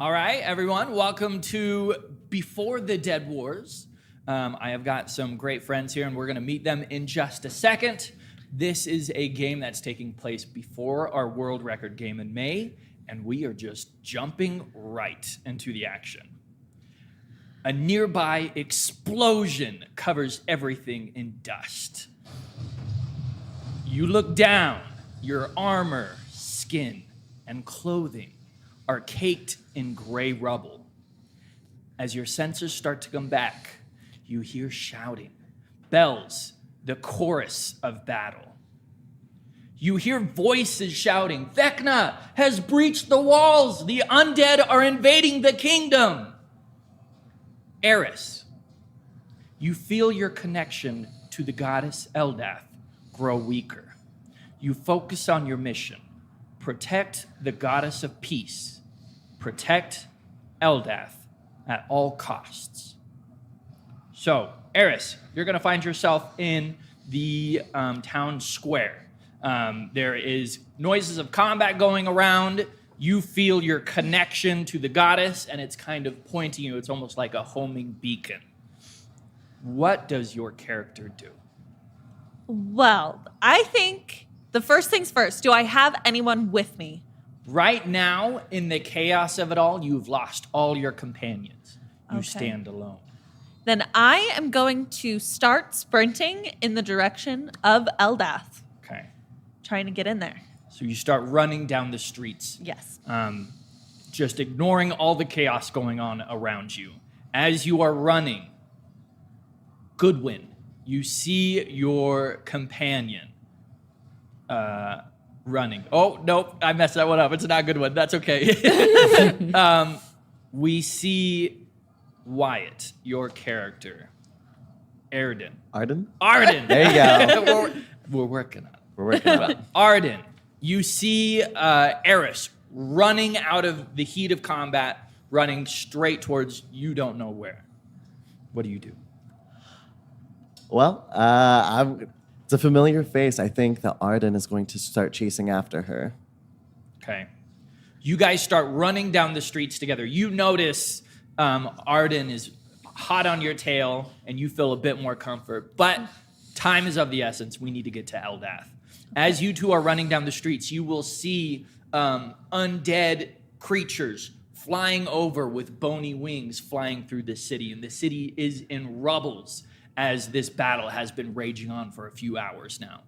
All right, everyone, welcome to Before the Dead Wars. I have got some great friends here, and we're going to meet them in just a second. This is a game that's taking place before our world record game in May, and we are just jumping right into the action. A nearby explosion covers everything in dust. You look down, your armor, skin, and clothing are caked in gray rubble. As your senses start to come back, you hear shouting, bells, the chorus of battle. You hear voices shouting, Vecna has breached the walls. The undead are invading the kingdom. Arris, you feel your connection to the goddess Eldath grow weaker. You focus on your mission. Protect the goddess of peace. Protect Eldath at all costs. So, Arris, you're going to find yourself in the town square. There is noises of combat going around. You feel your connection to the goddess, and it's kind of pointing you. It's almost like a homing beacon. What does your character do? Well, I think the first things first. Do I have anyone with me? Right now, in the chaos of it all, you've lost all your companions. You stand alone. Then I am going to start sprinting in the direction of Eldath. Okay. Trying to get in there. So you start running down the streets. Yes. Just ignoring all the chaos going on around you. As you are running, Goodwin, you see your companion running. Oh, nope, I messed that one up. It's not a good one. That's okay. We see Wyatt, your character. Arden. Arden? There you go. We're working on it. We're working on it. Arden, you see Arris running out of the heat of combat, running straight towards you don't know where. What do you do? Well, it's a familiar face. I think that Arden is going to start chasing after her. Okay. You guys start running down the streets together. You notice Arden is hot on your tail, and you feel a bit more comfort. But time is of the essence. We need to get to Eldath. As you two are running down the streets, you will see undead creatures flying over with bony wings flying through the city. And the city is in rubbles as this battle has been raging on for a few hours now.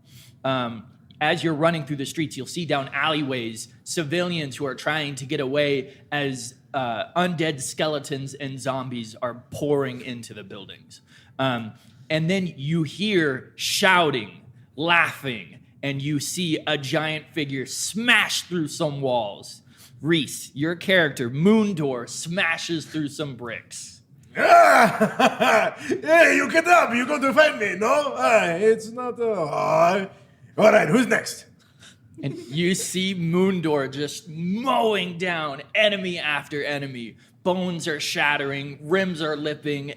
As you're running through the streets, you'll see down alleyways civilians who are trying to get away as undead skeletons and zombies are pouring into the buildings. And then you hear shouting, laughing, and you see a giant figure smash through some walls. Reese, your character, Moondor, smashes through some bricks. Hey, you get up. You're going to find me, no? It's not... All right, who's next? And you see Moondor just mowing down enemy after enemy. Bones are shattering, rims are ripping.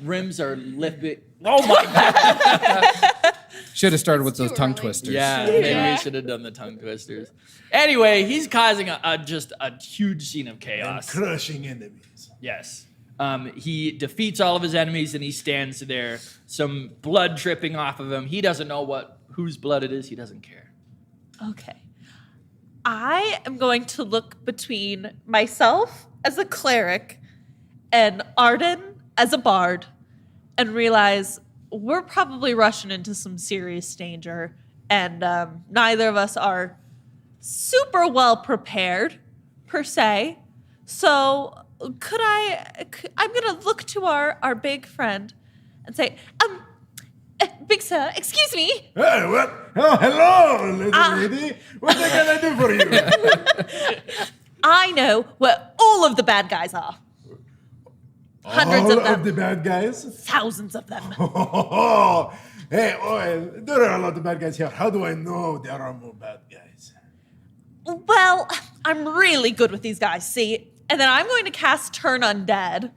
Rims are lipping. Oh my God. Should have started with those tongue twisters. Yeah, maybe we should have done the tongue twisters. Anyway, he's causing just a huge scene of chaos. And crushing enemies. Yes. He defeats all of his enemies and he stands there, some blood dripping off of him. He doesn't know whose blood it is. He doesn't care. Okay. I am going to look between myself as a cleric and Arden as a bard and realize we're probably rushing into some serious danger, and neither of us are super well prepared, per se. So I'm going to look to our big friend and say, big sir, excuse me. Hey, what? Oh, hello, little lady. What can I do for you? I know where all of the bad guys are. Hundreds of them. All of the bad guys? Thousands of them. Hey, there are a lot of bad guys here. How do I know there are more bad guys? Well, I'm really good with these guys, see? And then I'm going to cast Turn Undead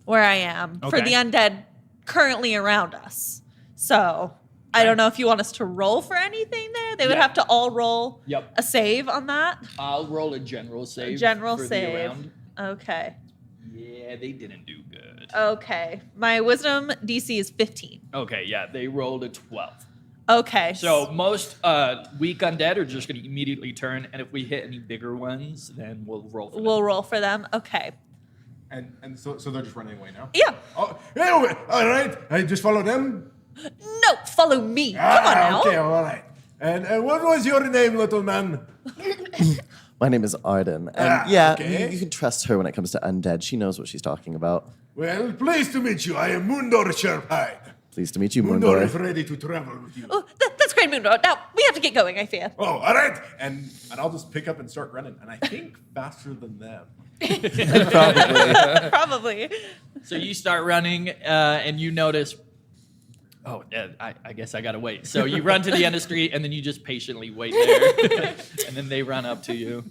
where I am for the undead currently around us. So I don't know if you want us to roll for anything there. They would Yeah. have to all roll Yep. a save on that. I'll roll a general save. General for save. The round. Okay. Yeah, they didn't do good. Okay. My wisdom DC is 15. Okay, yeah, they rolled a 12. Okay. So most weak undead are just going to immediately turn, and if we hit any bigger ones, then we'll roll for them. we'll roll for them. Okay. And so they're just running away now? Yeah. Oh, anyway, all right. I just follow them. No, follow me. Come on now. Okay, all right. And what was your name, little man? My name is Arden. And okay. you can trust her when it comes to undead. She knows what she's talking about. Well, pleased to meet you. I am Mundor Sharpide. Pleased to meet you, Mundor is Mundor. ready to travel with you. Oh, that's great, Mundo. Now we have to get going, I fear. Oh, all right. And I'll just pick up and start running. And I think faster than them. Probably. So you start running, and you notice. Oh, I guess I gotta wait. So you run to the end of the street, and then you just patiently wait there, and then they run up to you.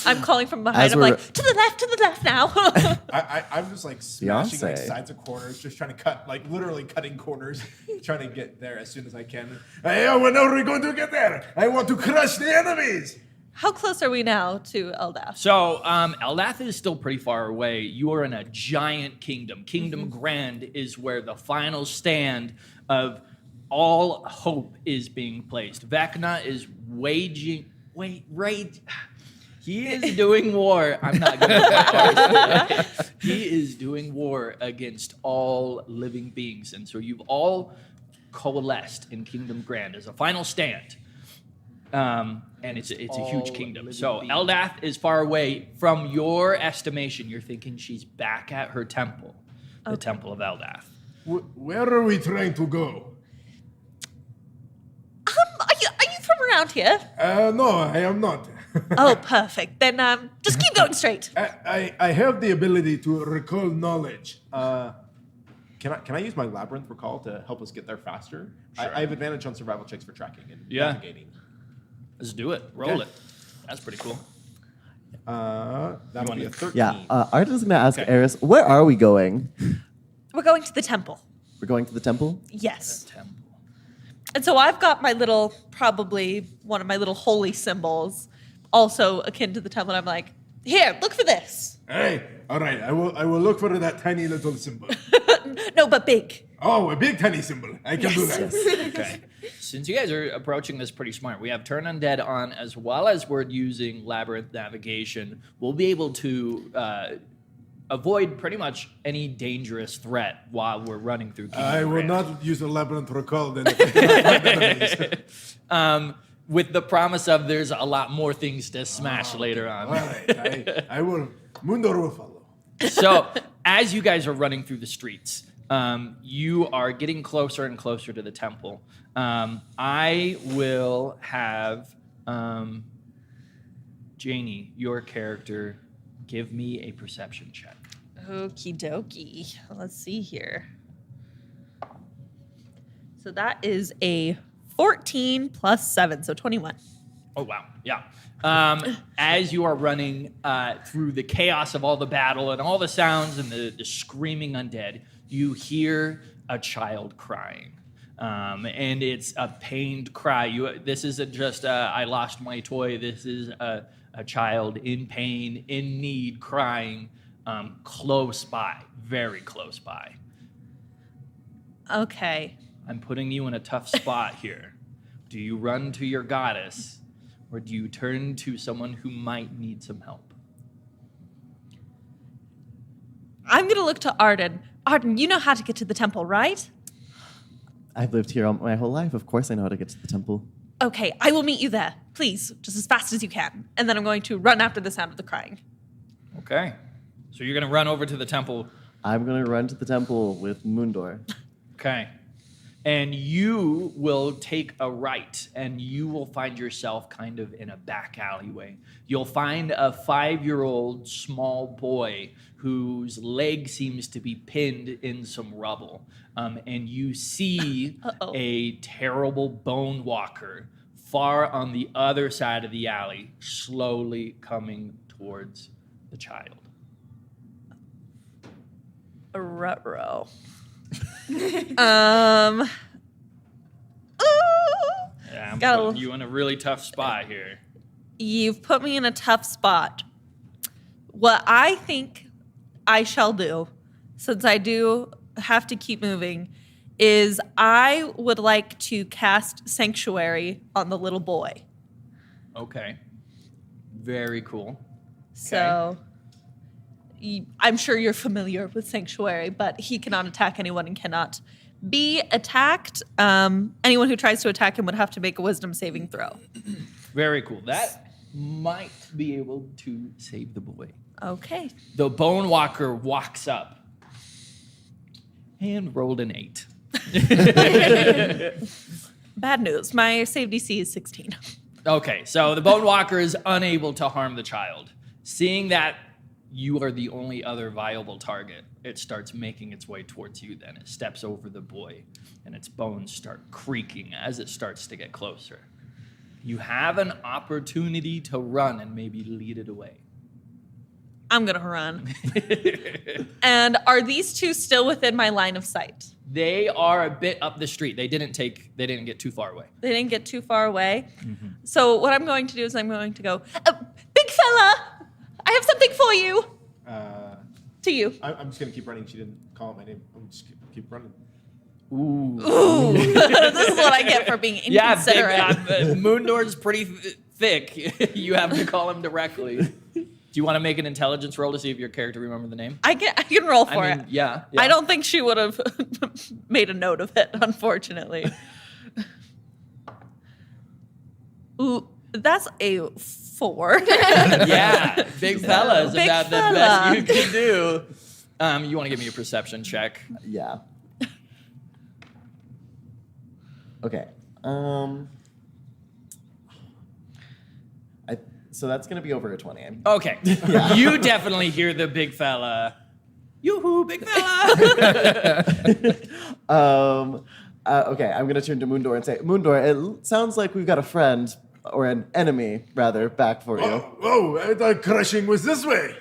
I'm calling from behind. As I'm we're- like, to the left now. I'm just like smashing like Beyonce. sides of corners, just trying to cut, like literally cutting corners, trying to get there as soon as I can. Hey, when are we going to get there? I want to crush the enemies. How close are we now to Eldath? So Eldath is still pretty far away. You are in a giant kingdom. Kingdom Grand is where the final stand of all hope is being placed. Vecna is He is doing war. I'm not going to. He is doing war against all living beings, and so you've all coalesced in Kingdom Grand as a final stand. And it's a huge kingdom. So Eldath is far away. From your estimation, you're thinking she's back at her temple, the Temple of Eldath. Where are we trying to go? Are you from around here? No, I am not. Oh, perfect. Then just keep going straight. I have the ability to recall knowledge. Can I use my labyrinth recall to help us get there faster? I have advantage on survival checks for tracking and navigating. Let's do it. Roll Okay. it. That's pretty cool. That'll be a 13. Yeah, Arden's going to ask Okay. Arris, where are we going? We're going to the temple. We're going to the temple? Yes. Temple. And so I've got my little, probably one of my little holy symbols, also akin to the temple. And I'm like, here, look for this. Hey, all right. I will look for that tiny little symbol. No, but big. Oh, a big tiny symbol. I can do that. Okay. Since you guys are approaching this pretty smart, we have Turn Undead on as well as we're using Labyrinth Navigation. We'll be able to avoid pretty much any dangerous threat while we're running through Kingdom I will Grand. not use a labyrinth recall then. If I cannot find enemies. With the promise of there's a lot more things to smash later on. All right. I will. Mundor will follow. So as you guys are running through the streets, you are getting closer and closer to the temple. I will have Janie, your character, give me a perception check. Okie dokie. Let's see here. So that is a 14 plus 7, so 21. Oh, wow. Yeah. As you are running through the chaos of all the battle and all the sounds and the screaming undead, you hear a child crying. And it's a pained cry. This isn't just I lost my toy. This is a child in pain, in need, crying close by, very close by. Okay. I'm putting you in a tough spot here. Do you run to your goddess, or do you turn to someone who might need some help? I'm going to look to Arden. Arden, you know how to get to the temple, right? I've lived here my whole life. Of course I know how to get to the temple. Okay, I will meet you there. Please, just as fast as you can. And then I'm going to run after the sound of the crying. Okay. So you're going to run over to the temple. I'm going to run to the temple with Mundor. Okay. And you will take a right, and you will find yourself kind of in a back alleyway. You'll find a 5-year-old small boy whose leg seems to be pinned in some rubble. And you see a terrible bone walker far on the other side of the alley, slowly coming towards the child. Ruh-roh. I'm Gotta- putting you in a really tough spot here. You've put me in a tough spot. What I think I shall do, since I do have to keep moving, is I would like to cast Sanctuary on the little boy. Okay. Very cool. So I'm sure you're familiar with Sanctuary, but he cannot attack anyone and cannot be attacked. Anyone who tries to attack him would have to make a wisdom saving throw. Very cool. That might be able to save the boy. Okay. The Bone Walker walks up and rolled an 8. Bad news. My save DC is 16. Okay, so the Bone Walker is unable to harm the child. Seeing that you are the only other viable target, it starts making its way towards you then. It steps over the boy, and its bones start creaking as it starts to get closer. You have an opportunity to run and maybe lead it away. I'm going to run. And are these two still within my line of sight? They are a bit up the street. They didn't get too far away. They didn't get too far away. Mm-hmm. So what I'm going to do is I'm going to go, big fella, I have something for you. To you. I'm just going to keep running. She didn't call out my name. I'm just keep running. Ooh. This is what I get for being inconsiderate. Yeah, Moondoor's pretty thick. You have to call him directly. Do you want to make an intelligence roll to see if your character remembers the name? I can roll for it. Yeah. I don't think she would have made a note of it, unfortunately. Ooh, that's a 4. Yeah, big fellas. Big About the fella. best you can do. You want to give me a perception check? Yeah. Okay. So that's going to be over a 20. Okay. You definitely hear the big fella. Yoo-hoo, big fella. Okay, I'm going to turn to Moondor and say, Moondor, it sounds like we've got a friend, or an enemy, rather, back for you. Oh, I thought crushing was this way.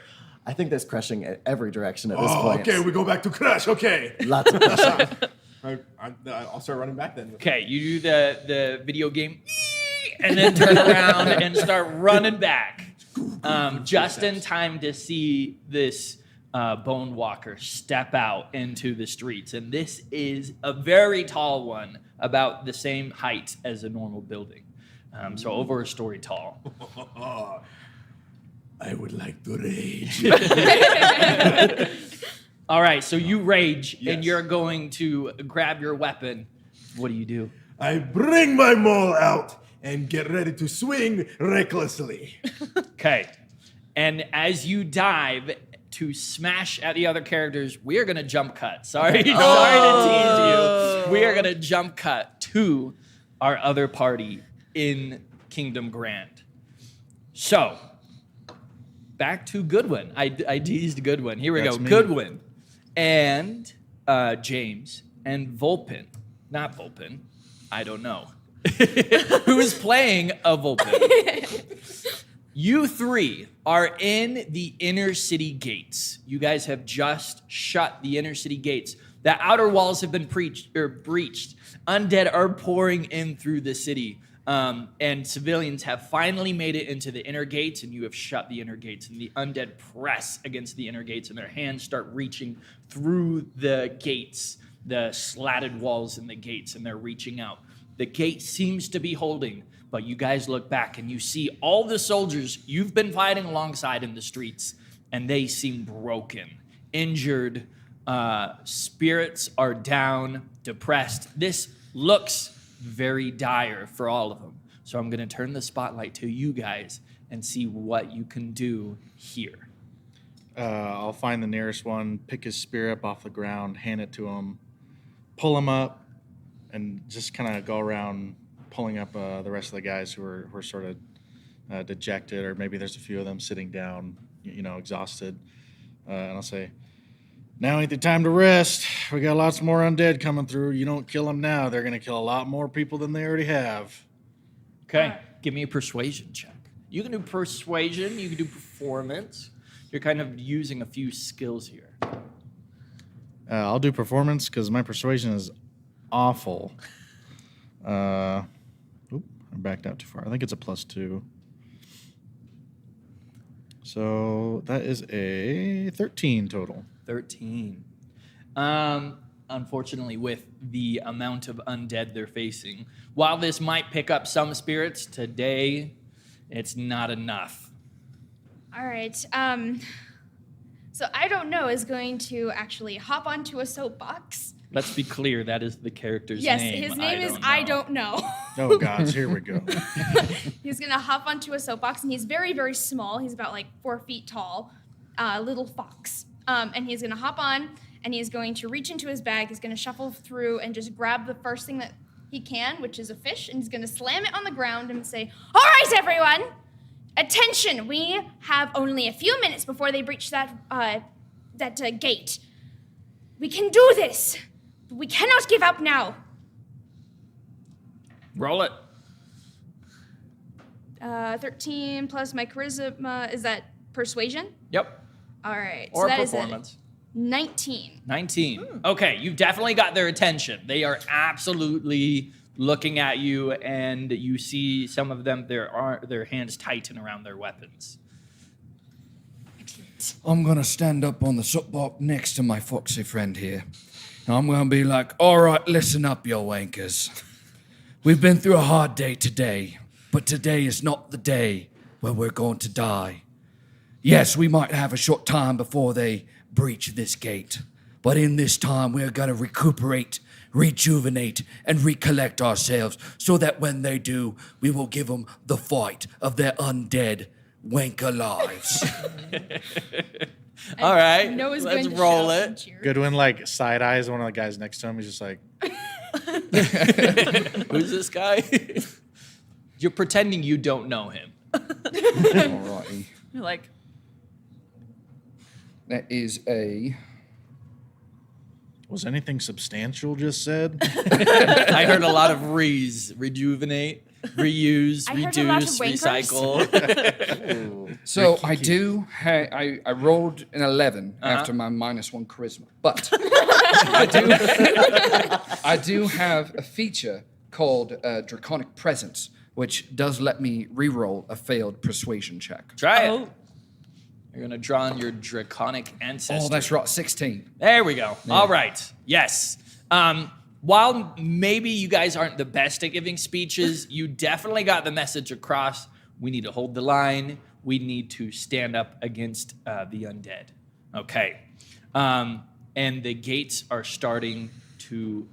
I think there's crushing at every direction at this point. Okay, we go back to crush. Okay. Lots of crushing. I'll start running back then. Okay, you do the video game, and then turn around and start running back. Just in time to see this Bone Walker step out into the streets. And this is a very tall one, about the same height as a normal building. So over a story tall. I would like to rage. All right, so you rage, Yes. and you're going to grab your weapon. What do you do? I bring my maul out and get ready to swing recklessly. Okay. And as you dive to smash at the other characters, we are going to jump cut. Sorry to tease you. We are going to jump cut to our other party in Kingdom Grand. So, back to Goodwin. I teased Goodwin. Here we That's go. me. Goodwin and James and Vulpin. Not Vulpin. I don't know. Who is playing a Vulpin? You three are in the inner city gates. You guys have just shut the inner city gates. The outer walls have been breached. Undead are pouring in through the city. And civilians have finally made it into the inner gates, and you have shut the inner gates. And the undead press against the inner gates, and their hands start reaching through the gates, the slatted walls in the gates, and they're reaching out. The gate seems to be holding, but you guys look back and you see all the soldiers you've been fighting alongside in the streets, and they seem broken, injured, spirits are down, depressed. This looks very dire for all of them. So I'm going to turn the spotlight to you guys and see what you can do here. I'll find the nearest one, pick his spear up off the ground, hand it to him, pull him up, and just kind of go around pulling up the rest of the guys who are sort of dejected, or maybe there's a few of them sitting down, exhausted. And I'll say, now ain't the time to rest. We got lots more undead coming through. You don't kill them now, they're going to kill a lot more people than they already have. Okay, give me a persuasion check. You can do persuasion, you can do performance. You're kind of using a few skills here. I'll do performance because my persuasion is awful. I backed out too far. I think it's a +2. So that is a 13 total. 13. Unfortunately, with the amount of undead they're facing, while this might pick up some spirits, today it's not enough. All right. So I don't know is going to actually hop onto a soapbox. Let's be clear, that is the character's Yes, name. his name is I don't know. Oh, gods, here we go. He's gonna hop onto a soapbox, and he's very, very small. He's about like 4 feet tall, little fox. And he's gonna hop on, and he's going to reach into his bag. He's gonna shuffle through and just grab the first thing that he can, which is a fish, and he's gonna slam it on the ground and say, "All right, everyone, attention! We have only a few minutes before they breach that gate. We can do this, but we cannot give up now." Roll it. 13 plus my charisma, is that persuasion? Yep. All right. Or so that is performance. 19. 19. Okay, you've definitely got their attention. They are absolutely looking at you, and you see some of them, their hands tighten around their weapons. I'm going to stand up on the soapbox next to my foxy friend here. And I'm going to be like, all right, listen up, you wankers. We've been through a hard day today, but today is not the day where we're going to die. Yes, we might have a short time before they breach this gate, but in this time, we're going to recuperate, rejuvenate, and recollect ourselves so that when they do, we will give them the fight of their undead wanker lives. All right, Noah's let's going to roll shout it. and cheer. Goodwin like side eyes one of the guys next to him. He's just like, Who's this guy? You're pretending you don't know him. Alrighty. You're like, That is a... was anything substantial just said? I heard a lot of rejuvenate, reuse, I heard a lot of reduce, wankers. recycle. So I do. I rolled an 11 after my -1 charisma, but I do have a feature called Draconic Presence, which does let me re-roll a failed persuasion check. Try it. oh, You're gonna draw on your draconic ancestry. Oh, that's right, 16. There we go. All right. Yes. While maybe you guys aren't the best at giving speeches, you definitely got the message across. We need to hold the line. We need to stand up against the undead. Okay. And the gates are starting to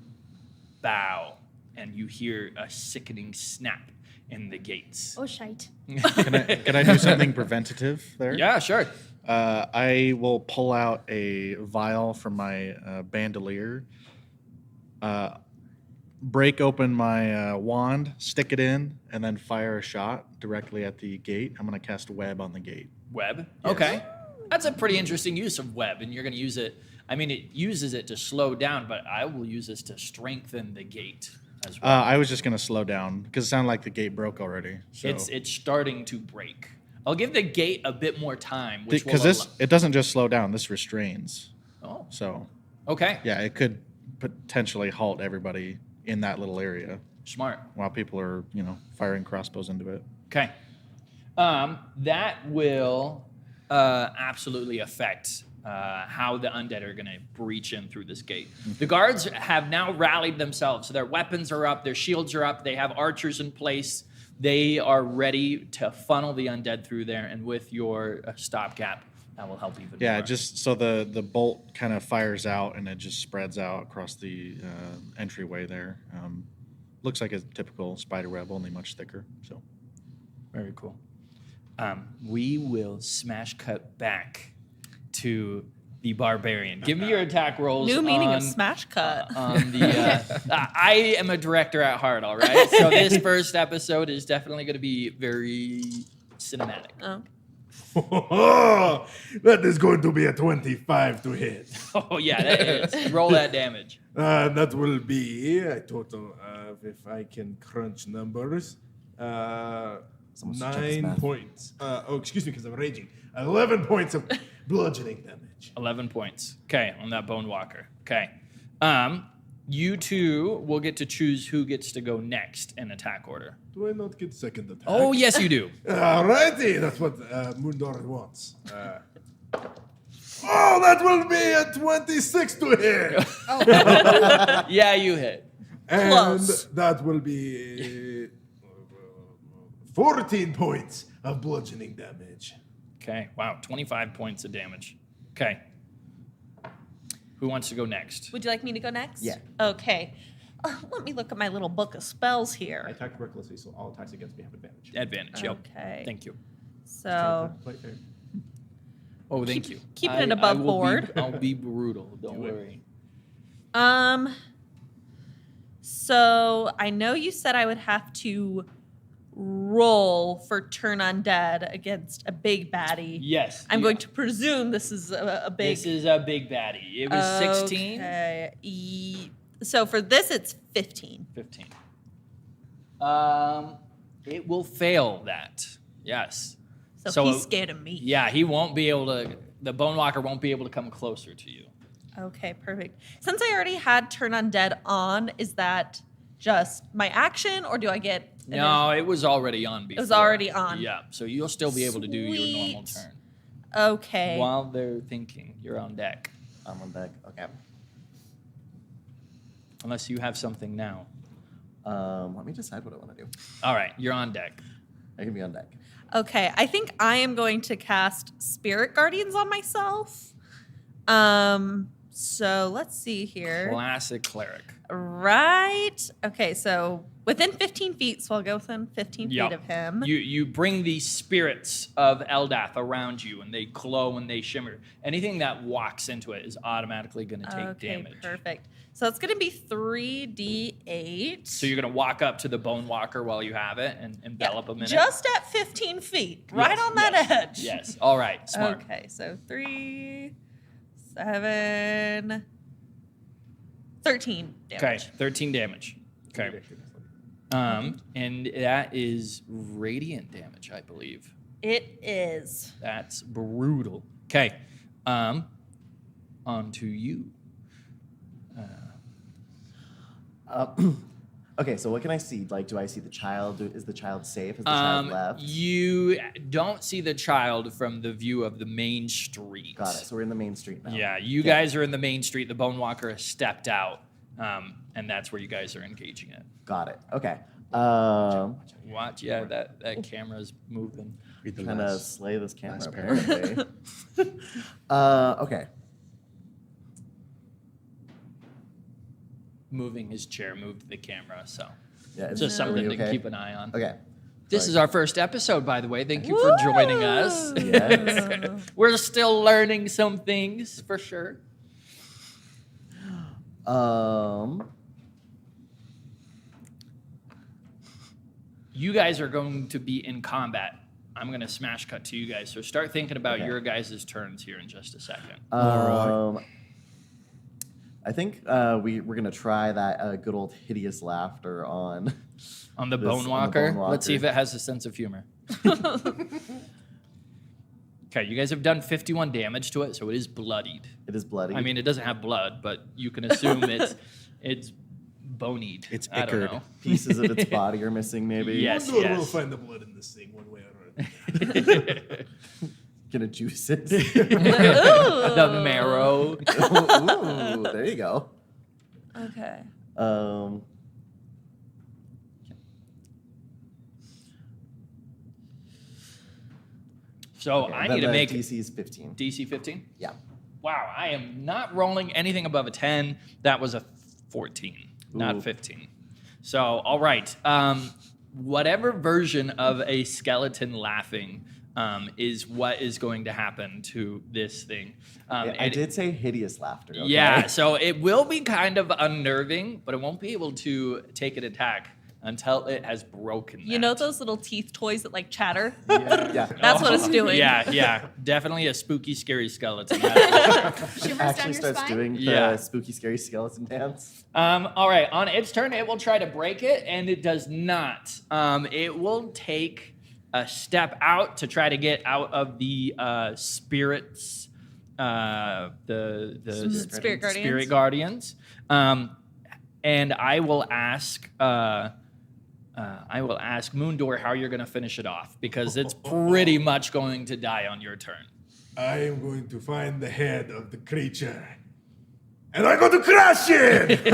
bow, and you hear a sickening snap in the gates. Oh, shite. Can I do something preventative there? Yeah, sure. I will pull out a vial from my bandolier, break open my wand, stick it in, and then fire a shot directly at the gate. I'm going to cast web on the gate. Web. Okay. That's a pretty interesting use of web, and you're going to use it. I mean, it uses it to slow down, but I will use this to strengthen the gate as well. I was just going to slow down because it sounded like the gate broke already. So. It's starting to break. I'll give the gate a bit more time, which will Because it doesn't just slow down, this restrains. Oh, So, okay. yeah, it could potentially halt everybody in that little area Smart. while people are, firing crossbows into it. Okay. That will absolutely affect how the undead are going to breach in through this gate. The guards have now rallied themselves. So their weapons are up, their shields are up, they have archers in place. They are ready to funnel the undead through there, and with your stopgap, that will help even more. Yeah, just so the bolt kind of fires out and it just spreads out across the entryway there. Looks like a typical spider web, only much thicker. So Very cool. We will smash cut back to the barbarian. Give me your attack rolls. new meaning on, of smash cut. On the, I am a director at heart, all right? So this first episode is definitely going to be very cinematic. Oh. That is going to be a 25 to hit. Oh, yeah, that is. Roll that damage. That will be a total of, if I can crunch numbers, Someone should check his 9 math. points. Excuse me, because I'm raging. 11 points of bludgeoning damage. 11 points. Okay, on that bone walker. Okay. You two will get to choose who gets to go next in attack order. Do I not get second attack? Oh, yes, you do. Alrighty, that's what Moondor wants. That will be a 26 to hit. Yeah, you hit. And Close. that will be 14 points of bludgeoning damage. Okay, wow, 25 points of damage. Okay. Who wants to go next? Would you like me to go next? Yeah. Okay. Let me look at my little book of spells I here. attacked recklessly, so all attacks against me have advantage. Advantage, yep. Okay. Thank you. So, Play fair. Oh, thank you. keeping it above will board. I'll be brutal. Don't Do it. worry. So I know you said I would have to roll for turn undead against a big baddie. Yes. I'm you- going to presume this is a big. This is a big baddie. It was 16. Okay. So for this, it's 15. 15. It will fail that. Yes. So he's scared of me. Yeah, he won't be able to. The Bone Walker won't be able to come closer to you. Okay, perfect. Since I already had turn undead on, is that just my action, or do I get? No, it was already on before. It was already on. Yeah, so you'll still be able to do your normal Sweet. turn. Okay. While they're thinking, you're on deck. I'm on deck. Okay. Unless you have something now. Let me decide what I want to do. All right, you're on deck. I can be on deck. Okay, I think I am going to cast Spirit Guardians on myself. So let's see here. Classic cleric. Right. Okay, so within 15 feet, so I'll go within 15 feet Yep. of him. You bring these spirits of Eldath around you, and they glow and they shimmer. Anything that walks into it is automatically going to take Okay, damage. perfect. So it's going to be 3d8. So you're going to walk up to the Bone Walker while you have it and envelop him in just at 15 feet, right Yes, on that yes, edge. Yes. All right. Smart. Okay, so 3, 7, 13 damage. Okay. 13 damage. Okay. And that is radiant damage, I believe. It is. That's brutal. Okay. On to you. Okay, so what can I see? Like, do I see the child? Is the child safe? Is the child left? You don't see the child from the view of the main street. Got it. So we're in the main street now. Yeah, you guys are in the main street. The Bone Walker has stepped out, and that's where you guys are engaging it. Got it. Okay. Watch, yeah, that camera's moving. Read the Trying to last- slay this camera, last paragraph. apparently. Okay. Moving his chair moved the camera, so Yeah, it's is just something everybody to okay? keep an eye on. Okay. This is our first episode, by the way. Thank you for joining us. Yes. We're still learning some things, for sure. You guys are going to be in combat. I'm going to smash cut to you guys. So start thinking about Okay. your guys' turns here in just a second. I think we're gonna try that good old hideous laughter on. On the This- Bone on the Walker, Bone let's see if Walker. it has a sense of humor. Okay, you guys have done 51 damage to it, so it is bloodied. It is bloody. I mean, it doesn't have blood, but you can assume it's bonied. It's I don't ichord. know. pieces of its body are missing, maybe. Yes. Moondor will find the blood in this thing one way or another. Gonna juice it. The marrow. Ooh, there you go. Okay. So Okay, I then need to the make DC is 15. DC 15. Yeah. Wow, I am not rolling anything above a 10. That was a 14, not Ooh. 15. So, all right. Whatever version of a skeleton laughing is what is going to happen to this thing. I and- did say hideous laughter. Okay? Yeah, so it will be kind of unnerving, but it won't be able to take an attack until it has broken You know those little teeth toys that like chatter? Yeah. That's what it's doing. Yeah. Definitely a spooky, scary skeleton. Shivers down Actually your starts spine. doing the Yeah. spooky, scary skeleton dance. All right, on its turn, it will try to break it, and it does not. It will take a step out to try to get out of the spirits, the Spirit Guardians. Spirit Guardians. and I will ask Moondor how you're going to finish it off because it's pretty much going to die on your turn. I am going to find the head of the creature. And I'm going to crush it!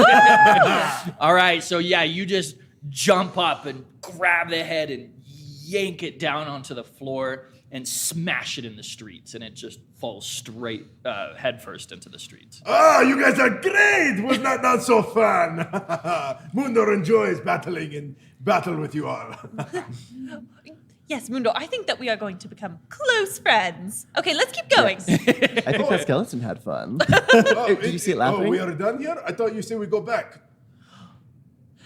All right, so yeah, you just jump up and grab the head and yank it down onto the floor and smash it in the streets, and it just falls straight headfirst into the streets. Oh, you guys are great! Was not so fun? Mundo enjoys battling and battle with you all. Yes, Mundo, I think that we are going to become close friends. Okay, let's keep going. I think that skeleton had fun. Oh, Did you see it laughing? Oh, we are done here? I thought you said we go back.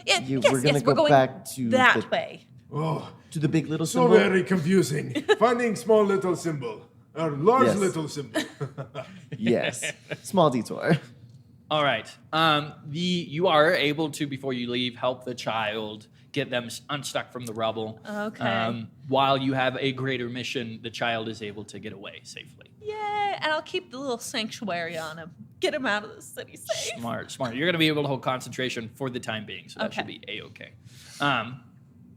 Yeah, we're gonna go going back to that the- way. Oh, To the big little so symbol. very confusing. Finding small little symbol. Or large Yes. little symbol. Yes. Small detour. All right. You are able to, before you leave, help the child get them unstuck from the rubble. Okay. While you have a greater mission, the child is able to get away safely. Yeah, and I'll keep the little sanctuary on him. Get him out of the city safe. Smart. You're going to be able to hold concentration for the time being, so that Okay. should be A-okay.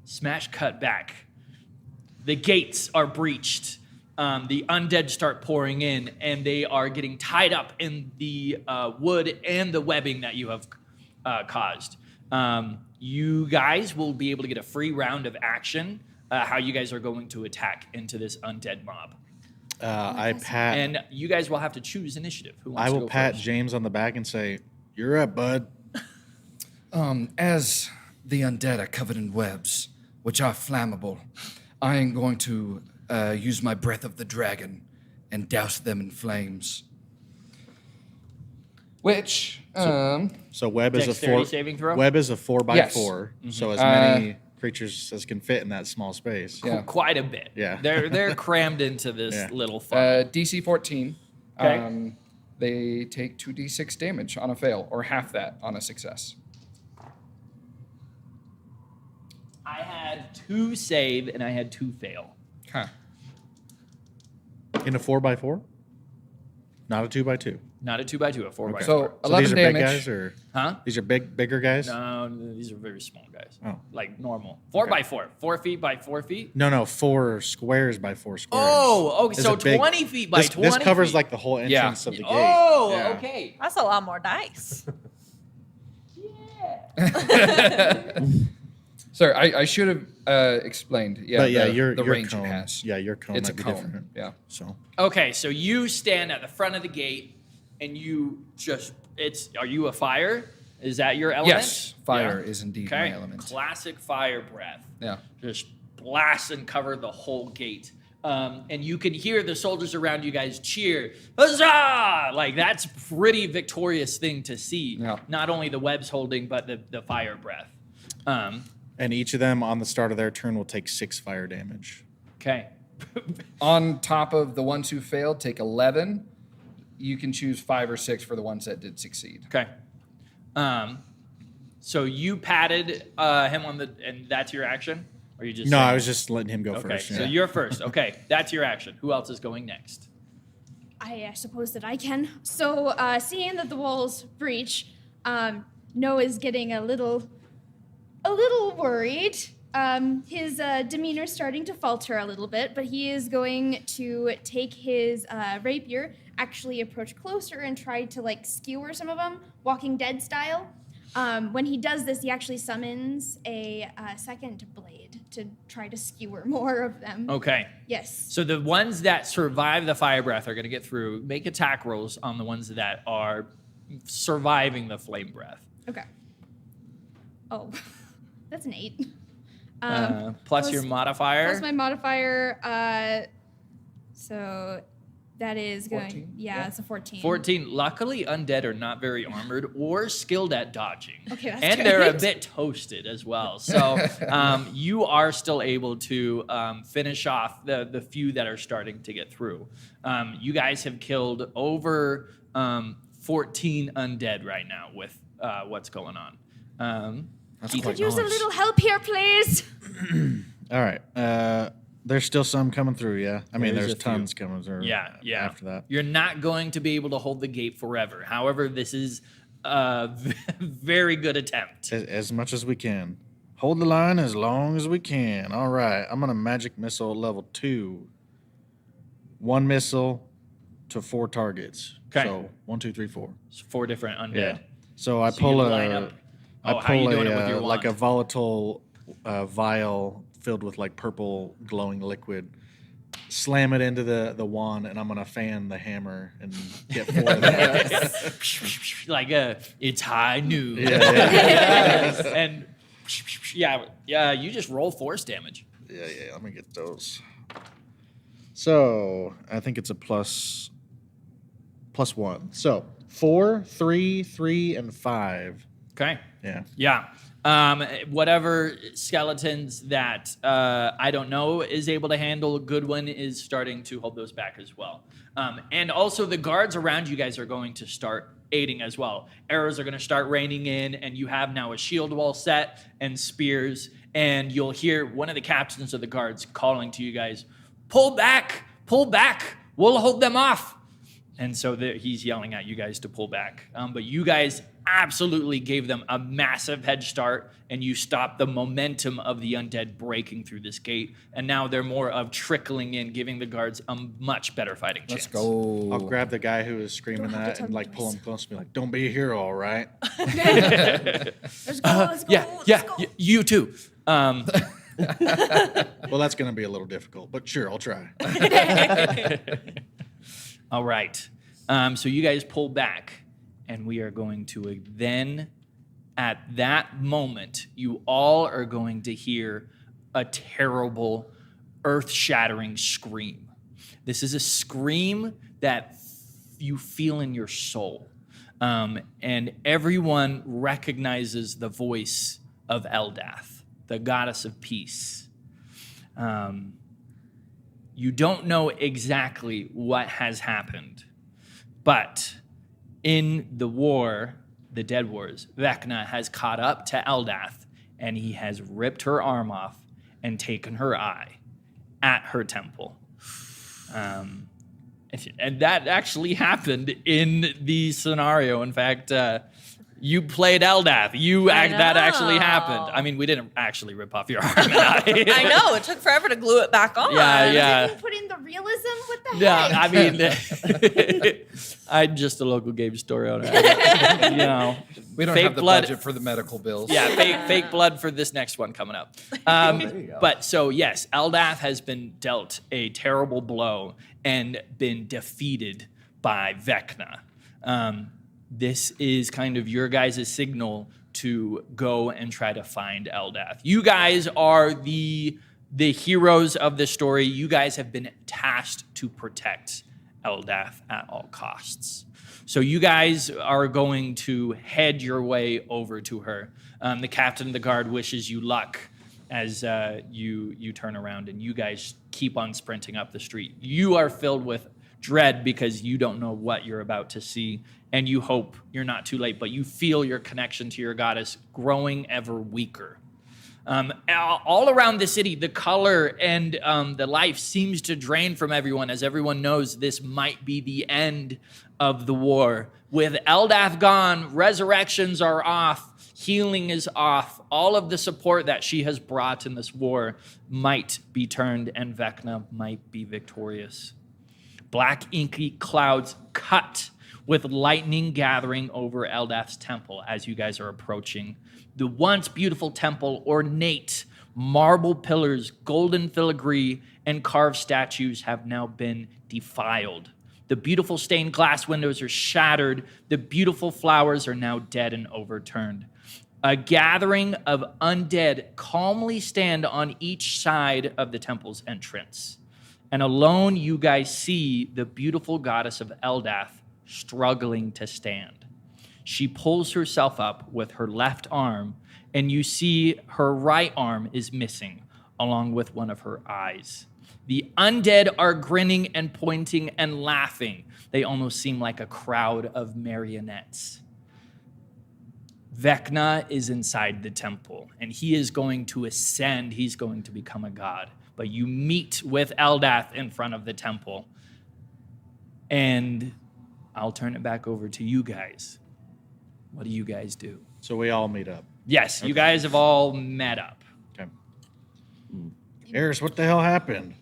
Smash cut back. The gates are breached. The undead start pouring in, and they are getting tied up in the wood and the webbing that you have caused. You guys will be able to get a free round of action. How you guys are going to attack into this undead mob, and you guys will have to choose initiative. Who wants I to will go pat first? James on the back and say, "You're up, bud." As the undead are covered in webs, which are flammable, I am going to use my breath of the dragon and douse them in flames. Which, So web is a Dexterity saving throw? Web is a 4x4. Yes. So as many creatures as can fit in that small space. Yeah. Quite a bit. Yeah. They're crammed into this Yeah. little funnel. DC 14. Okay. They take 2d6 damage on a fail, or half that on a success. I had 2 save and I had 2 fail. Huh. In a 4x4? Not a 2x2. Not a 2x2, a 4x4. So So 11 these are damage. big guys, or Huh? these are bigger guys? No, these are very small guys. Oh. Like normal. 4x4. 4 feet by 4 feet? No, 4 squares by 4 squares. Oh, okay. Is So it big? 20 feet by 20 This covers feet. like the whole entrance of the gate. Oh, Yeah. okay. That's a lot more dice. Sorry, I should have explained. Yeah, But yeah, the your range cone, it has. Yeah, your cone It's might a be cone. different. Yeah. So Okay, so you stand at the front of the gate and you just, are you a fire? Is that your element? Yes, fire Yeah. is indeed Okay, my element. classic fire breath. Yeah. Just blast and cover the whole gate. And you can hear the soldiers around you guys cheer, huzzah! Like, that's a pretty victorious thing to see. Yeah. Not only the webs holding, but the fire breath. and each of them on the start of their turn will take 6 fire damage. Okay. On top of the ones who failed, take 11. You can choose 5 or 6 for the ones that did succeed. Okay. So you patted him on and that's your action? Or you just No, saying- I was just letting him go Okay, first. so yeah. you're first. Okay, that's your action. Who else is going next? I suppose that I can. So, seeing that the walls breach, Noah's getting a little worried. His demeanor's starting to falter a little bit, but he is going to take his rapier, actually approach closer and try to like skewer some of them, Walking Dead style. When he does this, he actually summons a second blade to try to skewer more of them. Okay. Yes. So the ones that survive the fire breath are going to get through. Make attack rolls on the ones that are surviving the flame breath. Okay. Oh, that's an 8. Plus plus- your modifier. Plus my modifier. So that is going. 14? Yeah, it's a 14. 14. Luckily, undead are not very armored or skilled at dodging. Okay, that's and they're a great. bit toasted as well. So you are still able to finish off the few that are starting to get through. You guys have killed over 14 undead right now with what's going on. That's Ethan, quite Could use a nice. little help here, please. All right. There's still some coming through, yeah? I mean, There's there's a few. tons coming through Yeah. after that. You're not going to be able to hold the gate forever. However, this is very good attempt. As much as we can. Hold the line as long as we can. All right. I'm going to magic missile level 2. 1 missile to 4 targets. Okay. So 1, 2, 3, 4. It's 4 different undead. Yeah. So I So pull you line up- Oh, how you doing it with your like a wand? volatile vial filled with like purple glowing liquid. Slam it into the wand, and I'm gonna fan the hammer and get 4 of them. Like it's high noon. And you just roll force damage. Yeah. Let me get those. So I think it's a plus 1. So 4, 3, 3, and 5. Okay. Yeah. Whatever skeletons that I don't know is able to handle, Goodwin is starting to hold those back as well. And also the guards around you guys are going to start aiding as well. Arrows are going to start raining in, and you have now a shield wall set and spears, and you'll hear one of the captains of the guards calling to you guys, pull back, we'll hold them off. And so he's yelling at you guys to pull back. But you guys absolutely gave them a massive head start, and you stopped the momentum of the undead breaking through this gate. And now they're more of trickling in, giving the guards a much better fighting chance. Let's go. I'll grab the guy who is screaming Don't have to that tell and me like pull twice. him close to me, like, "Don't be a hero, all right?" Let's go. Let's go. You too. Well, that's gonna be a little difficult, but sure, I'll try. All right. So you guys pull back, and we are going to then, at that moment, you all are going to hear a terrible, earth-shattering scream. This is a scream that you feel in your soul. And everyone recognizes the voice of Eldath, the goddess of peace. You don't know exactly what has happened, but in the war, the Dead Wars, Vecna has caught up to Eldath, and he has ripped her arm off and taken her eye at her temple. And that actually happened in the scenario. In fact, you played Eldath. That actually happened. I mean, we didn't actually rip off your arm and eye. I know. It took forever to glue it back on. Yeah. Didn't put in the realism. What the Yeah, heck? I mean, I'm just a local game store owner. You know, We don't fake have the blood. budget for the medical bills. Yeah, fake blood for this next one coming up. you go. But so yes, Eldath has been dealt a terrible blow and been defeated by Vecna. This is kind of your guys' signal to go and try to find Eldath. You guys are the heroes of the story. You guys have been tasked to protect Eldath at all costs. So you guys are going to head your way over to her. The captain of the guard wishes you luck as you turn around, and you guys keep on sprinting up the street. You are filled with dread because you don't know what you're about to see, and you hope you're not too late, but you feel your connection to your goddess growing ever weaker. All around the city, the color and the life seems to drain from everyone, as everyone knows this might be the end of the war. With Eldath gone, resurrections are off, healing is off. All of the support that she has brought in this war might be turned, and Vecna might be victorious. Black inky clouds cut with lightning gathering over Eldath's temple as you guys are approaching. The once beautiful temple, ornate marble pillars, golden filigree, and carved statues have now been defiled. The beautiful stained glass windows are shattered. The beautiful flowers are now dead and overturned. A gathering of undead calmly stand on each side of the temple's entrance. And alone you guys see the beautiful goddess of Eldath struggling to stand. She pulls herself up with her left arm, and you see her right arm is missing, along with one of her eyes. The undead are grinning and pointing and laughing. They almost seem like a crowd of marionettes. Vecna is inside the temple, and he is going to ascend. He's going to become a god. But you meet with Eldath in front of the temple, and I'll turn it back over to you guys. What do you guys do? So we all meet up. Yes, you guys have all met up. Okay. Arris, what the hell happened?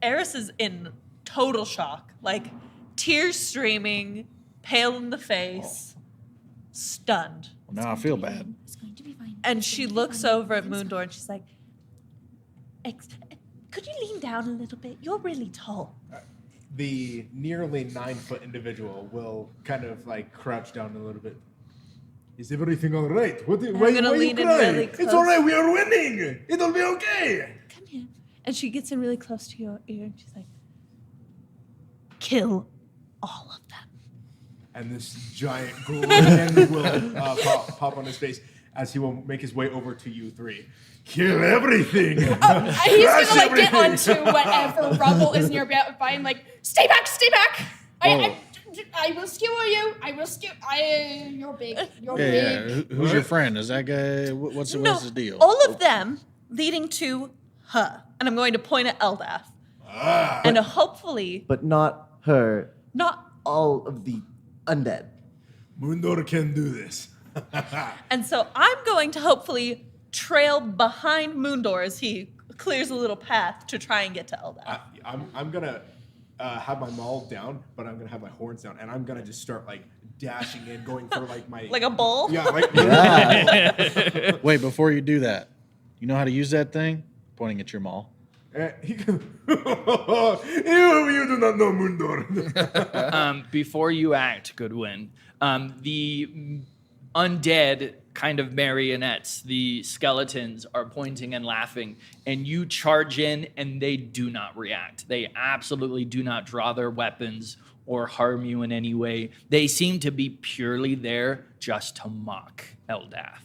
Arris is in total shock, like tears streaming, pale in the face, stunned. Well, now I feel bad. It's going to be fine. And It's she going to be looks fine. over at Everything's Moondor and she's like, could you lean down a little bit? You're really tall. The nearly 9-foot individual will kind of like crouch down a little bit. Is everything all right? Why gonna why you lean in crying? really It's close. all right. We are winning. It'll be okay. Come here. And she gets in really close to your ear and she's like, kill all of them. And this giant golden hand will pop on his face as he will make his way over to you three. Kill everything. He's Crush gonna like get everything. onto whatever rubble is nearby and like, stay back, stay back. I will skewer you. I will skewer. You're big. You're Yeah. big. Who's your friend? Is that guy? What's the deal? All of them leading to her. And I'm going to point at Eldath. And hopefully, But not her. not. All of the undead. Moondor can do this. And so I'm going to hopefully trail behind Moondor as he clears a little path to try and get to Eldath. I'm gonna have my maul down, but I'm gonna have my horns down, and I'm gonna just start like dashing in, going for like my Like a bull? Yeah, like Wait, before you do that, you know how to use that thing? Pointing at your maul. He can, you do not know Moondor. Before you act, Goodwin, the undead kind of marionettes, the skeletons, are pointing and laughing, and you charge in, and they do not react. They absolutely do not draw their weapons or harm you in any way. They seem to be purely there just to mock Eldath.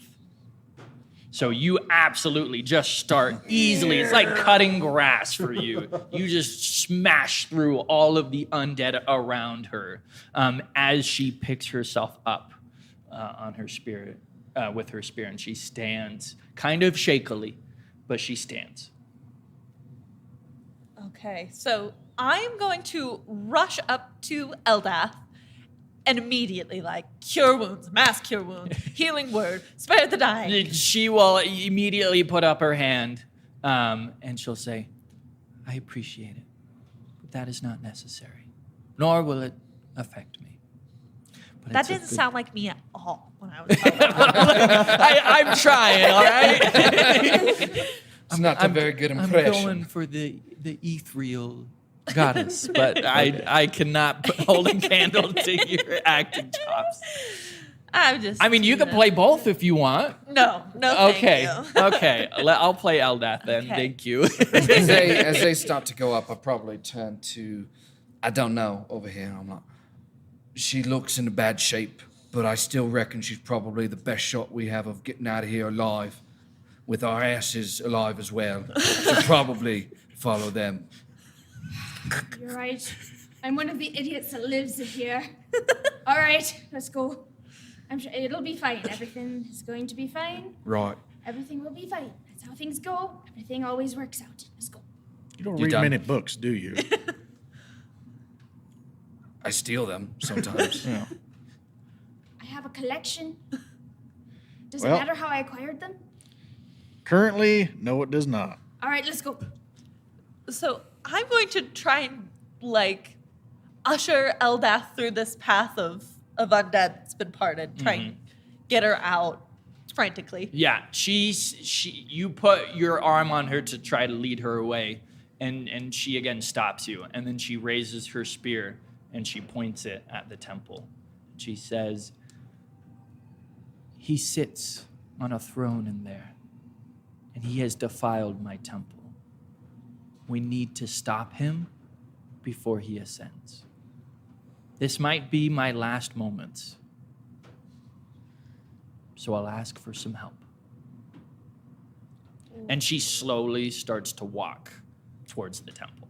So you absolutely just start easily. It's like cutting grass for you. You just smash through all of the undead around her as she picks herself up on her spirit, with her spear, and she stands kind of shakily, but she stands. Okay, so I'm going to rush up to Eldath and immediately, like, cure wounds, mass cure wounds, healing word, spare the dying. She will immediately put up her hand, and she'll say, I appreciate it, but that is not necessary, nor will it affect me. But That it's a didn't good- sound like me at all when I was talking about that. I'm trying, all right? It's not a very good I'm impression. going for the ethereal goddess, but I cannot hold a candle to your acting chops. I'm just. I mean, you can play both if you want. No, thank Okay, you. okay. I'll play Eldath then. Okay. Thank you. as they start to go up, I probably turn to, I don't know, over here. I'm like, she looks in bad shape, but I still reckon she's probably the best shot we have of getting out of here alive, with our asses alive as well. So probably follow them. You're right. I'm one of the idiots that lives here. All right, let's go. I'm sure it'll be fine. Everything is going to be fine. Right. Everything will be fine. That's how things go. Everything always works out. Let's go. You don't You read done? many books, do you? I steal them sometimes. Yeah. I have a collection. Does Well- it matter how I acquired them? Currently, no, it does not. All right, let's go. So I'm going to try and, like, usher Eldath through this path of undead that's been parted, try and get her out frantically. Yeah, you put your arm on her to try to lead her away, and she again stops you, and then she raises her spear and she points it at the temple. She says, he sits on a throne in there, and he has defiled my temple. We need to stop him before he ascends. This might be my last moments, so I'll ask for some help. And she slowly starts to walk towards the temple.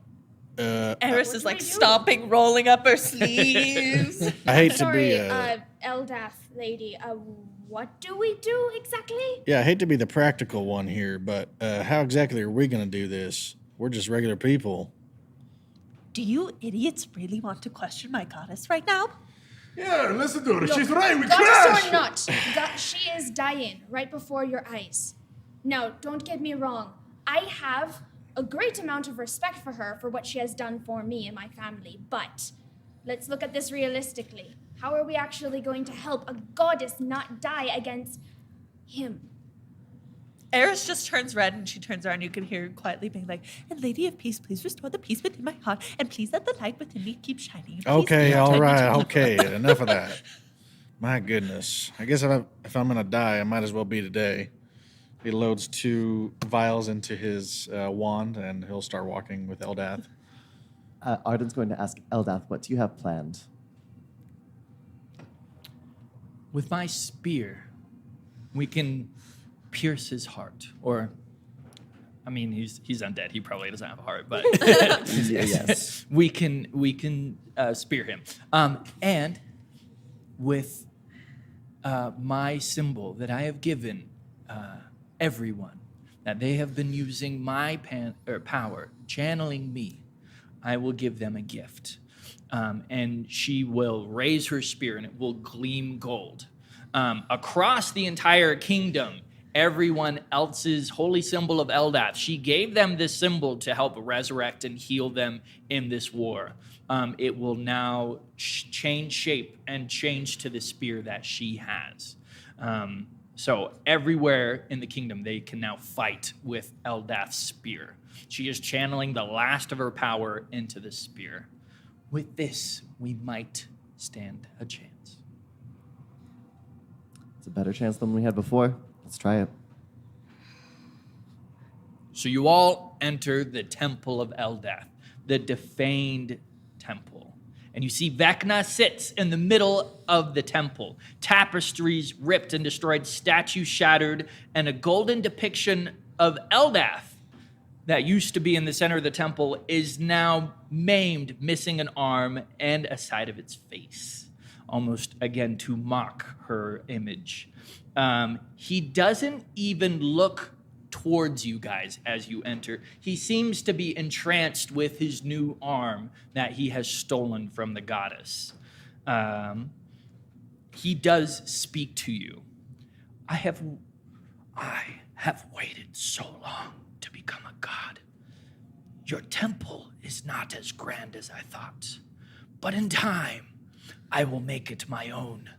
Eris is What like do I do? stomping, rolling up her sleeves. I hate Sorry, to be Eldath lady. What do we do exactly? yeah, I hate to be the practical one here, but how exactly are we going to do this? We're just regular people. Do you idiots really want to question my goddess right now? Yeah, listen to her. She's right. We Goddess crash. or not, she is dying right before your eyes. Now, don't get me wrong. I have a great amount of respect for her for what she has done for me and my family, but let's look at this realistically. How are we actually going to help a goddess not die against him? Arris just turns red and she turns around. You can hear her quietly being like, "And Lady of Peace, please restore the peace within my heart, and please let the light within me keep shining. Please Okay, do not all turn me right, to okay. evil." Enough of that. My goodness. I guess if I'm gonna die, I might as well be today. He loads 2 vials into his wand, and he'll start walking with Eldath. Arden's going to ask Eldath, what do you have planned? With my spear, we can pierce his heart. Or, I mean, he's undead. He probably doesn't have a heart, but Yes. we can spear him. And with my symbol that I have given everyone, that they have been using my power, channeling me, I will give them a gift. And she will raise her spear and it will gleam gold. Across the entire kingdom, everyone else's holy symbol of Eldath, she gave them this symbol to help resurrect and heal them in this war. It will now change shape and change to the spear that she has. So everywhere in the kingdom, they can now fight with Eldath's spear. She is channeling the last of her power into the spear. With this, we might stand a chance. It's a better chance than we had before. Let's try it. So you all enter the Temple of Eldath, the defaned temple. And you see Vecna sits in the middle of the temple. Tapestries ripped and destroyed, statues shattered, and a golden depiction of Eldath that used to be in the center of the temple is now maimed, missing an arm and a side of its face, almost again to mock her image. He doesn't even look towards you guys as you enter. He seems to be entranced with his new arm that he has stolen from the goddess. He does speak to you. I have waited so long to become a god. Your temple is not as grand as I thought, but in time, I will make it my own.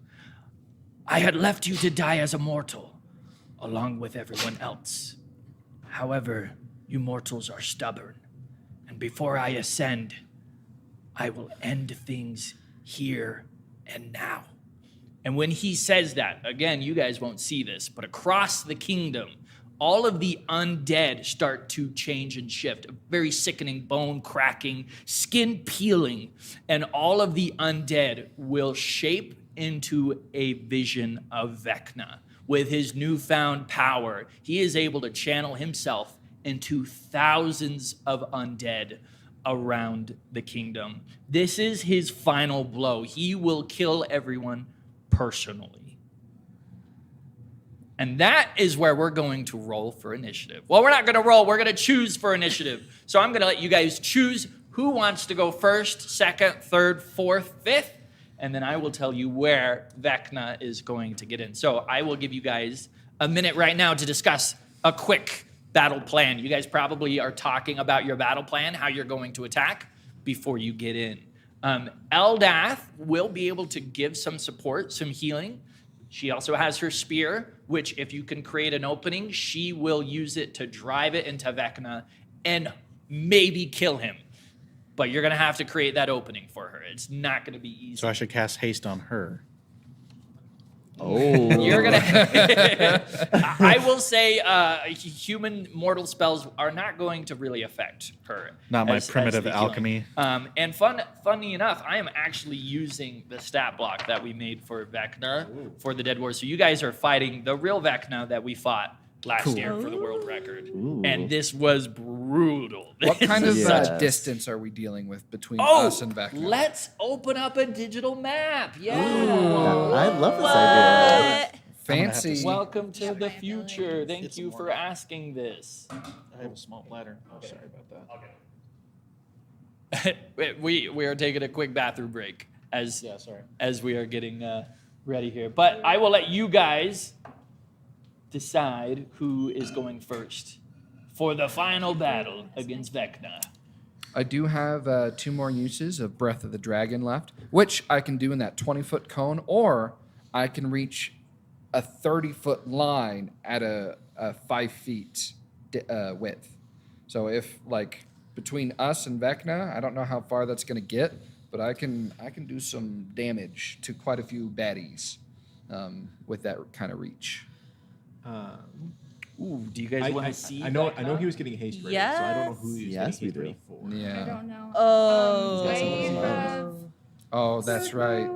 I had left you to die as a mortal, along with everyone else. However, you mortals are stubborn, and before I ascend, I will end things here and now. And when he says that, again, you guys won't see this, but across the kingdom, all of the undead start to change and shift. A very sickening bone cracking, skin peeling, and all of the undead will shape into a vision of Vecna. With his newfound power, he is able to channel himself into thousands of undead around the kingdom. This is his final blow. He will kill everyone personally. And that is where we're going to roll for initiative. Well, we're not going to roll. We're going to choose for initiative. So I'm going to let you guys choose who wants to go first, second, third, fourth, fifth. And then I will tell you where Vecna is going to get in. So I will give you guys a minute right now to discuss a quick battle plan. You guys probably are talking about your battle plan, how you're going to attack before you get in. Eldath will be able to give some support, some healing. She also has her spear, which if you can create an opening, she will use it to drive it into Vecna and maybe kill him. But you're going to have to create that opening for her. It's not going to be easy. So I should cast haste on her. Oh. You're going to... I will say human mortal spells are not going to really affect her. Not my as primitive the healing. alchemy. And funny enough, I am actually using the stat block that we made for Vecna for the Dead Wars. So you guys are fighting the real Vecna that we fought last year for the world record. Ooh. And this was brutal. What kind of Yes. distance are we dealing with between us and Vecna? Let's open up a digital map. Yeah. I love this idea. Fancy. Welcome to the future. Thank you for asking this. I have a small bladder. Oh, sorry about that. we are taking a quick bathroom break. as we are getting ready here. But I will let you guys decide who is going first for the final battle against Vecna. I do have 2 more uses of Breath of the Dragon left, which I can do in that 20-foot cone, or I can reach a 30-foot line at a 5 feet width. So if, like, between us and Vecna, I don't know how far that's going to get, but I can do some damage to quite a few baddies with that kind of reach. Ooh, do you guys want to see? I know Vecna? he was getting haste ready, so I don't know who he was Yes, we getting haste do. ready for. I Yeah. don't know. Oh. I have. Oh, that's right.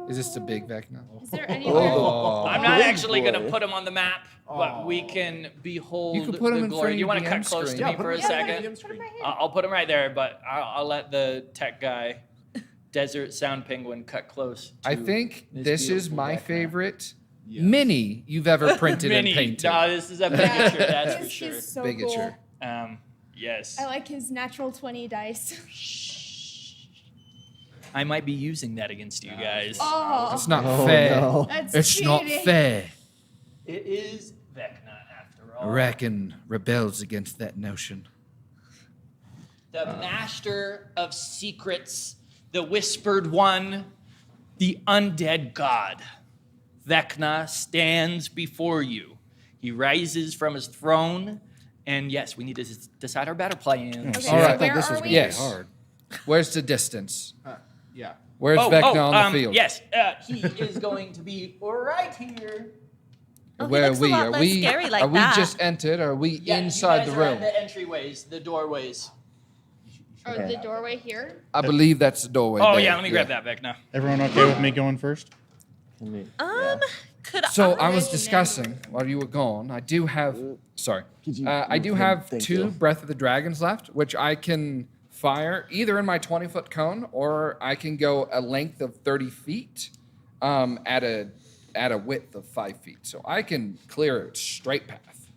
Is this the big Vecna? Is there anywhere? Oh. I'm not Big actually going to boy. put him on the map, but we can behold You can put him the in glory. front of You your want to cut DM close screen. to me for a put him second? on the screen. I'll put him right there, but I'll let the tech guy, Desert Sound Penguin, cut close. To I think this is beautiful my Vecna. favorite Yes. mini you've ever printed Mini. and painted. No, this is a bigature, that's for sure. He's so Bigature. cool. Yes. I like his natural 20 dice. I might be using that against you guys. Oh, It's not Oh, fair. no. that's It's not cheating. fair. It is Vecna, after all. Reckon rebels against that notion. The master of secrets, the whispered one, the undead god. Vecna stands before you. He rises from his throne, and yes, we need to decide our battle plan. Okay, All right. so where This are was we? gonna be Yes. hard. Where's the distance? Yeah. Where's Vecna on the field? Yes, he is going to be right here. Oh, he Where looks are we? a lot Are less we? scary like are we that. just entered? Or are we Yeah, inside you the guys are room? at the entryways, the doorways. Or Okay. the doorway here? I believe that's the doorway. Oh there. yeah, let me grab that, Vecna. Everyone okay with me going first? Can we- yeah. Could So I I was Never. discussing while you were gone. I do have. Sorry. Could you I do move him? have Thank 2 you. Breath of the Dragons left, which I can fire either in my 20-foot cone or I can go a length of 30 feet at a width of 5 feet. So I can clear a straight path.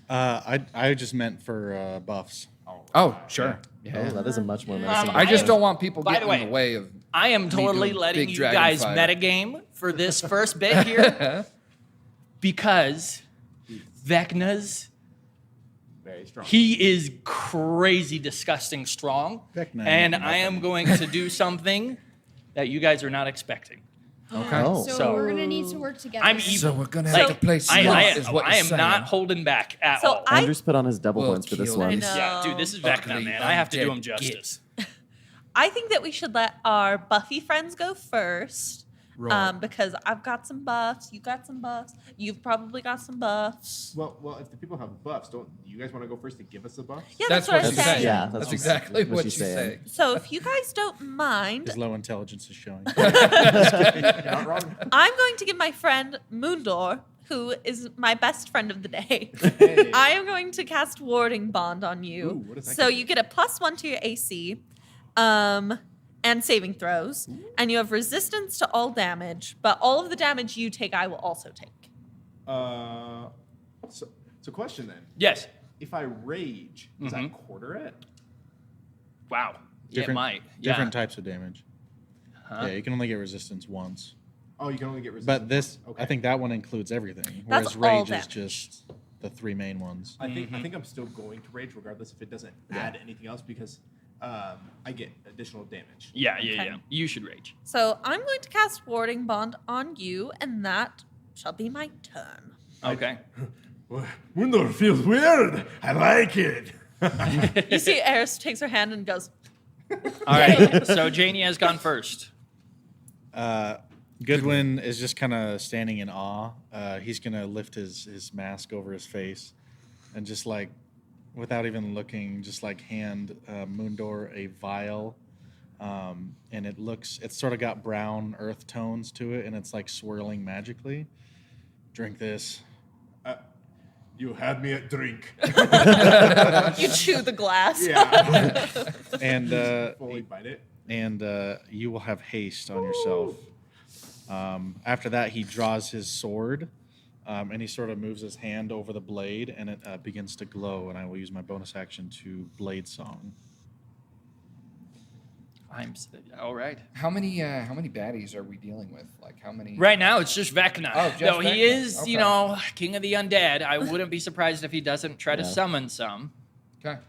I just meant for buffs. Oh, sure. Oh, Yeah. that is a much more menacing. I just am- don't want people by the getting in way, the way of. I am totally doing letting big you dragon guys fight. metagame for this first bit here because Vecna's Very strong. he is crazy, disgusting strong, Vecna and ain't I am going to do something that you guys are not expecting. Okay. Oh. So, we're gonna need to work together. I'm evil. So we're gonna Like, have to play I, smart, is what I you're am saying. not holding back at So all. I- Andrew's put on his double We'll horns for this kill one. him. know. Yeah, dude, this is Vecna, Ugly man. I have to do him undead justice. I think that we should let our Buffy friends go first. Because I've got some buffs. You got some buffs. You've probably got some buffs. Well, if the people have buffs, don't you guys want to go first to give us the buffs? Yeah, That's that's, what what I'm she's saying. saying. Yeah, That's that's exactly what what she's she's saying. saying. So if you guys don't mind, His low intelligence is showing. You're not wrong. I'm going to give my friend Moondor, who is my best friend of the day. Hey. I am going to cast Warding Bond on you. Ooh, what does that So give you get a +1 to your AC, and saving throws, and you have resistance to all damage. But all of the damage you take, I will also take. So question then. Yes. If I rage, does that quarter it? Wow. Yeah, it might. Different Yeah. types of damage. Yeah, you can only get resistance once. Oh, you can only get resistance. But this, Okay. I think that one includes everything. That's Whereas all rage is damage. just the 3 main ones. I think I'm still going to rage regardless if it doesn't add anything else because I get additional damage. Yeah. Okay. You should rage. So I'm going to cast Warding Bond on you, and that shall be my turn. Okay. Mundo feels weird. I like it. You see, Arris takes her hand and goes, All right. So Janie has gone first. Goodwin is just kind of standing in awe. He's going to lift his mask over his face and just like, without even looking, just like hand Moondor a vial. And it's sort of got brown earth tones to it, and it's like swirling magically. Drink this. You had me at drink. you chew the glass. Yeah. And Fully bite it. and you will have haste on yourself. After that, he draws his sword, and he sort of moves his hand over the blade, and it begins to glow, and I will use my bonus action to blade song. All right. How many baddies are we dealing with? Like how many? Right now, it's just Vecna. Oh, just Though he Vecna. is, Okay. king of the undead. I wouldn't be surprised if he doesn't try to Yeah. summon some. Okay.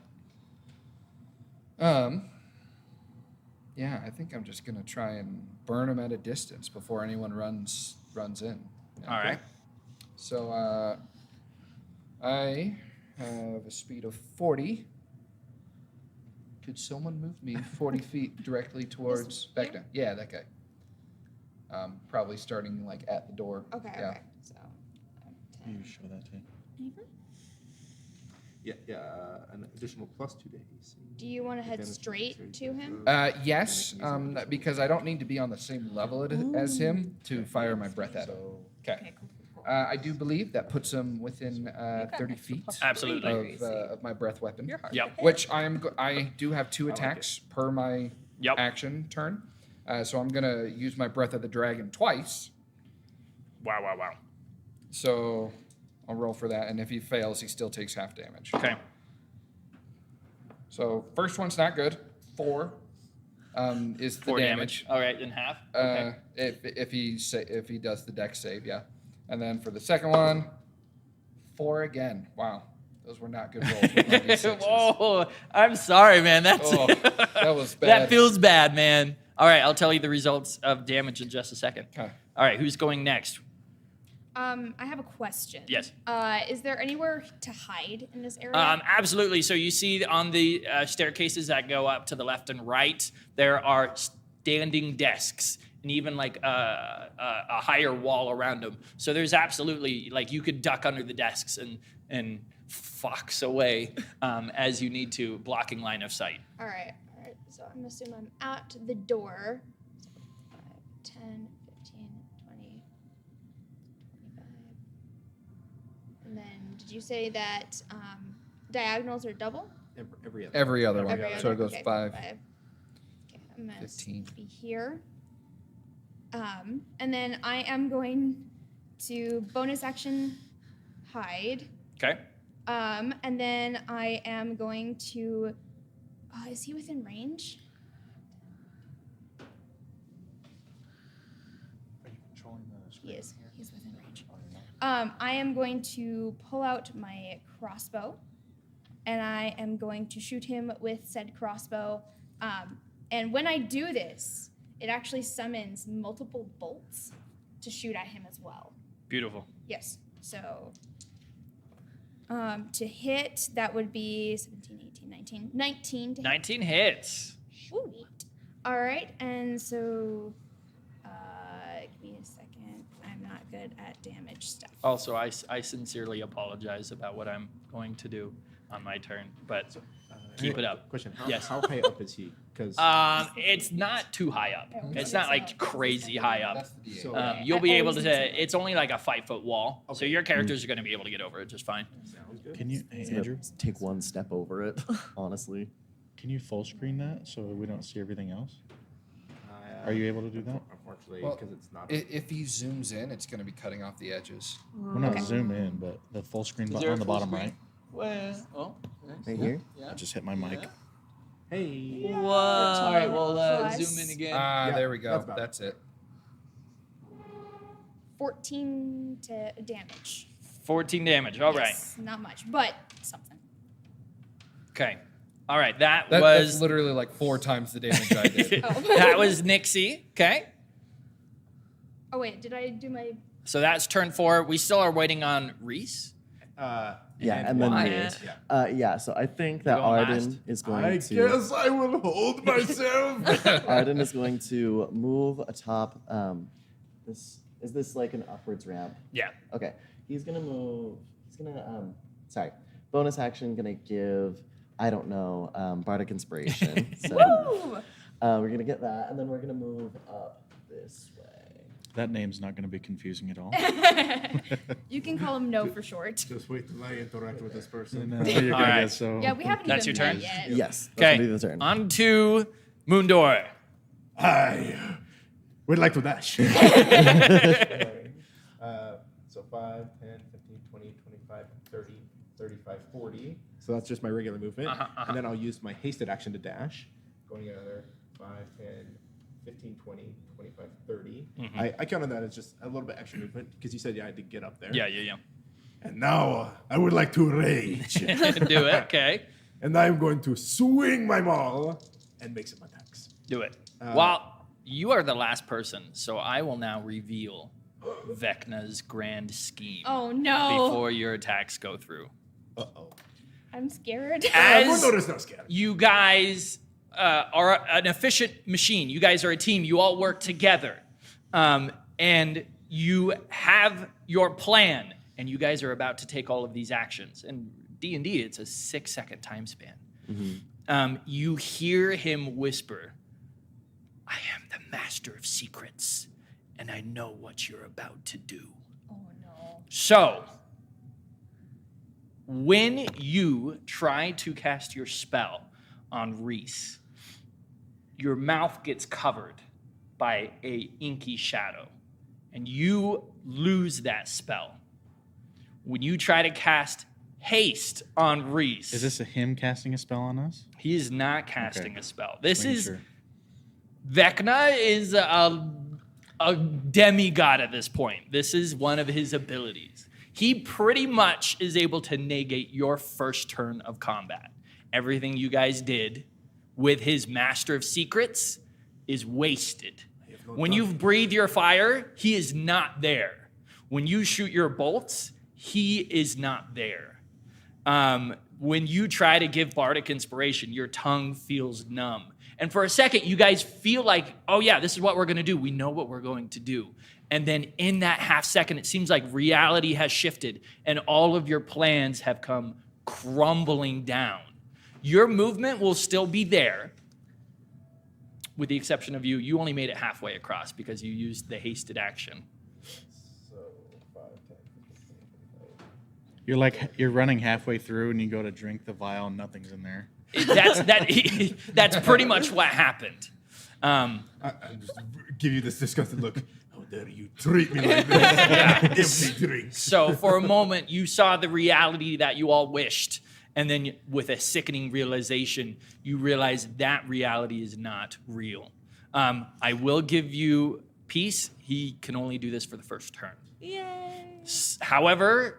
Yeah, I think I'm just gonna try and burn him at a distance before anyone runs in. Okay. All right. So I have a speed of 40. Could someone move me 40 feet directly towards you? Vecna? Yeah, that guy. Probably starting like at the door. Okay. Yeah. Okay. So. You show that too. Yeah, an additional +2 to AC. Do you want to head Advantage straight on to him? Yes, because I don't need to be on the same level as him to fire my breath at him. Okay. Cool. I do believe that puts him within 30 feet Absolutely. of my breath weapon. Yep. Which I do have 2 attacks per my Yep. action turn. So I'm going to use my Breath of the Dragon twice. Wow. So I'll roll for that. And if he fails, he still takes half damage. Okay. So first one's not good. 4 is the 4 damage. All right, then half. Okay. If he does the dex save, yeah. And then for the second one, 4 again. Wow. Those were not good rolls. with my D6s. Whoa, I'm sorry, man. That's Oh, that was bad. that feels bad, man. All right, I'll tell you the results of damage in just a second. Okay. All right, who's going next? I have a question. Yes. Is there anywhere to hide in this area? Absolutely. So you see on the staircases that go up to the left and right, there are standing desks and even like a higher wall around them. So there's absolutely, like, you could duck under the desks and fox away as you need to, blocking line of sight. All right. So I'm assuming I'm at the door. So 5, 10, 15, 20, 25. And then did you say that diagonals are double? Every other. Every other one. Every So other? it goes Okay, 5. Okay, I'm gonna 15. be here. And then I am going to bonus action hide. Okay. And then I am going to. Is he within range? Are you controlling the He screen? is. He's within range. I am going to pull out my crossbow, and I am going to shoot him with said crossbow. And when I do this, it actually summons multiple bolts to shoot at him as well. Beautiful. Yes. So to hit, that would be 17, 18, 19. 19 to hit. 19 hits. Sweet. All right. And so give me a second. I'm not good at damage stuff. Also, I sincerely apologize about what I'm going to do on my turn, but keep it up. Question: Yes. How high up is he? Because It's not too high up. It's not like crazy high up. That's the D8. So- You'll I be able always to. need to- It's only like a 5-foot wall, so Okay. your characters are going to be able to get over it just fine. sounds good. Can you, hey, He's gonna Andrew? take one step over it, honestly. Can you full screen that so we don't see everything else? Are you able to do that? Unfortunately, Well, because it's not. If he zooms in, it's going to be cutting off the edges. Well, not zoom in, but the full screen button on the bottom right. Well, Right here? I just hit my mic. Hey. What? All right, well, Plus- zoom in again. There we go. that's about That's it. 14 to damage. 14 damage. All right. Yes, not much, but something. Okay. All right. That's That's literally like 4 times the damage I did. that was Nixie. Okay. Oh wait, did I do my? So that's turn 4. We still are waiting on Reese. Yeah, and then Wyatt. me. Yeah. Yeah, so I think that You going Arden last? is going I to. guess I will hold myself. Arden is going to move atop. Is this like an upwards ramp? Yeah. Okay, he's gonna move. He's gonna. Sorry, bonus action. Gonna give. I don't know. Bardic inspiration. So Woo! we're gonna get that, and then we're gonna move up this way. That name's not going to be confusing at all. You can call him No for short. Just wait till I interact with this person. No, you're All gonna right. get so. Yeah, we haven't That's even your met turn? yet. Yes. That's Okay. gonna be the turn. On to Moondor. I would like to dash. So 5, 10, 15, 20, 25, 30, 35, 40. So that's just my regular movement. And then I'll use my hasted action to dash. Going another 5, 5, 10, 15, 20, 25, 30. Mm-hmm. I counted that as just a little bit extra movement because you said I had to get up there. Yeah. And now I would like to rage. Do it. Okay. And I'm going to swing my maul and make some attacks. Do it. Well, you are the last person, so I will now reveal Vecna's grand scheme Oh no. before your attacks go through. Uh-oh. I'm scared. As Notice no scary. you guys are an efficient machine, you guys are a team, you all work together, and you have your plan, and you guys are about to take all of these actions. And D&D, it's a 6-second time span. You hear him whisper, "I am the master of secrets, and I know what you're about to do." Oh no. So, when you try to cast your spell on Reese, your mouth gets covered by a inky shadow, and you lose that spell. When you try to cast haste on Reese, Is this him casting a spell on us? he is not casting Okay. a spell. This Making is sure. Vecna is a demigod at this point. This is one of his abilities. He pretty much is able to negate your first turn of combat. Everything you guys did with his Master of Secrets is wasted. When you breathe your fire, he is not there. When you shoot your bolts, he is not there. When you try to give bardic inspiration, your tongue feels numb. And for a second, you guys feel like, oh yeah, this is what we're going to do. We know what we're going to do. And then in that half second, it seems like reality has shifted and all of your plans have come crumbling down. Your movement will still be there, with the exception of you. You only made it halfway across because you used the hasted action. So 5, 10, 15, 25. You're running halfway through and you go to drink the vial and nothing's in there. That's pretty much what happened. I just give you this disgusted look. How dare you treat me like this? Empty drinks. So for a moment, you saw the reality that you all wished. And then with a sickening realization, you realize that reality is not real. I will give you peace. He can only do this for the first turn. Yay. Unless However,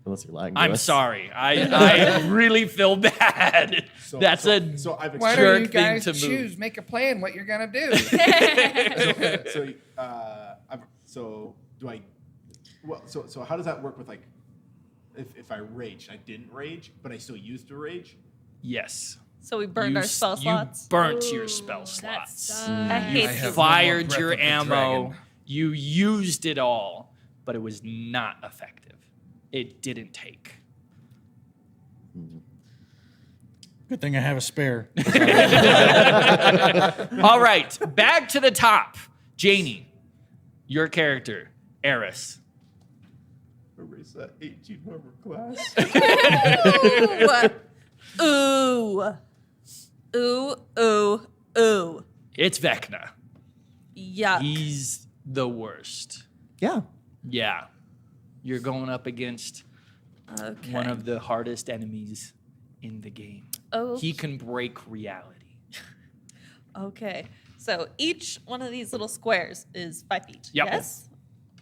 you're lying to I'm us. sorry. I really feel bad. That's so I've Why Jerk don't you thing guys to move. choose? Make a plan what you're gonna do. so do I? Well, so how does that work with like, if I raged, I didn't rage, but I still used to rage? Yes. So we burned our spell slots. You burnt your spell That slots. sucks. I hate I you. have no more Fired breath your of the ammo. dragon. You used it all, but it was not effective. It didn't take. Good thing I have a spare. All right, back to the top. Janie, your character, Arris. Erase that 18 number class. Ooh. Ooh, ooh, ooh. It's Vecna. Yuck. He's the worst. Yeah. Yeah. You're going up against Okay. one of the hardest enemies in the game. Oh. He can break reality. Okay. So each one of these little squares is 5 feet. Yep. Yes?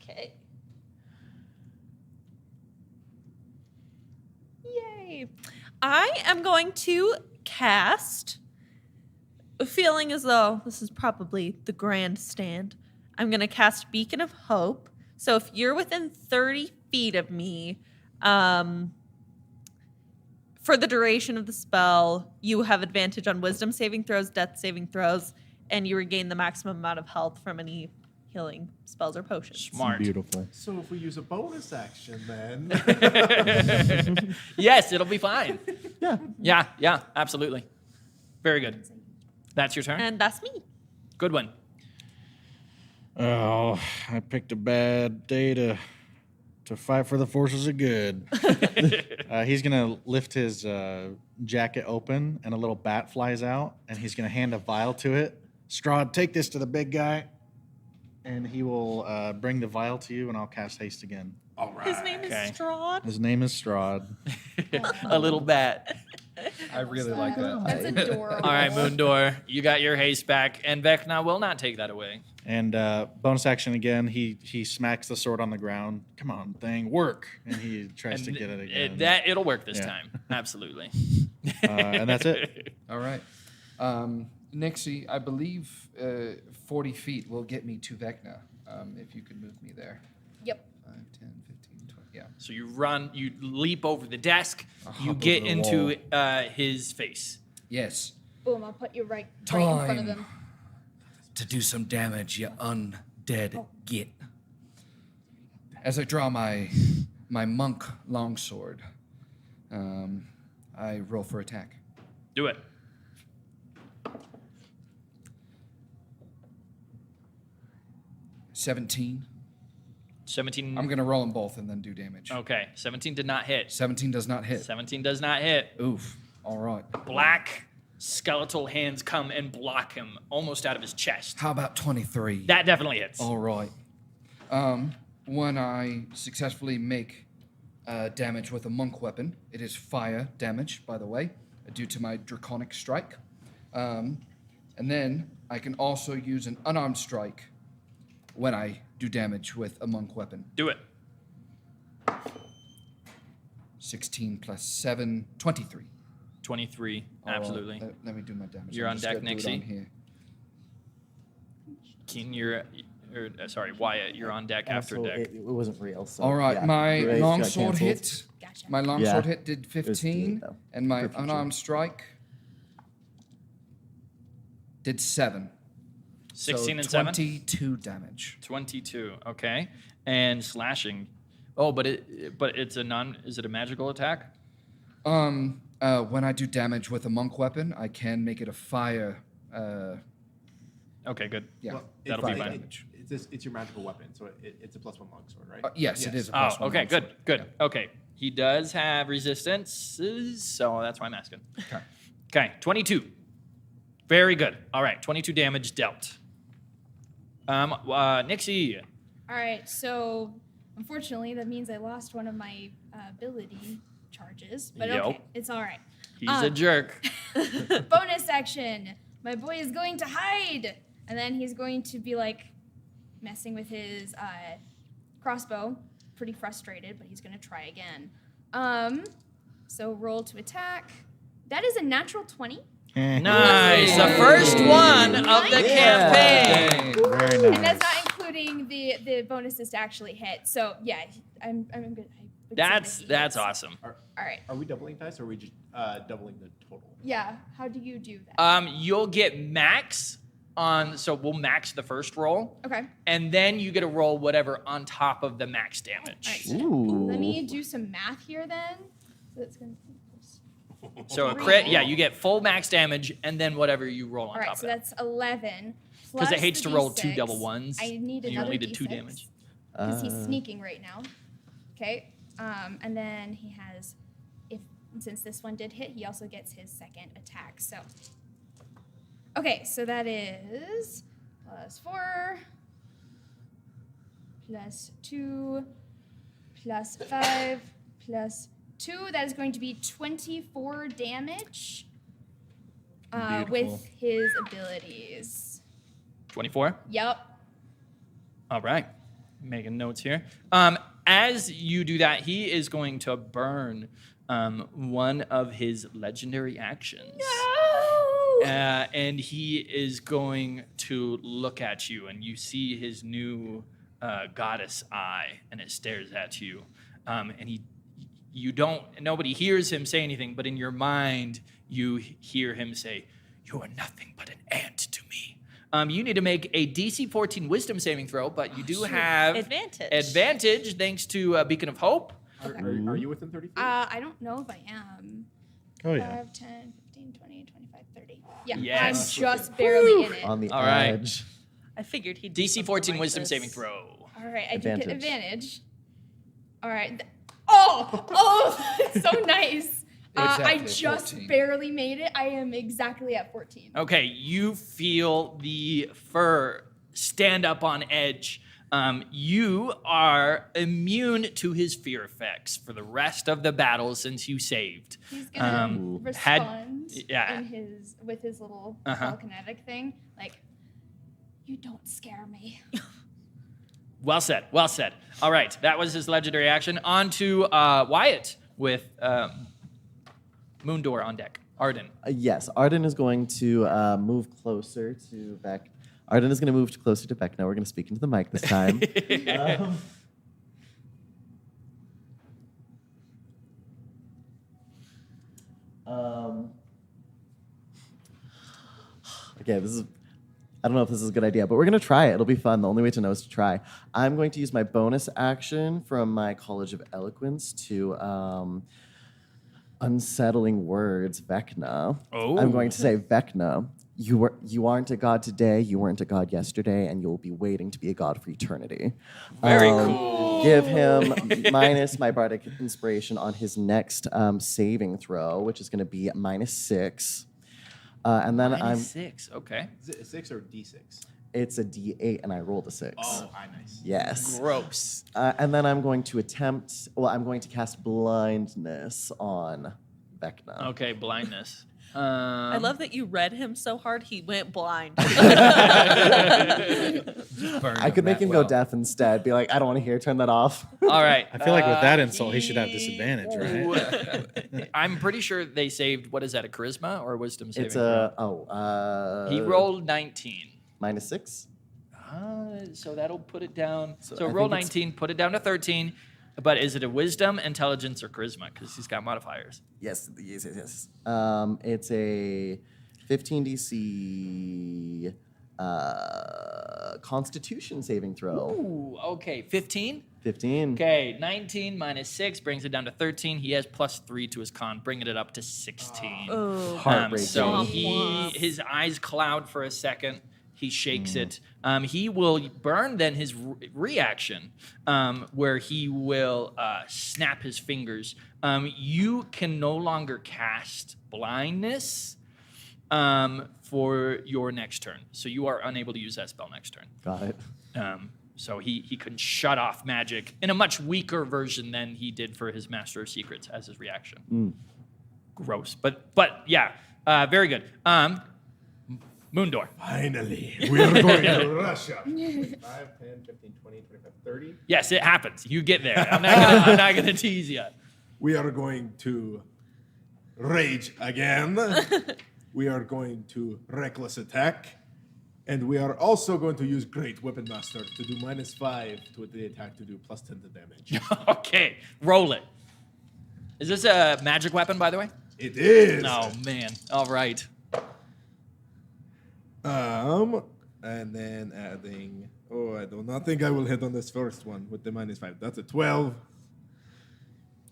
Okay. Yay. I am going to cast, feeling as though this is probably the grandstand, I'm going to cast Beacon of Hope. So if you're within 30 feet of me, for the duration of the spell, you have advantage on wisdom saving throws, death saving throws, and you regain the maximum amount of health from any healing spells or potions. Smart. Beautiful. So if we use a bonus action, then Yes, it'll be fine. Yeah. Yeah, absolutely. Very good. That's your turn? And that's me. Good one. Oh, I picked a bad day to fight for the forces of good. He's gonna lift his jacket open, and a little bat flies out, and he's gonna hand a vial to it. Strahd, take this to the big guy, and he will bring the vial to you, and I'll cast haste again. all right. His name Okay. is Strahd. His name is Strahd. A little bat. I really like that. That's adorable. All right, Moondor, you got your haste back, and Vecna will not take that away. And bonus action again, he smacks the sword on the ground. Come on, thing, work! And he tries to get it again. It'll work this Yeah. time. Absolutely. And that's it. All right. Nixie, I believe 40 feet will get me to Vecna. If you could move me there. Yep. 5, 10, 15, 20. Yeah. So you run, you leap over the desk, you hop get over the into his face. Yes. Boom, I'll put you right in front of Time. him. To do some damage, you undead git. As I draw my monk longsword, I roll for attack. Do it. 17. 17. I'm gonna roll them both and then do damage. Okay, 17 did not hit. 17 does not hit. 17 does not hit. Oof. All right. Black skeletal hands come and block him almost out of his chest. How about 23? That definitely hits. All right. When I successfully make damage with a monk weapon, it is fire damage, by the way, due to my draconic strike. And then I can also use an unarmed strike when I do damage with a monk weapon. Do it. 16 plus 7, 23. 23. All right, Absolutely. let me do my damage. You're I'm on just deck, gonna do it Nixie. on here. Keen, sorry, Wyatt, you're on deck after Also, deck. it wasn't real. So, All right, yeah, my you guys got longsword canceled. hit. Gotcha. My longsword Yeah. hit did was 15, good, though, and my for future. unarmed strike did 7. 16 so and 7? 22 damage. 22. Okay. And slashing. Oh, but it's is it a magical attack? When I do damage with a monk weapon, I can make it a fire. Okay, good. Yeah, Well, That'll be fire fine. damage. It's your magical weapon, so it's a +1 longsword, right? Yes, it is. A Oh, plus one okay, good, longsword. good. Okay. He does have resistances, so that's why I'm asking. Okay. Okay, 22. Very good. All right, 22 damage dealt. Nixie. All right, so unfortunately, that means I lost one of my ability charges, but Yep. okay, it's all right. He's a jerk. Bonus action. My boy is going to hide, and then he's going to be like messing with his crossbow. Pretty frustrated, but he's going to try again. So roll to attack. That is a natural 20. Nice. The first one of the campaign. Very And nice. that's not including the bonuses to actually hit. So yeah, I'm good. I would say that he That's hits. awesome. All right. Are we doubling dice, or are we just doubling the total? Yeah. How do you do that? You'll get max so we'll max the first roll, Okay. and then you get to roll whatever on top of the max All right. damage. So Ooh. let me do some math here then. So that's gonna. So a crit, yeah, you get full max damage, and then whatever you roll on All right. top So of that. that's 11. Because it plus hates the to roll 2 D6. double ones. I need and you another only did 2 D6. damage. Because he's sneaking right now. Okay. And then he has, since this one did hit, he also gets his second attack. So, okay, so that is +4, +2, +5, +2. That is going to be 24 damage with Beautiful. his abilities. 24. Yep. All right. Making notes here. As you do that, he is going to burn one of his legendary actions. And he is going to look at you, and you see his new goddess eye, and it stares at you. And nobody hears him say anything, but in your mind, you hear him say, "You are nothing but an ant to me." You need to make a DC 14 Wisdom saving throw, but you do have advantage thanks to Beacon of Hope. Are you within 30 feet? I don't know if I am. Oh yeah. 5, 10, 15, 20, 25, 30. Yeah, Yes. I'm just barely in it. On the All right. edge. I figured he'd do DC something 14 like Wisdom this. saving throw. All right, I do get Advantage. advantage. All right. Oh, that's so nice. I Exactly, just 14. barely made it. I am exactly at 14. Okay, you feel the fur stand up on edge, You are immune to his fear effects for the rest of the battle since you saved. He's gonna respond yeah. with his little telekinetic thing, like, "You don't scare me." Well said. Well said. All right, that was his legendary action. On to Wyatt with Moondor on deck. Arden. Yes, Arden is going to move closer to Vecna. Arden is going to move closer to Vecna. We're going to speak into the mic this time. Okay, this is. I don't know if this is a good idea, but we're going to try it. It'll be fun. The only way to know is to try. I'm going to use my bonus action from my College of Eloquence to unsettling words, Vecna. Oh. I'm going to say, Vecna, you aren't a god today, you weren't a god yesterday, and you'll be waiting to be a god for eternity. Very cool. Give him minus my bardic inspiration on his next saving throw, which is going to be -6. And then -6. Okay. Is it a 6 or D6? It's a D8, and I rolled a 6. Oh, nice. Yes. Gross. And then I'm going to I'm going to cast blindness on Vecna. Okay, blindness. I love that you read him so hard he went blind. I could make him go deaf instead. Be like, I don't want to hear. Turn that off. All right. I feel like with that insult, he should have disadvantage, right? I'm pretty sure they saved, what is that, a charisma or a wisdom saving It's throw? He rolled 19. -6. So that'll put it down. So So I roll think it's- 19, put it down to 13. But is it a wisdom, intelligence, or charisma? Because he's got modifiers. Yes. It's a 15 DC Constitution saving throw. Ooh, okay. 15? 15. Okay, 19 -6 brings it down to 13. He has +3 to his con, bringing it up to 16. Heartbreaking. So his eyes cloud for a second. He shakes it. He will burn then his reaction, where he will snap his fingers. You can no longer cast blindness for your next turn. So you are unable to use that spell next turn. Got it. So he can shut off magic in a much weaker version than he did for his Master of Secrets as his reaction. Gross. But yeah, very good. Moondor. Finally, we are going to Russia. 5, 10, 15, 20, 25, 30. Yes, it happens. You get there. I'm not gonna tease you. We are going to rage again. We are going to reckless attack. And we are also going to use Great Weapon Master to do -5 to the attack to do +10 to damage. Okay, roll it. Is this a magic weapon, by the way? It is. Oh man. All right. And then adding. Oh, I do not think I will hit on this first one with the -5. That's a 12.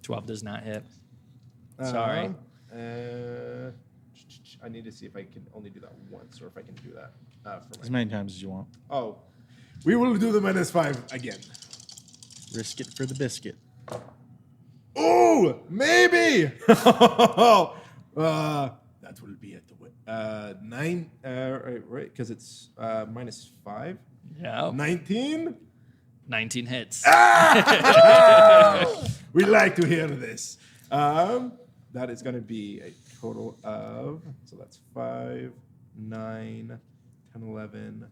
12 does not hit. Sorry. I need to see if I can only do that once or if I can do that for As my. many times as you want. Oh, we will do the -5 again. Risk it for the biscuit. Oh, maybe. That will be at the 9. Right, because it's -5. Yeah. 19. 19 hits. We like to hear this. That is going to be a total of, so that's 5, 9, 10, 11,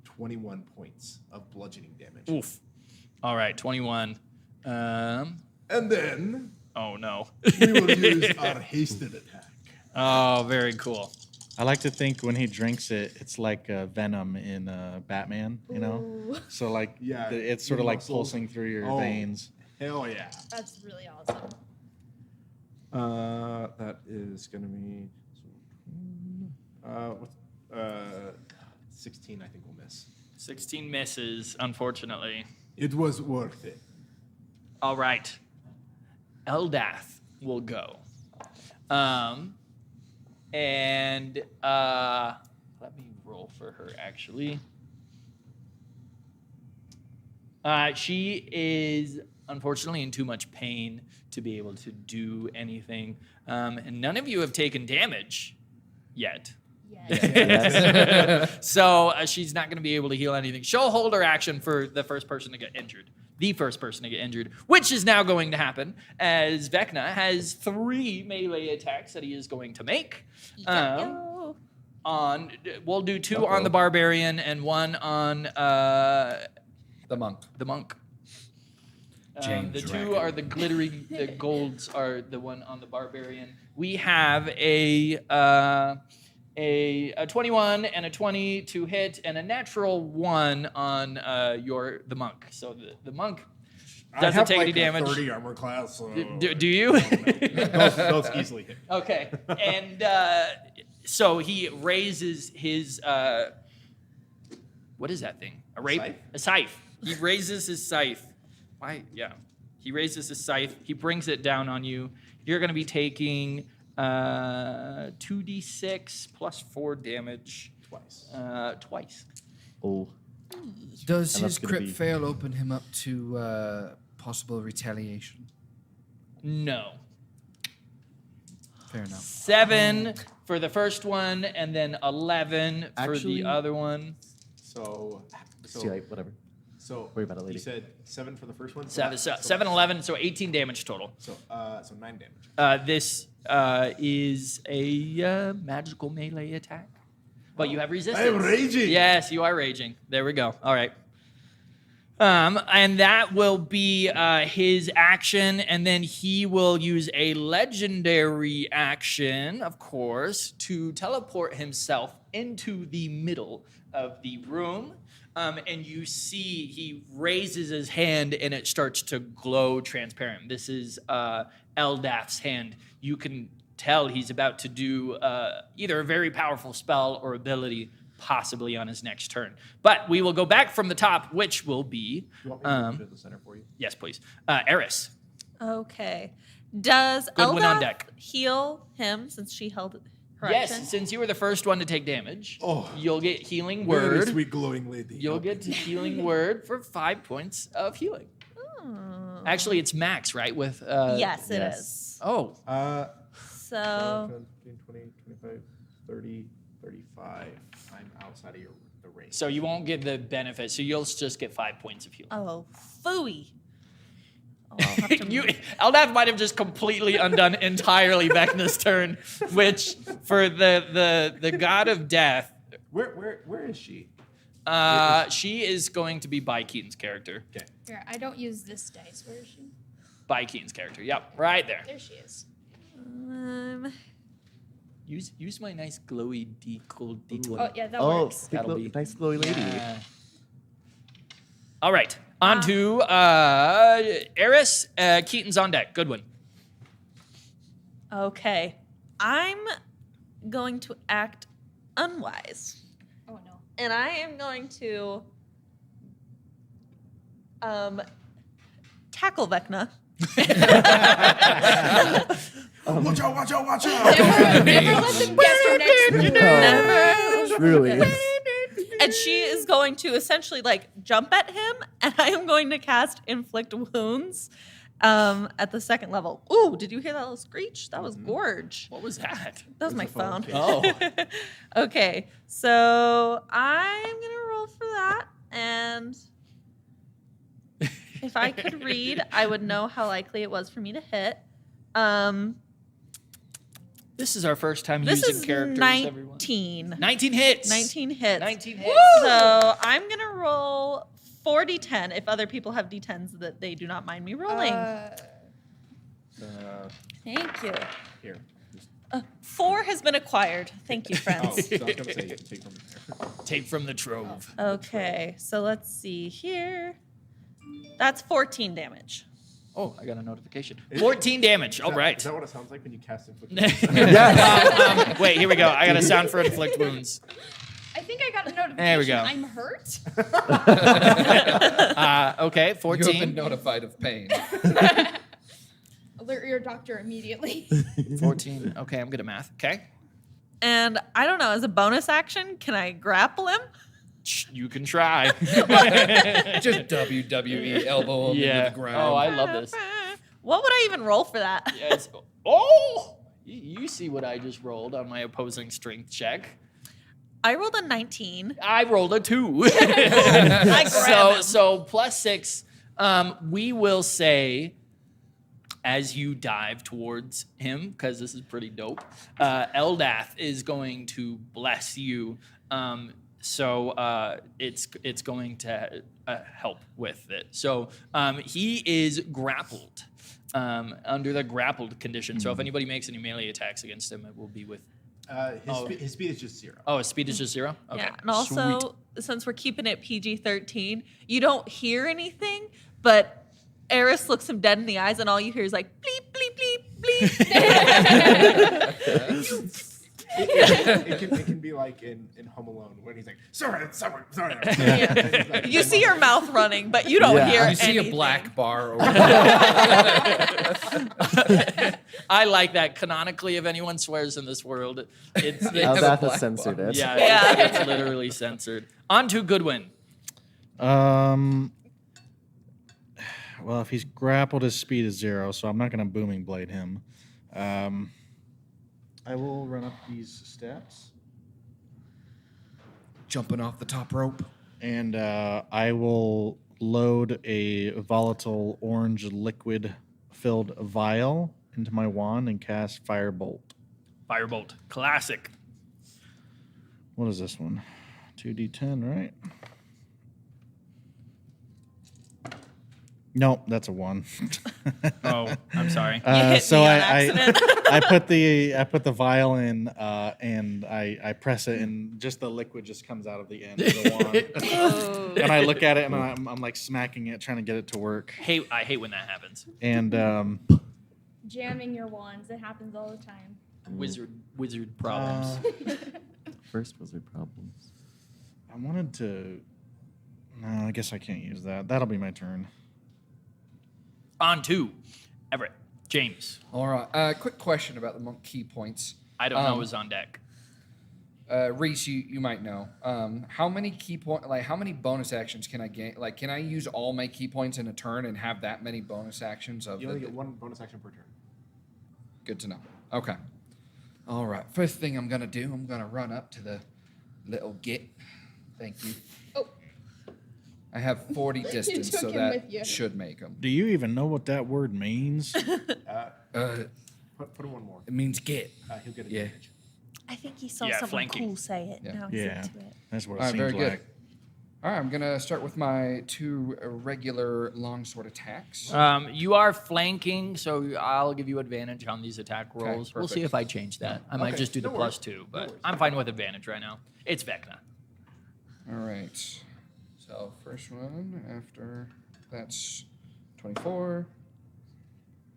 21 points of bludgeoning damage. Oof. All right, 21. And then Oh no. we will use our hasted attack. Oh, very cool. I like to think when he drinks it, it's like Venom in Batman, you know? So like, Yeah, it's sort of your like muscles. pulsing through your veins. Hell yeah. That's really awesome. That is going to be 16, I think we'll miss. 16 misses, unfortunately. It was worth it. All right. Eldath will go. And let me roll for her, actually. She is unfortunately in too much pain to be able to do anything. And none of you have taken damage yet. Yes. So she's not going to be able to heal anything. She'll hold her action for the first person to get injured. The first person to get injured, which is now going to happen as Vecna has 3 melee attacks that he is going to make. We'll do 2 on the barbarian and 1 on The monk. the monk. James The 2 Dragon. are the glittery. The golds are the one on the barbarian. We have a 21 and a 20 to hit, and a natural 1 on the monk. So the monk I doesn't have take like any damage. a 30 armor class. So Do you? those easily hit. Okay. And so he raises his what is that thing? A rape? Scythe? A scythe. He raises his scythe. Why? Yeah. He raises his scythe. He brings it down on you. You're going to be taking 2d6 plus 4 damage. Twice. Oh. Does And his that's gonna crit be- fail open him up to possible retaliation? No. Fair enough. 7 for the first one, and then 11 for Actually- the other one. So See, like, whatever. So Worry about it, lady. You said 7 for the first one. 7, 11, so 18 damage total. So 9 damage. This is a magical melee attack. But you have resistance. I am raging. Yes, you are raging. There we go. All right. And that will be his action, and then he will use a legendary action, of course, to teleport himself into the middle of the room. And you see he raises his hand, and it starts to glow transparent. This is Eldaf's hand. You can tell he's about to do either a very powerful spell or ability, possibly on his next turn. But we will go back from the top, which will be, You want me to move it to the center for you? yes, please, Arris. Okay. Does Good one on Eldaf deck. heal him since she held her Yes, action? since you were the first one to take damage, Oh. you'll get healing Very word. sweet glowing lady. You'll get healing word for 5 points of healing. Oh. Actually, it's max, right? With Yes, it yes. is. Oh, So 15, 20, 25, 30, 35. I'm outside of the range. so you won't get the benefit. So you'll just get 5 points of healing. oh, phooey. Oh, I'll have to You, Eldaf might have just completely undone entirely Vecna's turn, which for the god of death, Where is she? she is going to be by Keaton's character. Okay. Here, I don't use this dice. Where is she? By Keaton's character. Yep, right there. There she is. Use my nice glowy decold. Oh, yeah, that Oh, works. big That'll glo- be- nice glowy lady. Yeah. All right, on to Arris. Keaton's on deck. Good one. Okay. I'm going to act unwise. Oh, no. And I am going to tackle Vecna. Watch out! Watch out! Watch out! Never let them guess her next move. Never. Truly. And she is going to essentially like jump at him, and I am going to cast Inflict Wounds at the 2nd level. Ooh, did you hear that little screech? That was gorge. What was that? That was my a phone phone. case. Oh, Okay, so I'm gonna roll for that, and if I could read, I would know how likely it was for me to hit. this is our first time This using is characters. 19. Everyone. 19 hits. 19 hits. 19 hits. So I'm gonna roll 4d10 if other people have d10s that they do not mind me rolling. Thank you. Here. 4 has been acquired. Thank you, Oh, friends. so I was gonna say you can take from there. Take from the trove. Okay, so let's see here. That's 14 damage. Oh, I got a notification. 14 damage. All right. Is that what it sounds like when you cast inflict? Wait, here we go. I got a sound for inflict wounds. I think I got a notification. There we go. I'm hurt. Okay, You have been 14. notified of pain. Alert your doctor immediately. 14. Okay, I'm good at math. Okay. And I don't know, as a bonus action, can I grapple him? You can try. Just WWE elbow him into the ground. Oh, I love this. What would I even roll for that? Yes. Oh! You see what I just rolled on my opposing strength check. I rolled a 19. I rolled a 2. I grab him. So +6. We will say, as you dive towards him, because this is pretty dope, Eldath is going to bless you. So it's going to help with it. So he is grappled, under the grappled condition. So if anybody makes any melee attacks against him, it will be with. His speed is just 0. Oh, his speed is just 0? Okay. Yeah, and also, since we're keeping it PG-13, you don't hear anything, but Arris looks him dead in the eyes, and all you hear is like, bleep, bleep, bleep, bleep. It can be like in Home Alone when he's like, sorry. Yeah. You see your mouth running, but you don't hear You see anything. a black bar over there. I like that. Canonically, if anyone swears in this world, it's have a Eldath black has censored bar. it. yeah, it's literally censored. On to Goodwin. Well, if he's grappled, his speed is 0, so I'm not going to booming blade him. I will run up these steps, Jumping off the top rope. and I will load a volatile orange liquid-filled vial into my wand and cast Firebolt. Firebolt. Classic. What is this one? 2d10, right? Nope, that's a 1. Oh, I'm sorry. You hit so me on I accident. I put the vial in and I press it and just the liquid just comes out of the end of the wand. Oh. And I look at it and I'm like smacking it, trying to get it to work. I hate when that happens. And Jamming your wands. It happens all the time. Wizard problems. First wizard problems. I wanted to. No, I guess I can't use that. That'll be my turn. On to Everett. James. All right. Quick question about the monk key points. I don't know who's on deck. Reese, you might know. How many how many bonus actions can I gain? Like, can I use all my key points in a turn and have that many bonus actions of You only get 1 bonus action per turn. Good to know. Okay. All right. First thing I'm going to do, I'm going to run up to the little git. Thank you. Oh. I have 40 distance, took so him with that you. should make them. Do you even know what that word means? Put him 1 more. It means git. He'll get Yeah. advantage. I think he saw Yeah, someone flanking. cool say it. Yeah. Now he's Yeah, into it. that's what it All right, seems very good. like. All right, I'm going to start with my 2 regular longsword attacks. You are flanking, so I'll give you advantage on these attack rolls. We'll see perfect. if I change that. I might Okay, just do the no worries. +2, but worries. I'm fine with advantage right now. It's Vecna. All right. So first one after that's 24.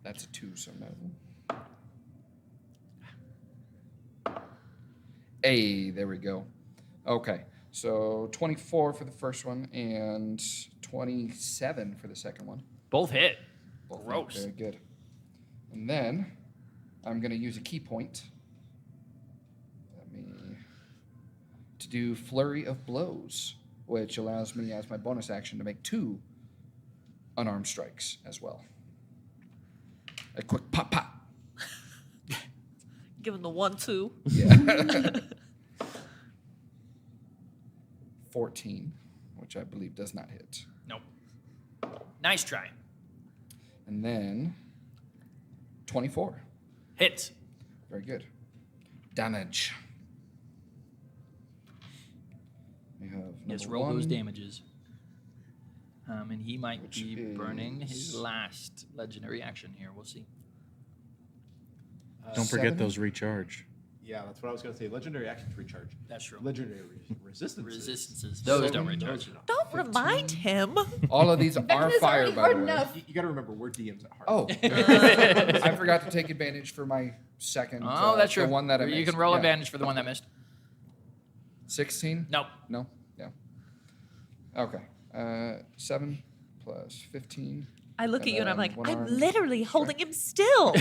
That's a 2, so no. Hey, there we go. Okay. So 24 for the first one and 27 for the second one. Both hit. Both Gross. Very good. And then I'm going to use a key point. To do Flurry of Blows, which allows me as my bonus action to make 2 unarmed strikes as well. A quick pop, pop. Give him the 1-2. Yeah. 14, which I believe does not hit. Nope. Nice try. And then 24. Hits. Very good. Damage. We have Yes, number roll those 1. damages. And he might Which be burning his is- last legendary action here. We'll see. Don't forget 7. those recharge. Yeah, that's what I was going to say. Legendary actions recharge. That's true. Legendary resistances. Resistances. Those don't Those recharge. are not. Don't remind him. All of these are Vecna's fire, already by hard the way. enough. You got to remember, we're DMs at heart. Oh, I forgot to take advantage for my second. Oh, that's true. The one that I You missed. can roll Yeah. advantage for the one that missed. 16? Nope. No? Yeah. Okay. 7 plus 15. I look at you and I'm like, one I'm armed literally holding him still.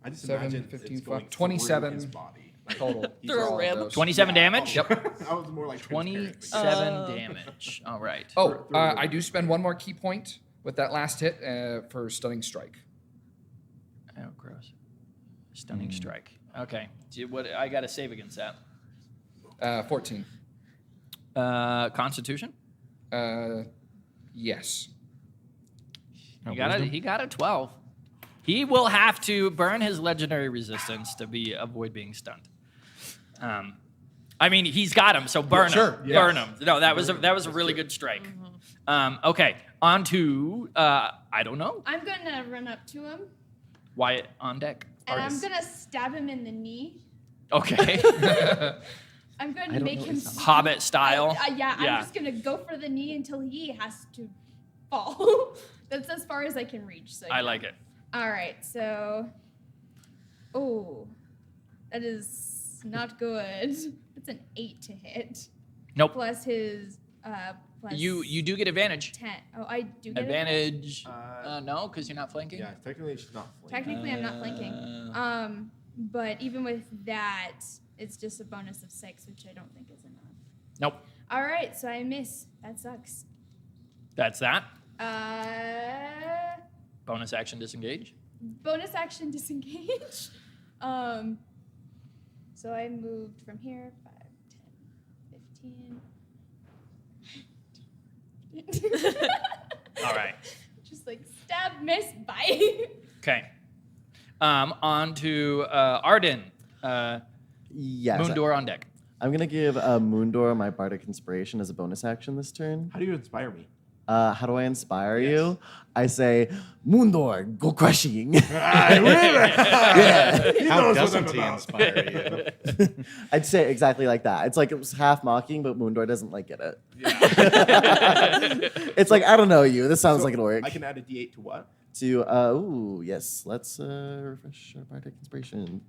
I just 7, imagine 15, it's going 5, 27 through his body. Like, total. he's Through a all- rib. those. 27 damage? Yep. I was more like transparent, but yeah. 27 Oh. damage. All right. Oh, I do spend 1 more key point with that last hit for stunning strike. Oh, gross. Stunning strike. Okay. What I got to save against that? 14. Constitution. Yes. He got a 12. He will have to burn his legendary resistance to avoid being stunned. I mean, he's got him, so burn him. Sure, yeah. Burn him. No, that was a really good strike. Okay, on to I don't know. I'm gonna run up to him Wyatt on deck. and Artis. I'm gonna stab him in the knee. Okay. I'm going I to don't make know him what he's Hobbit style. Yeah, Yeah. I'm just gonna go for the knee until he has to fall. That's as far as I can reach. So I yeah. like it. All right, so that is not good. It's an 8 to hit. Nope. Plus his plus You do get advantage. 10. Oh, I do get Advantage. Uh, no, because you're not flanking. Yeah, technically she's not flanking. Technically, I'm not flanking. But even with that, it's just a bonus of 6, which I don't think is enough. Nope. All right, so I miss. That sucks. That's that. Uh, Bonus action disengage. bonus action disengage. So I moved from here 5, 10, 15. All right. Just like stab, miss, bye. Okay. On to Arden. Yes. Moondor on deck. I'm going to give Moondor my Bardic Inspiration as a bonus action this turn. How do you inspire me? How do I inspire you? I say, Moondor, go crushing. I will. He How knows what I'm doesn't he about. inspire you? I'd say it exactly like that. It's like it was half mocking, but Moondor doesn't like get it. It's like, I don't know you. This sounds So like it'll work. I can add a D8 to what? To yes. Let's refresh our Bardic Inspiration.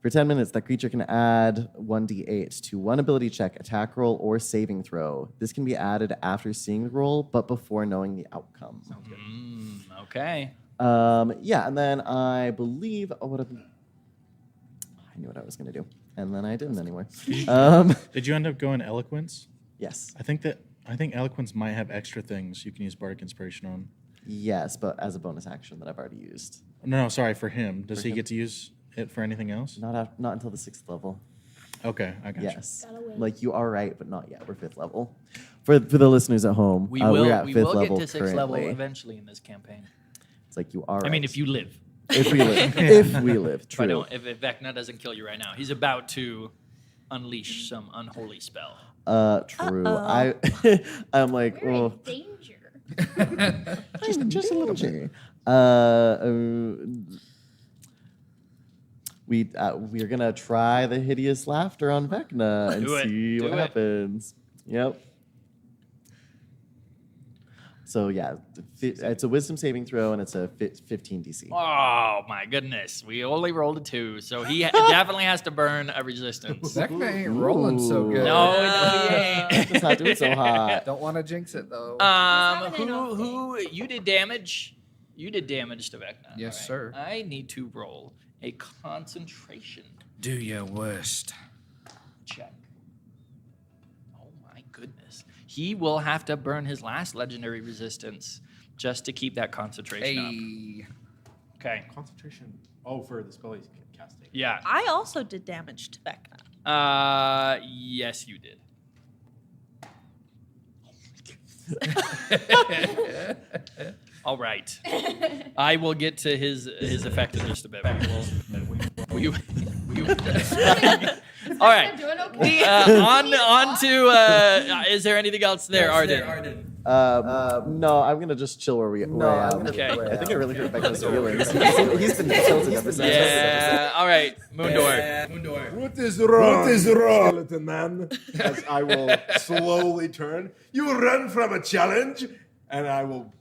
For 10 minutes, that creature can add 1d8 to one ability check, attack roll, or saving throw. This can be added after seeing the roll, but before knowing the outcome. Sounds good. Okay. Yeah, and then I believe I knew what I was going to do, and then I didn't anymore. Did you end up going eloquence? Yes. I think eloquence might have extra things you can use bardic inspiration on. Yes, but as a bonus action that I've already used. No, sorry, for him. Does For he him? get to use it for anything else? Not until the 6th level. Okay, I got you. Yes. Gotta wait. Like you are right, but not yet. We're 5th level. For the listeners at home, We will. we're at We 5th will level get to 6th level currently. eventually in this campaign. It's like you are right. I mean, if you live. If we live. If we live. True. If Vecna doesn't kill you right now, he's about to unleash some unholy spell. True. Uh-oh. I'm like, We're oh, in danger. just a little bit. We're gonna try the hideous laughter on Vecna and Do it. see Do what it. happens. Yep. So yeah, it's a wisdom saving throw and it's a 15 DC. Oh my goodness! We only rolled a 2, so he definitely has to burn a resistance. Vecna ain't rolling so good. No, he ain't. It's not doing so hot. Don't want to jinx it though. having an off Who you did damage? You did damage to Vecna. Yes, All right. sir. I need to roll a concentration Do your worst. check. Oh my goodness! He will have to burn his last legendary resistance just to keep that concentration Hey. up. Okay. Concentration. Oh, for the spell he's casting. Yeah. I also did damage to Vecna. Yes, you did. All right. I will get to his effect in just a bit. All right. Doing okay. On to. Is there anything else there, Arden? No, I'm gonna just chill where I am. Okay. I think I really hurt Vecna's feelings. He's been tilted ever since. Yeah. All right. Moondor. What is wrong? What is wrong, skeleton man? As I will slowly turn. You run from a challenge, and I will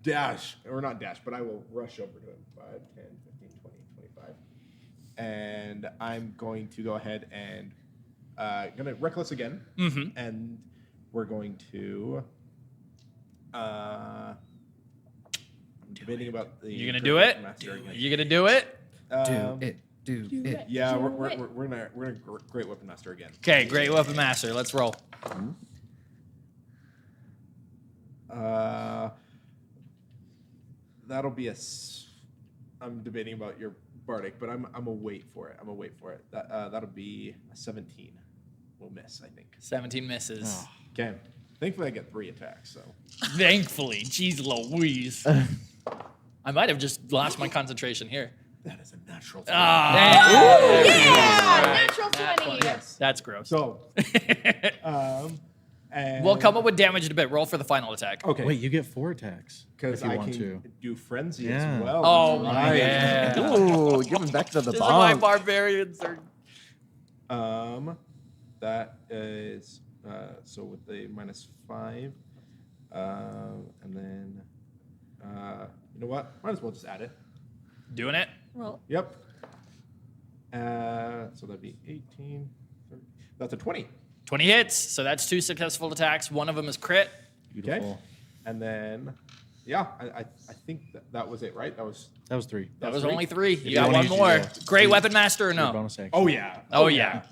dash, or not dash, but I will rush over to him. 5, 10, 15, 20, 25. And I'm going to go ahead and gonna reckless again. Mm-hmm. And we're going to debating about the You gonna do it? master again. You gonna do it? Do it. Do it. Yeah, Do we're it. gonna great weapon master again. Okay. Great weapon master. Let's roll. That'll be I'm debating about your bardic, but I'm a wait for it. That'll be a 17. We'll miss, I think. 17 misses. Okay. Thankfully, I get 3 attacks. So. Thankfully, jeez Louise. I might have just lost my concentration here. That is a natural. Natural 20. Yes. That's gross. So. And We'll come up with damage in a bit. Roll for the final attack. Okay. Wait, you get 4 attacks Because if you I want can to. do frenzy Yeah. as well. Oh, That's right. yeah. Ooh, giving back to the This is why bomb. barbarians are... That is so with the -5, and then you know what? Might as well just add it. Doing it? Roll. Yep. So that'd be 18. 30. That's a 20. 20 hits, so that's 2 successful attacks. One of them is crit. Beautiful. And then, yeah, I think that was it, right? That was. That was 3. That was 3? only 3. You you got wanna one use more. your, Great Weapon Master or no? Bonus action. Oh yeah. Oh, yeah.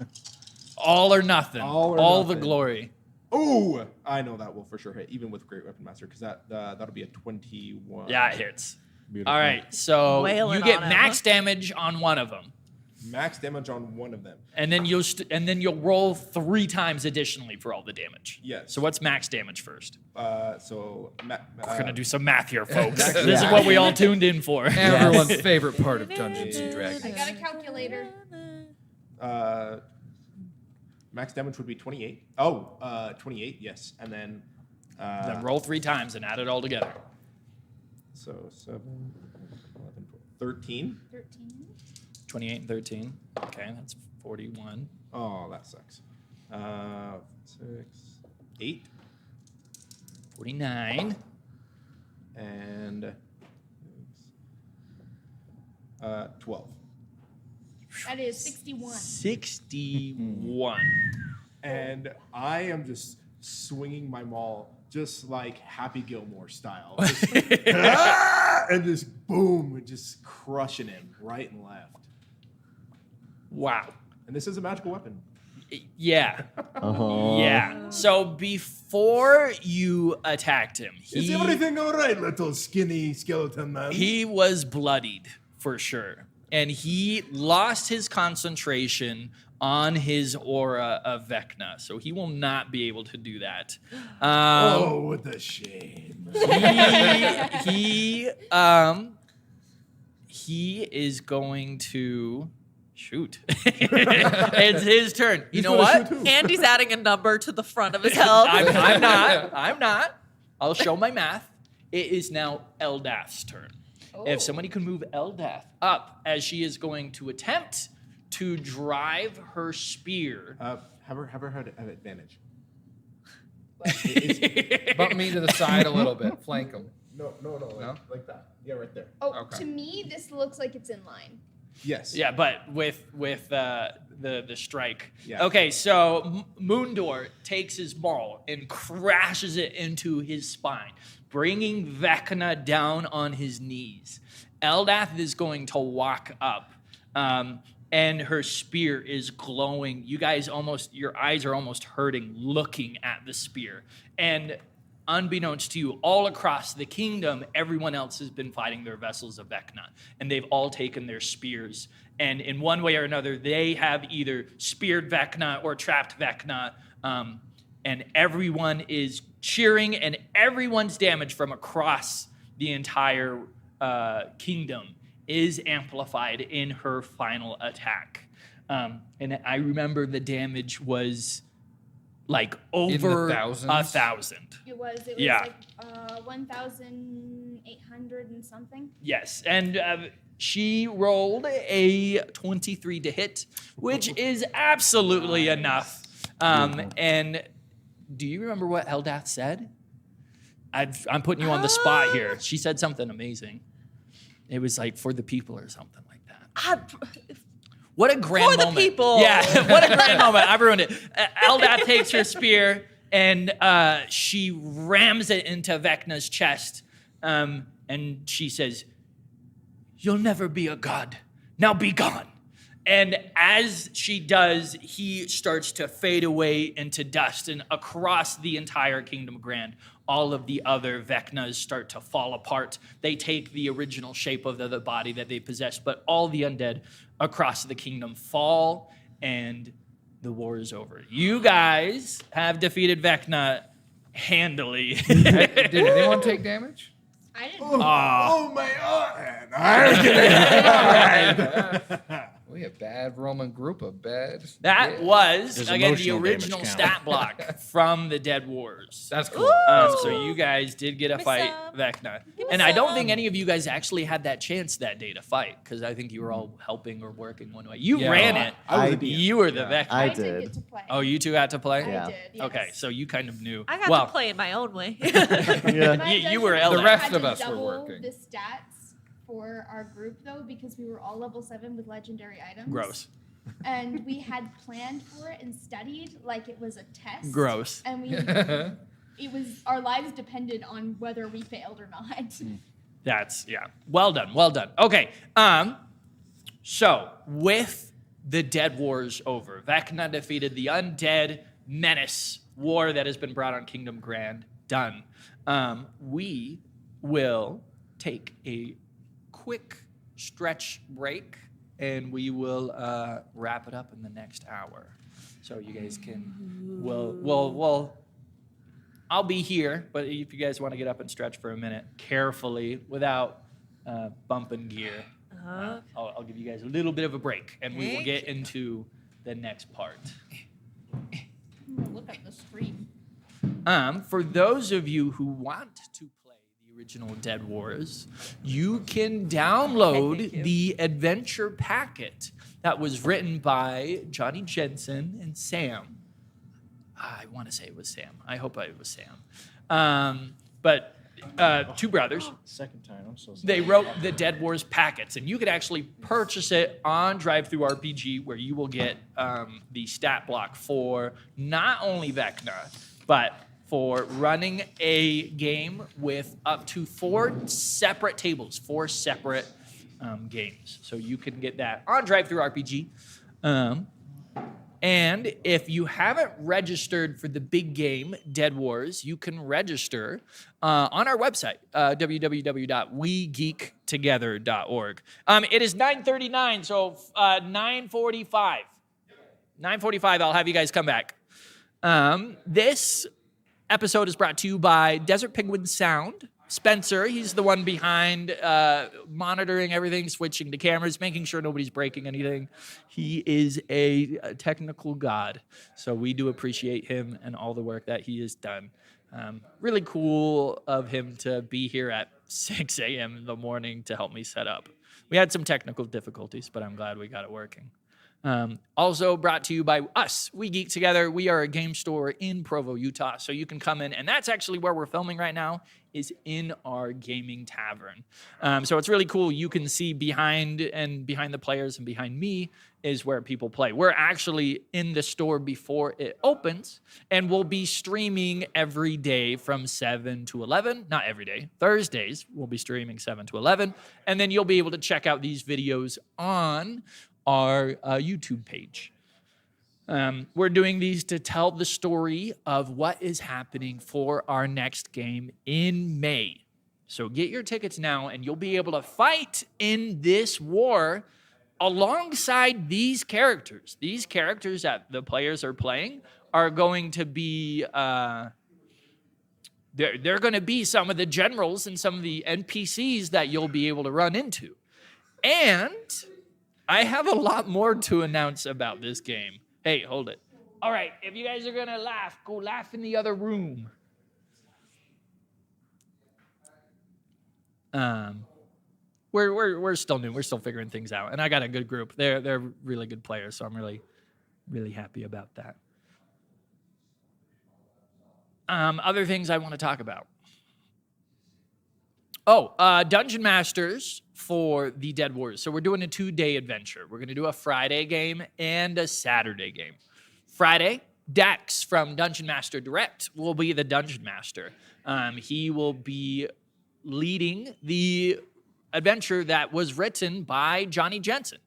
All or nothing. All or the nothing. glory. Oh, I know that will for sure hit, even with Great Weapon Master, because that'll be a 21. Yeah, it hits. Beautiful. All right, so Wailing you get on him. max damage on one of them, Max damage on one of them. and then you'll roll 3 times additionally for all the damage. Yes. So what's max damage first? So We're gonna do some math here, folks. max- This is what we all tuned in for. Everyone's favorite part of Dungeons and Dragons. I got a calculator. Max damage would be 28. 28, yes. And then Then roll 3 times and add it all together. so 7, 11, 12, 13. 13. 28 and 13. Okay, that's 41. Oh, that sucks. 6, 8, 49. and 12. That is 61. 61. And I am just swinging my maul just like Happy Gilmore style. And just boom, just crushing him right and left. Wow. And this is a magical weapon. Yeah. Uh-huh. Yeah. So before you attacked him, Is everything all right, little skinny skeleton man? he was bloodied for sure. And he lost his concentration on his aura of Vecna. So he will not be able to do that. Oh, what a shame. He is going to shoot. It's his turn. You know what? Andy's adding a number to the front of his health. I'm not. I'll show my math. It is now Eldath's turn. If somebody can move Eldath up, as she is going to attempt to drive her spear. Have her have advantage. Bump me to the side a little bit. Flank him. No, like that. Yeah, right there. Oh, Okay. to me, this looks like it's in line. Yes. Yeah, but with the strike. Yeah. Okay, so Moondor takes his maul and crashes it into his spine, bringing Vecna down on his knees. Eldath is going to walk up, and her spear is glowing. You guys your eyes are almost hurting looking at the spear. And unbeknownst to you, all across the kingdom, everyone else has been fighting their vessels of Vecna, and they've all taken their spears. And in one way or another, they have either speared Vecna or trapped Vecna, and everyone is cheering, and everyone's damage from across the entire kingdom is amplified in her final attack. And I remember the damage was like over the thousands? 1,000. It was Yeah. like 1,800 and something. Yes, and she rolled a 23 to hit, which is absolutely enough. And do you remember what Eldath said? I'm putting you on the spot here. She said something amazing. It was like for the people or something like that. What a grand For the moment. people. Yeah, what a grand moment. I ruined it. Eldath takes her spear and she rams it into Vecna's chest. And she says, "You'll never be a god. Now be gone." And as she does, he starts to fade away into dust, and across the entire Kingdom Grand, all of the other Vecnas start to fall apart. They take the original shape of the body that they possess, but all the undead across the kingdom fall, and the war is over. You guys have defeated Vecna handily. Did anyone take damage? I didn't. Oh my god! We a bad Roman group of bad. That was, Does again, the emotional damage original count? stat block from the Dead Wars. That's cool. So you guys did get a fight, Vecna. And I don't think any of you guys actually had that chance that day to fight, because I think you were all helping or working one way. You Yeah, ran well, it. I- You were the Vecna. I I did did. get to play. Oh, you two got to play? Yeah. I did. Yes. Okay, so you kind of knew. I got well, to play in my own way. Yeah. My you were dungeon Ellen. The rest had of to us were double working. The stats for our group though, because we were all level 7 with legendary items. Gross. And we had planned for it and studied like it was a test. Gross. And it was our lives depended on whether we failed or not. That's, yeah. Well done. Well done. Okay. So, with the Dead Wars over, Vecna defeated the undead menace war that has been brought on Kingdom Grand. Done. We will take a quick stretch break, and we will wrap it up in the next hour. So you guys can, I'll be here, but if you guys want to get up and stretch for a minute, carefully, without bumping gear, I'll give you guys a little bit of a break, and we will get into the next part. I'm gonna look at the screen. For those of you who want to play the original Dead Wars, you can download the adventure packet that was written by Johnny Jensen and Sam. I want to say it was Sam. I hope it was Sam. But two brothers. Second time, I'm so sorry. They wrote the Dead Wars packets, and you could actually purchase it on Drive-Thru RPG, where you will get the stat block for not only Vecna, but for running a game with up to 4 separate tables, 4 separate games. So you can get that on Drive-Thru RPG. And if you haven't registered for the big game, Dead Wars, you can register on our website, www.wegeektogether.org. It is 9:39, so 9:45. 9:45, I'll have you guys come back. This episode is brought to you by Desert Penguin Sound. Spencer, he's the one behind monitoring everything, switching to cameras, making sure nobody's breaking anything. He is a technical god, so we do appreciate him and all the work that he has done. Really cool of him to be here at 6 a.m. in the morning to help me set up. We had some technical difficulties, but I'm glad we got it working. Also brought to you by us, We Geek Together. We are a game store in Provo, Utah, so you can come in, and that's actually where we're filming right now, is in our gaming tavern. So it's really cool. You can see behind the players and behind me is where people play. We're actually in the store before it opens, and we'll be streaming every day from 7 to 11. Not every day. Thursdays, we'll be streaming 7 to 11, and then you'll be able to check out these videos on our YouTube page. We're doing these to tell the story of what is happening for our next game in May. So get your tickets now, and you'll be able to fight in this war alongside these characters. These characters that the players are playing are going to be they're going to be some of the generals and some of the NPCs that you'll be able to run into. And I have a lot more to announce about this game. Hey, hold it. All right, if you guys are going to laugh, go laugh in the other room. We're still new. We're still figuring things out. And I got a good group. They're really good players, so I'm really, really happy about that. Other things I want to talk about. Dungeon Masters for the Dead Wars. So we're doing a 2-day adventure. We're going to do a Friday game and a Saturday game. Friday, Dax from Dungeon Master Direct will be the Dungeon Master. He will be leading the adventure that was written by Johnny Jensen.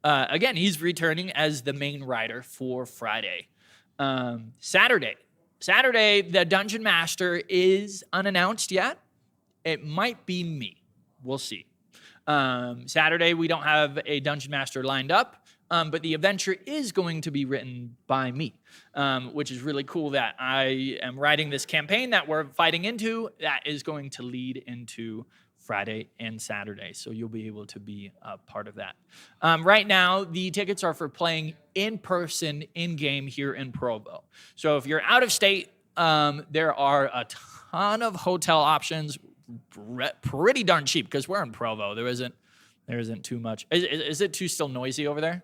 again, he's returning as the main rider for Friday. Saturday, the Dungeon Master is unannounced yet. It might be me. We'll see. Saturday, we don't have a Dungeon Master lined up, but the adventure is going to be written by me, which is really cool that I am writing this campaign that we're fighting into that is going to lead into Friday and Saturday. So you'll be able to be a part of that. Right now, the tickets are for playing in person, in game here in Provo. So if you're out of state, there are a ton of hotel options, pretty darn cheap because we're in Provo. There isn't too much. Is it too still noisy over there?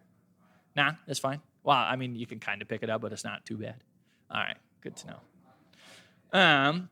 Nah, it's fine. Well, I mean, you can kind of pick it up, but it's not too bad. All right, good to know.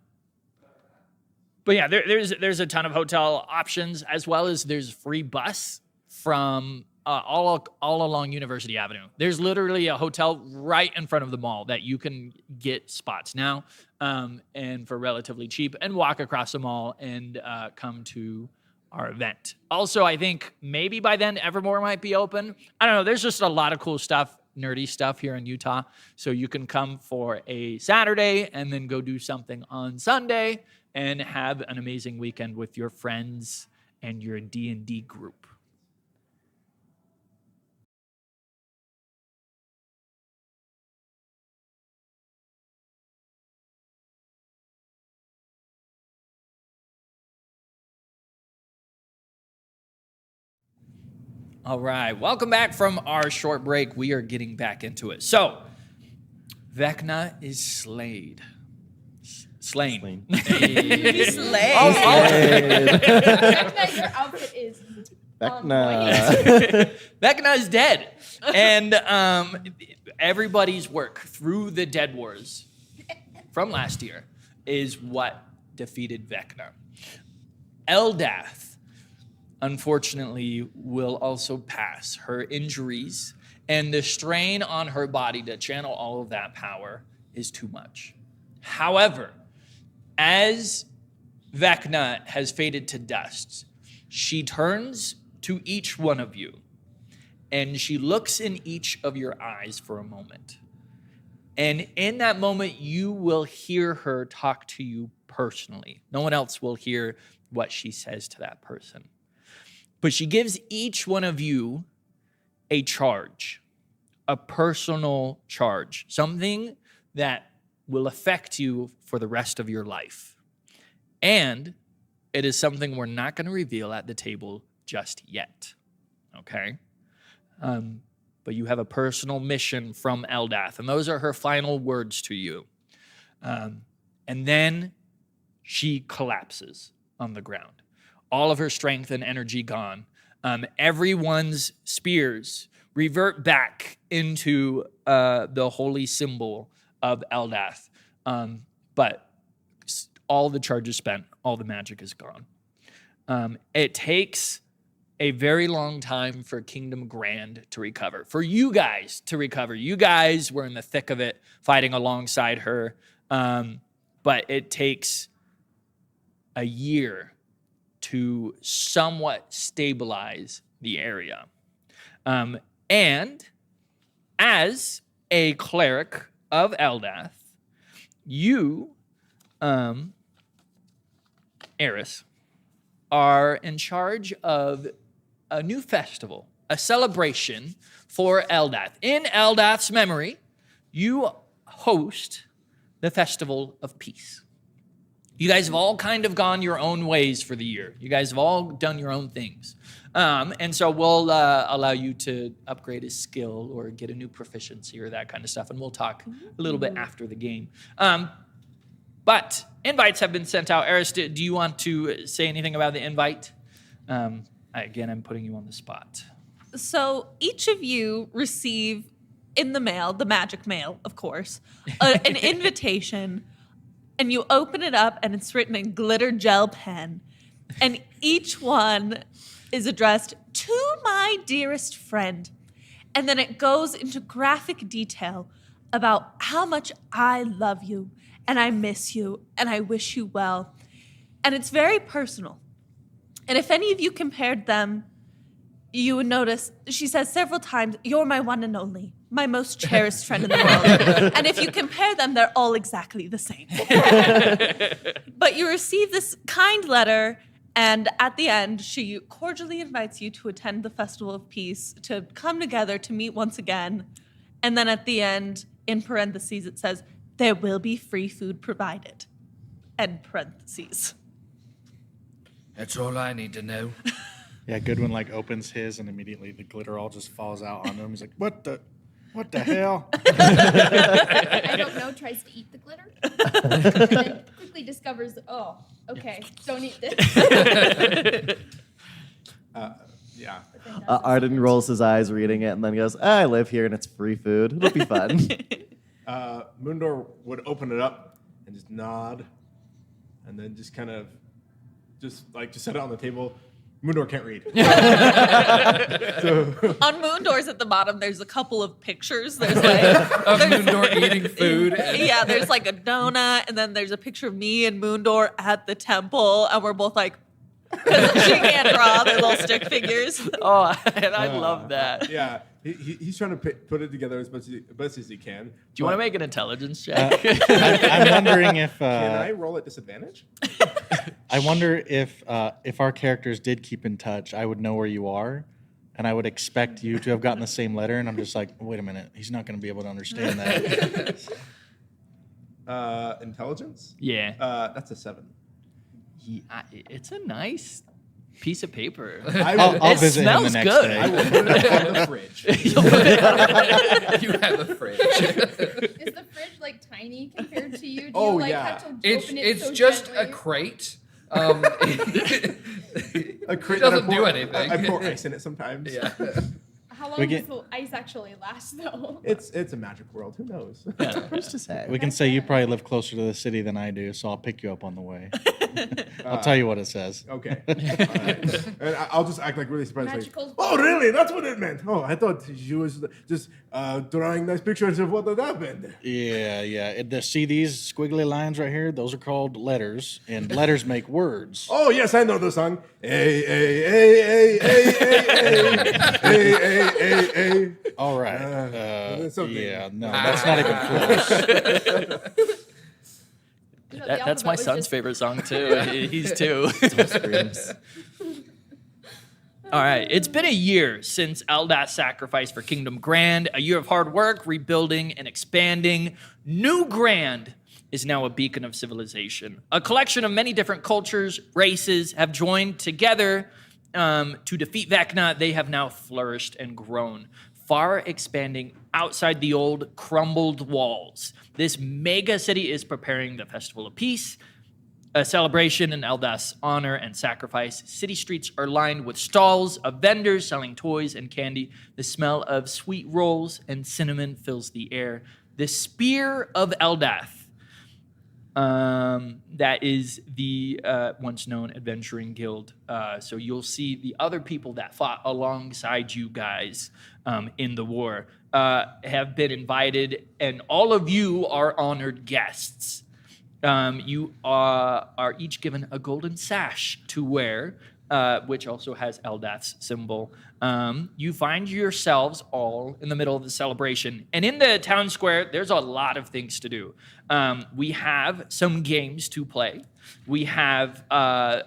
But yeah, there's a ton of hotel options, as well as there's free bus from all along University Avenue. There's literally a hotel right in front of the mall that you can get spots now, and for relatively cheap, and walk across the mall and come to our event. Also, I think maybe by then Evermore might be open. I don't know. There's just a lot of cool stuff, nerdy stuff here in Utah. So you can come for a Saturday and then go do something on Sunday and have an amazing weekend with your friends and your D&D group. All right, welcome back from our short break. We are getting back into it. So, Vecna is slayed. Slain. He's slayed. Vecna, your outfit is Vecna. Vecna is dead. And everybody's work through the Dead Wars from last year is what defeated Vecna. Eldath, unfortunately, will also pass. Her injuries and the strain on her body to channel all of that power is too much. However, as Vecna has faded to dust, she turns to each one of you and she looks in each of your eyes for a moment. And in that moment, you will hear her talk to you personally. No one else will hear what she says to that person. But she gives each one of you a charge, a personal charge, something that will affect you for the rest of your life. And it is something we're not going to reveal at the table just yet, okay? But you have a personal mission from Eldath, and those are her final words to you. And then she collapses on the ground. All of her strength and energy gone. Everyone's spears revert back into the holy symbol of Eldath. But all the charge is spent. All the magic is gone. It takes a very long time for Kingdom Grand to recover. For you guys to recover. You guys were in the thick of it, fighting alongside her. But it takes a year to somewhat stabilize the area. And as a cleric of Eldath, you, Arris, are in charge of a new festival, a celebration for Eldath. In Eldath's memory, you host the Festival of Peace. You guys have all kind of gone your own ways for the year. You guys have all done your own things. And so we'll allow you to upgrade a skill or get a new proficiency or that kind of stuff. And we'll talk a little bit after the game. But invites have been sent out. Arris, do you want to say anything about the invite? Again, I'm putting you on the spot. So each of you receive in the mail, the magic mail, of course, an invitation. And you open it up, and it's written in glitter gel pen. And each one is addressed to my dearest friend. And then it goes into graphic detail about how much I love you, and I miss you, and I wish you well. And it's very personal. And if any of you compared them you would notice she says several times, "You're my one and only, my most cherished friend in the world." And if you compare them, they're all exactly the same. But you receive this kind letter, and at the end, she cordially invites you to attend the Festival of Peace, to come together, to meet once again. And then at the end, in parentheses, it says, "There will be free food provided." End parentheses. That's all I need to know. Yeah, Goodwin like opens his and immediately the glitter all just falls out onto him. He's like, what the hell? I don't know, tries to eat the glitter. And then quickly discovers, oh, okay, don't eat this. Yeah. But then does Arden rolls his eyes reading it and then goes, I live here and it's free food. It'll be fun. Moondor would open it up and just nod, and then just kind of just set it on the table. Moondor can't read. On Moondor's at the bottom, there's a couple of pictures. There's like Of Moondor eating food. yeah, there's like a donut, and then there's a picture of me and Moondor at the temple, and we're both like, because she can't draw, they're little stick figures. Oh, and I love that. Yeah, he's trying to put it together as best as he can. Do you want to make an intelligence check? I'm wondering if Can I roll at disadvantage? I wonder if our characters did keep in touch, I would know where you are, and I would expect you to have gotten the same letter. And I'm just like, wait a minute, he's not going to be able to understand that. Intelligence? Yeah. That's a 7. It's a nice piece of paper. I'll It visit him the smells next good. day. I will put it on the fridge. You have a fridge. Is the fridge like tiny compared to you? Do Oh, you like yeah. have to It's open it it's so just gently? a crate. A It crate doesn't that I do pour- anything. I pour ice in it sometimes. Yeah. How We long get- does the ice actually last though? It's a magic world. Who knows? Who's to say? We can say you probably live closer to the city than I do, so I'll pick you up on the way. I'll tell you what it says. Okay. Alright. And I'll just act like really surprised. Like, Magicals. oh, really? That's what it meant. Oh, I thought she was just drawing nice pictures of what had happened. Yeah. See these squiggly lines right here? Those are called letters, and letters make words. Oh, yes, I know the song. A. All right. that's something. Yeah, no, that's not even close. That's my son's favorite song too. He's 2. Screams. All right. It's been a year since Eldath's sacrifice for Kingdom Grand, a year of hard work, rebuilding, and expanding. New Grand is now a beacon of civilization. A collection of many different cultures, races have joined together to defeat Vecna. They have now flourished and grown, far expanding outside the old crumbled walls. This mega city is preparing the Festival of Peace, a celebration in Eldath's honor and sacrifice. City streets are lined with stalls of vendors selling toys and candy. The smell of sweet rolls and cinnamon fills the air. The Spear of Eldath, that is the once known adventuring guild. So you'll see the other people that fought alongside you guys in the war have been invited, and all of you are honored guests. You are each given a golden sash to wear, which also has Eldath's symbol. You find yourselves all in the middle of the celebration. And in the town square, there's a lot of things to do. We have some games to play. We have... I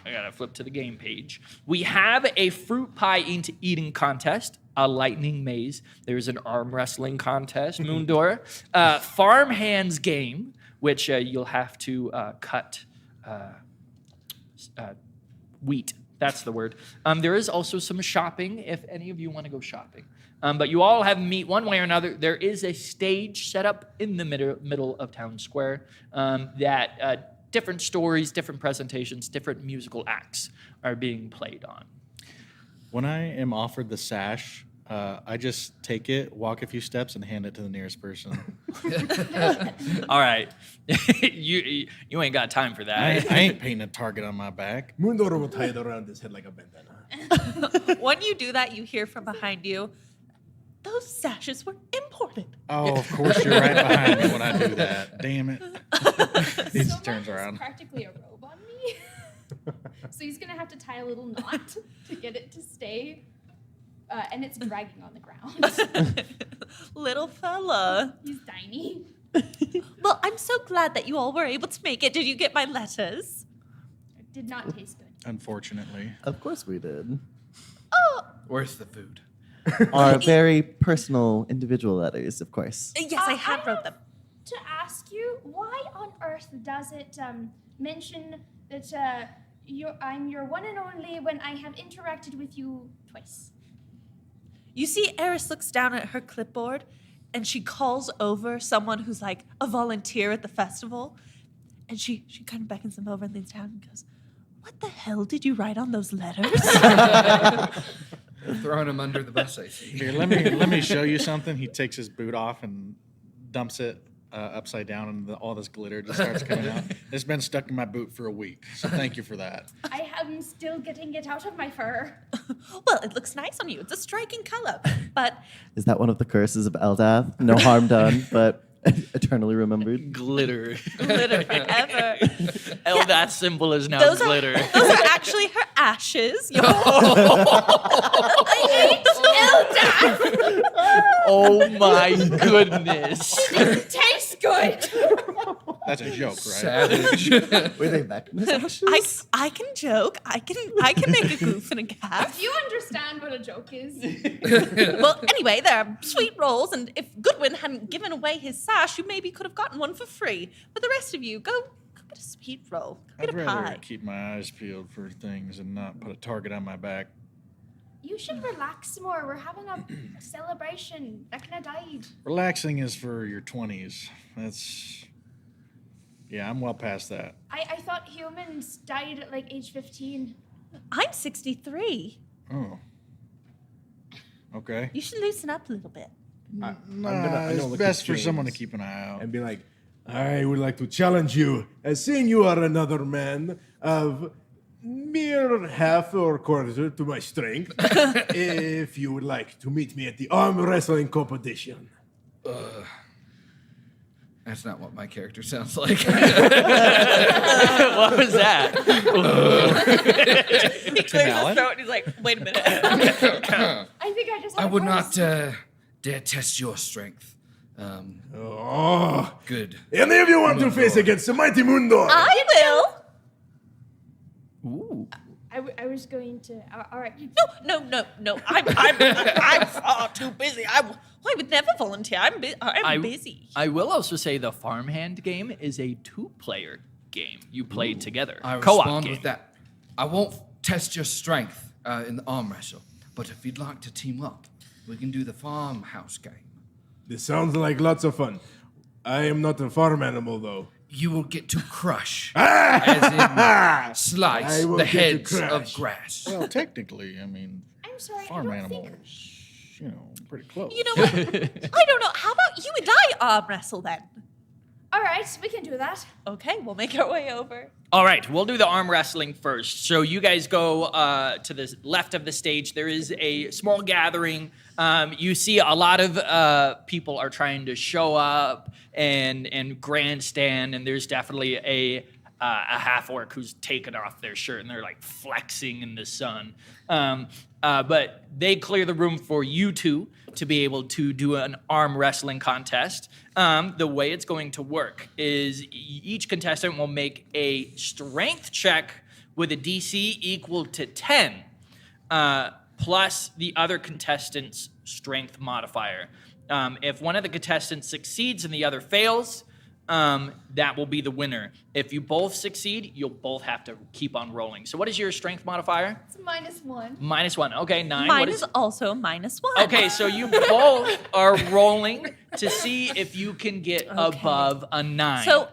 gotta flip to the game page. We have a fruit pie eating contest, a lightning maze. There's an arm wrestling contest, Moondor. Farm hands game, which you'll have to cut wheat. That's the word. There is also some shopping if any of you want to go shopping. But you all have to meet one way or another. There is a stage set up in the middle of town square that different stories, different presentations, different musical acts are being played on. When I am offered the sash, I just take it, walk a few steps, and hand it to the nearest person. All right. you ain't got time for that. I ain't painting a target on my back. Moondor will tie it around his head like a bandana. When you do that, you hear from behind you, those sashes were imported. Oh, of course you're right behind me when I do that. Damn it. He So just turns much is around. practically a robe on me. So he's gonna have to tie a little knot to get it to stay. And it's dragging on the ground. Little fella. He's tiny. Well, I'm so glad that you all were able to make it. Did you get my letters? It did not taste good. Unfortunately. Of course we did. Oh, Where's the food? Our very personal, individual letters, of course. yes, I had wrote them. To ask you, why on earth does it mention that I'm your one and only when I have interacted with you twice? You see, Arris looks down at her clipboard, and she calls over someone who's like a volunteer at the festival, and she kind of beckons him over and leans down and goes, "What the hell did you write on those letters?" Throwing him under the bus, I see. Here, let me show you something. He takes his boot off and dumps it upside down, and all this glitter just starts coming out. It's been stuck in my boot for a week, so thank you for that. I am still getting it out of my fur. Well, it looks nice on you. It's a striking color, but Is that one of the curses of Eldath? No harm done, but eternally remembered. Glitter. glitter forever. That symbol is now Those glitter. Those are actually her ashes. Oh my goodness. It tastes good. That's a joke, right? Savage. Were they Vecna's ashes? I can joke. I can make a goof and a gaff. Do you understand what a joke is? Well, anyway, there are sweet rolls, and if Goodwin hadn't given away his sash, you maybe could have gotten one for free. But the rest of you, go get a sweet roll. Go I'd get a rather pie. keep my eyes peeled for things and not put a target on my back. You should relax more. We're having a celebration. Vecna died. Relaxing is for your 20s. Yeah, I'm well past that. I thought humans died at like age 15. I'm 63. Oh. Okay. You should loosen up a little bit. Nah, I it's know, look best at for someone to James. keep an eye out. And be like, I would like to challenge you, as seeing you are another man of mere half or quarter to my strength, if you would like to meet me at the arm wrestling competition. That's not what my character sounds like. What was that? He clears his throat and he's like, wait a minute. I think I just I had a would voice. not dare test your strength. Oh, Good. any of you want to face against the mighty Mundo? I will. Ooh. I was going to. All right. No. I'm far too busy. I would never volunteer. I'm busy. I will also say the farmhand game is a 2-player game. You play together. I Co-op respond game. with that. I won't test your strength in the arm wrestle, but if you'd like to team up, we can do the farmhouse game. This sounds like lots of fun. I am not a farm animal, though. You will get to crush, as in slice I will the get to heads of crush. grass. Well, technically, I mean, I'm sorry. farm I don't animals, think. pretty close. You know what? I don't know. How about you and I arm wrestle then? All right, we can do that. Okay, we'll make our way over. All right, we'll do the arm wrestling first. So you guys go to the left of the stage. There is a small gathering. You see a lot of people are trying to show up and grandstand, and there's definitely a half-orc who's taken off their shirt, and they're like flexing in the sun. But they clear the room for you two to be able to do an arm wrestling contest. The way it's going to work is each contestant will make a strength check with a DC equal to 10, plus the other contestant's strength modifier. If one of the contestants succeeds and the other fails, that will be the winner. If you both succeed, you'll both have to keep on rolling. So what is your strength modifier? It's -1. -1. Okay, 9. Mine What is also -1. Okay, so you both are rolling to see if you can get above a 9. So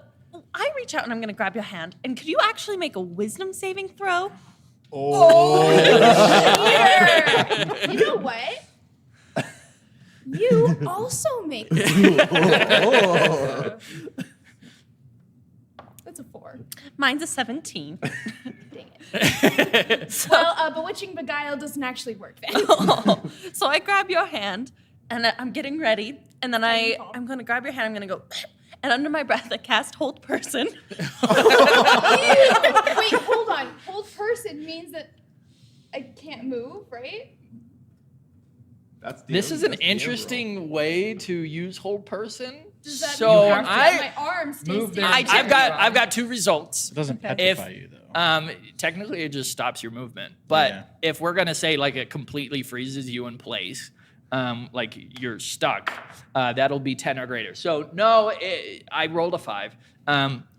I reach out and I'm going to grab your hand. And could you actually make a wisdom saving throw? Here. You know what? You also make. That's a 4. Mine's a 17. Dang it. Well, bewitching beguile doesn't actually work then. So I grab your hand and I'm getting ready. And then I'm going to grab your hand. I'm going to go, And under my breath, I cast Hold Person. Wait, hold on. Hold person means that I can't move, right? That's This is an that's DM role. interesting way to use hold person. Does that So mean my arm stays move still? I've got two results. It doesn't Okay. petrify you though. Technically it just stops your movement. But Yeah. if we're gonna say like it completely freezes you in place, like you're stuck, that'll be 10 or greater. So no, I rolled a 5.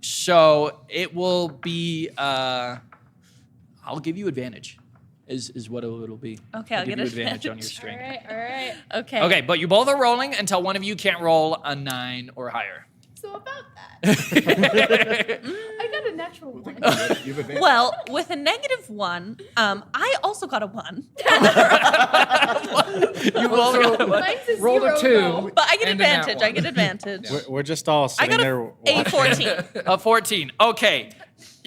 So it will be. I'll give you advantage. Is what it'll be. Okay, I'll give get you advantage on your advantage. strength. All right. Okay. Okay, but you both are rolling until one of you can't roll a 9 or higher. So about that, I got a natural one. You have advantage. Well, with a -1, I also got a 1. You both got a Mine's a Rolled a 0, 2. though. But I get And a nat advantage. I one. get advantage. We're just all I sitting got there a watching. 14. A 14. Okay.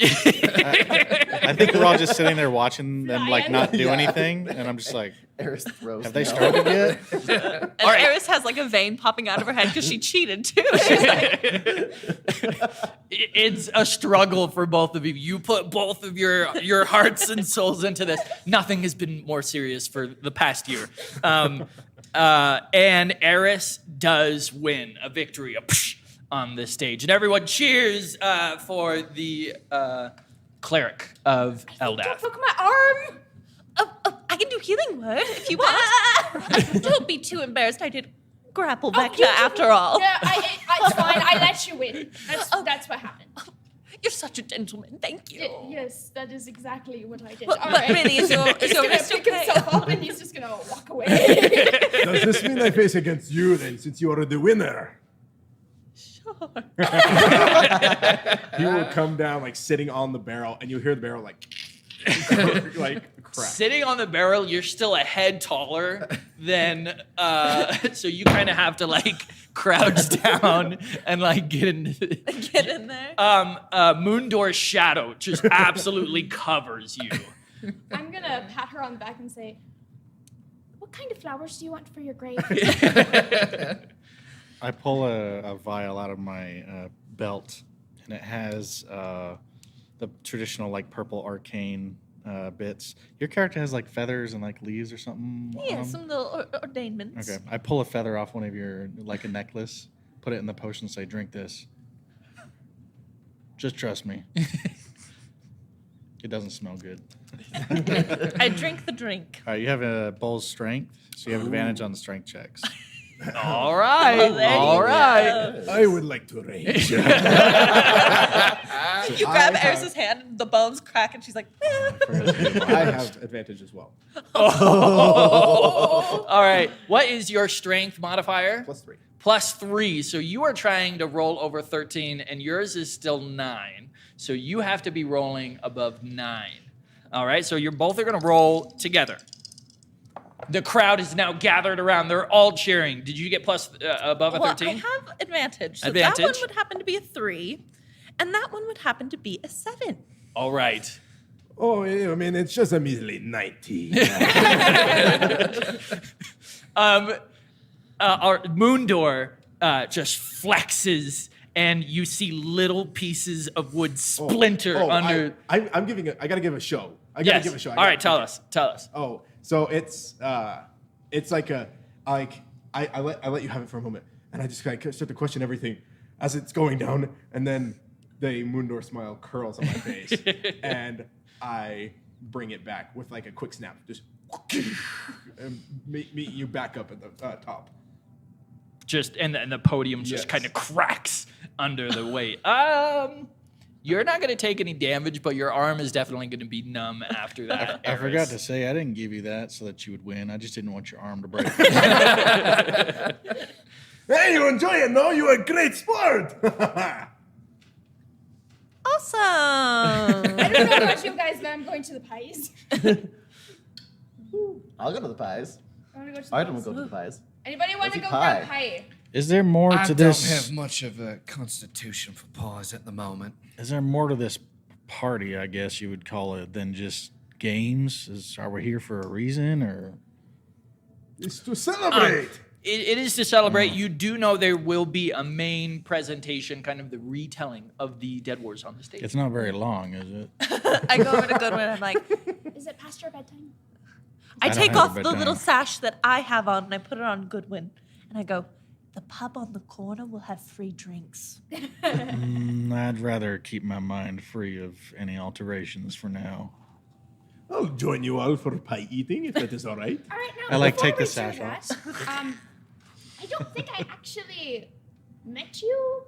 I think we're all just sitting there watching them like not do Yeah. anything, and I'm just like, Arris throws. have they no. started yet? And All right. Arris has like a vein popping out of her head because she cheated too. She's like, It's a struggle for both of you. You put both of your hearts and souls into this. Nothing has been more serious for the past year. And Arris does win a victory on this stage. And everyone cheers for the cleric of Eldath. Took my arm. I can do healing word if you want. Don't be too embarrassed. I did grapple Vecna you- after all. Yeah, it's fine. I let you win. That's what happened. You're such a gentleman. Thank you. Yes, that is exactly what I did. But, All but right. really, is your He's gonna wrist pick okay? himself up and he's just gonna walk away. Does this mean I face against you then, since you are the winner? Sure. He will come down like sitting on the barrel, and you'll hear the barrel like crack. Sitting on the barrel, you're still a head taller than, so you kind of have to like crouch down and like get in. Get in there. Moondoor's shadow just absolutely covers you. I'm gonna pat her on the back and say, "What kind of flowers do you want for your grave?" I pull a vial out of my belt, and it has the traditional like purple arcane bits. Your character has like feathers and like leaves or something. on Yeah, 'em? some little ordainments. Okay, I pull a feather off one of your like a necklace, put it in the potion, and say, "Drink this." Just trust me. It doesn't smell good. I drink the drink. All right, you have a bull's strength, so you have advantage on the strength checks. All right, Well, there you all go. right. I would like to rage. You grab Eris's hand, and the bones crack, and she's like, I have advantage as well. All right. What is your strength modifier? +3. Plus 3. So you are trying to roll over 13, and yours is still 9. So you have to be rolling above 9. All right. So you're both are going to roll together. The crowd is now gathered around. They're all cheering. Did you get plus above a well, 13? I have advantage. So Advantage. that one would happen to be a 3, and that one would happen to be a 7. All right. Oh, I mean, it's just a measly 19. Our Moondoor just flexes, and you see little pieces of wood splinter under. I gotta give a show. I gotta Yes. give a show. All right, tell us. Tell us. Oh, so it's like I let you have it for a moment, and I just kind of start to question everything as it's going down, and then the Moondoor smile curls on my face, and I bring it back with like a quick snap, just and meet you back up at the top. Just and the podium just Yes. kind of cracks under the weight. You're not gonna take any damage, but your arm is definitely gonna be numb after that. I forgot to say I didn't give you that so that you would win. I just didn't want your arm to break. Hey, you enjoy it, no? You're a great sport. Awesome. I don't know about you guys, but I'm going to the pies. I'll go to the pies. I want to go to the Arden will pies. go to the pies. Anybody want to Let's go eat grab pie. pie? Is there more I to don't this? have much of a constitution for pies at the moment. Is there more to this party? I guess you would call it than just games. Are we here for a reason, or It's to celebrate. it is to celebrate. You do know there will be a main presentation, kind of the retelling of the Dead Wars on the stage. It's not very long, is it? I go over to Goodwin. I'm like, Is it past your bedtime? I don't take have a off the bedtime. little sash that I have on and I put it on Goodwin. And I go, the pub on the corner will have free drinks. I'd rather keep my mind free of any alterations for now. I'll join you all for pie eating if that is all right. All right, now I like before take the we do sash that, I don't think I actually met you.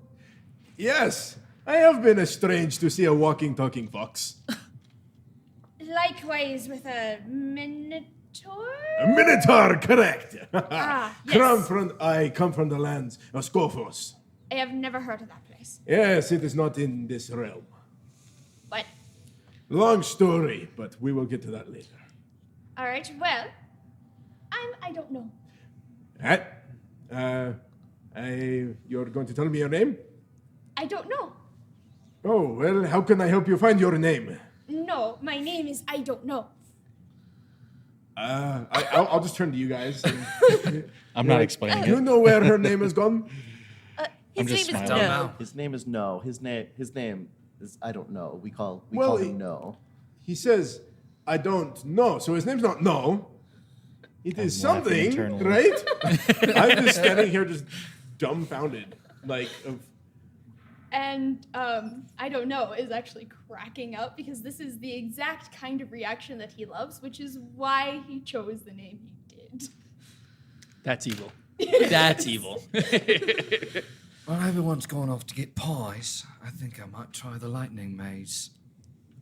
Yes, I have been estranged to see a walking, talking fox. Likewise with a minotaur. A minotaur, correct. Ah, yes. I come from the lands of Scophos. I have never heard of that place. Yes, it is not in this realm. But Long story, but we will get to that later. all right, well, I don't know. You're going to tell me your name? I don't know. Oh, well, how can I help you find your name? No, my name is I don't know. I'll just turn to you guys. I'm not explaining You it. know where her name has gone? His I'm just name is smiling. No. His name is No. His name is I don't know. We call Well, him No. He says, I don't know. So his name's not No. It is I'm laughing something, internally. right? I'm just standing here just dumbfounded. And I don't know is actually cracking up because this is the exact kind of reaction that he loves, which is why he chose the name he did. That's evil. That's evil. While everyone's gone off to get pies, I think I might try the lightning maze.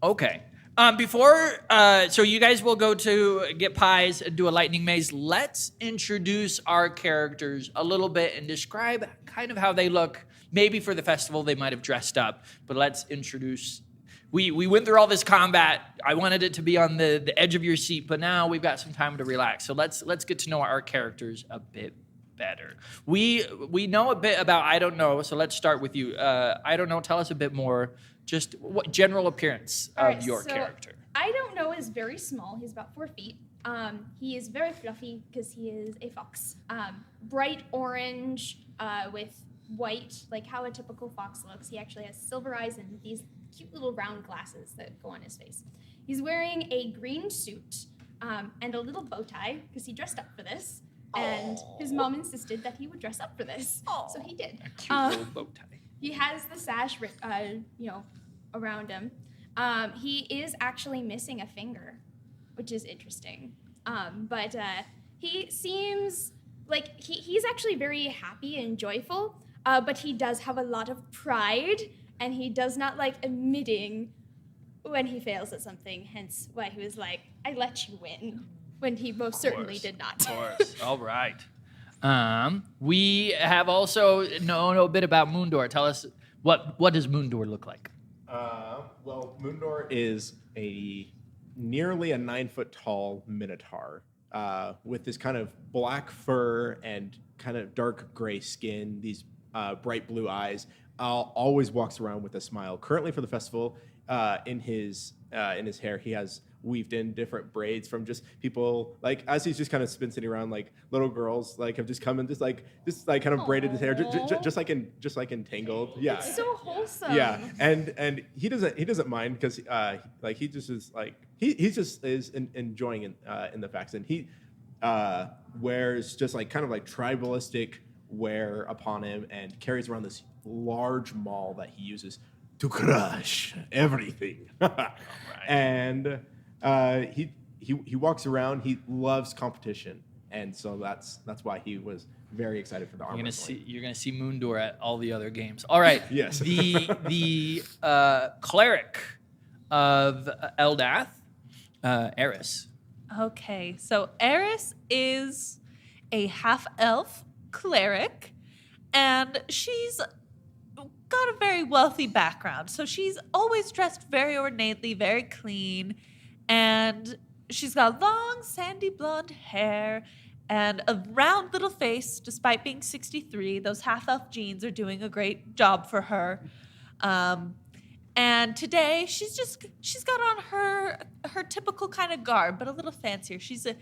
Okay. So you guys will go to get pies and do a lightning maze. Let's introduce our characters a little bit and describe kind of how they look. Maybe for the festival they might have dressed up, but let's introduce. We went through all this combat. I wanted it to be on the edge of your seat, but now we've got some time to relax. So let's get to know our characters a bit better. We know a bit about I don't know, so let's start with you. I don't know. Tell us a bit more. Just what general appearance All of right, your so character. I don't know is very small. He's about 4 feet. He is very fluffy because he is a fox. Bright orange with white, like how a typical fox looks. He actually has silver eyes and these cute little round glasses that go on his face. He's wearing a green suit and a little bow tie because he dressed up for this. And his mom insisted that he would dress up for this, so he did. A cute little bow tie. He has the sash, around him. He is actually missing a finger, which is interesting. But he seems like he's actually very happy and joyful. But he does have a lot of pride, and he does not like admitting when he fails at something. Hence, why he was like, "I let you win," when he most certainly did not. Of course. All right. We have also known a bit about Moondor. Tell us what does Moondor look like? Well, Moondor is nearly a 9-foot tall minotaur with this kind of black fur and kind of dark gray skin, these bright blue eyes. Always walks around with a smile. Currently for the festival, in his hair, he has weaved in different braids from just people, like, as he's just kind of been sitting around, like little girls like have just come and just kind of braided his hair, just like in Tangled. Yeah. It's so wholesome. Yeah, and he doesn't mind because he just is enjoying in the facts, and he wears just like kind of like tribalistic wear upon him and carries around this large maul that he uses to crush everything. And he walks around. He loves competition, and so that's why he was very excited for the armor. You're gonna see Moondor at all the other games. All right. Yes. The cleric of Eldath, Arris. Okay, so Arris is a half-elf cleric, and she's got a very wealthy background. So she's always dressed very ornately, very clean, and she's got long, sandy blonde hair and a round little face, despite being 63. Those half-elf genes are doing a great job for her. And And today she's got on her typical kind of garb, but a little fancier. She's a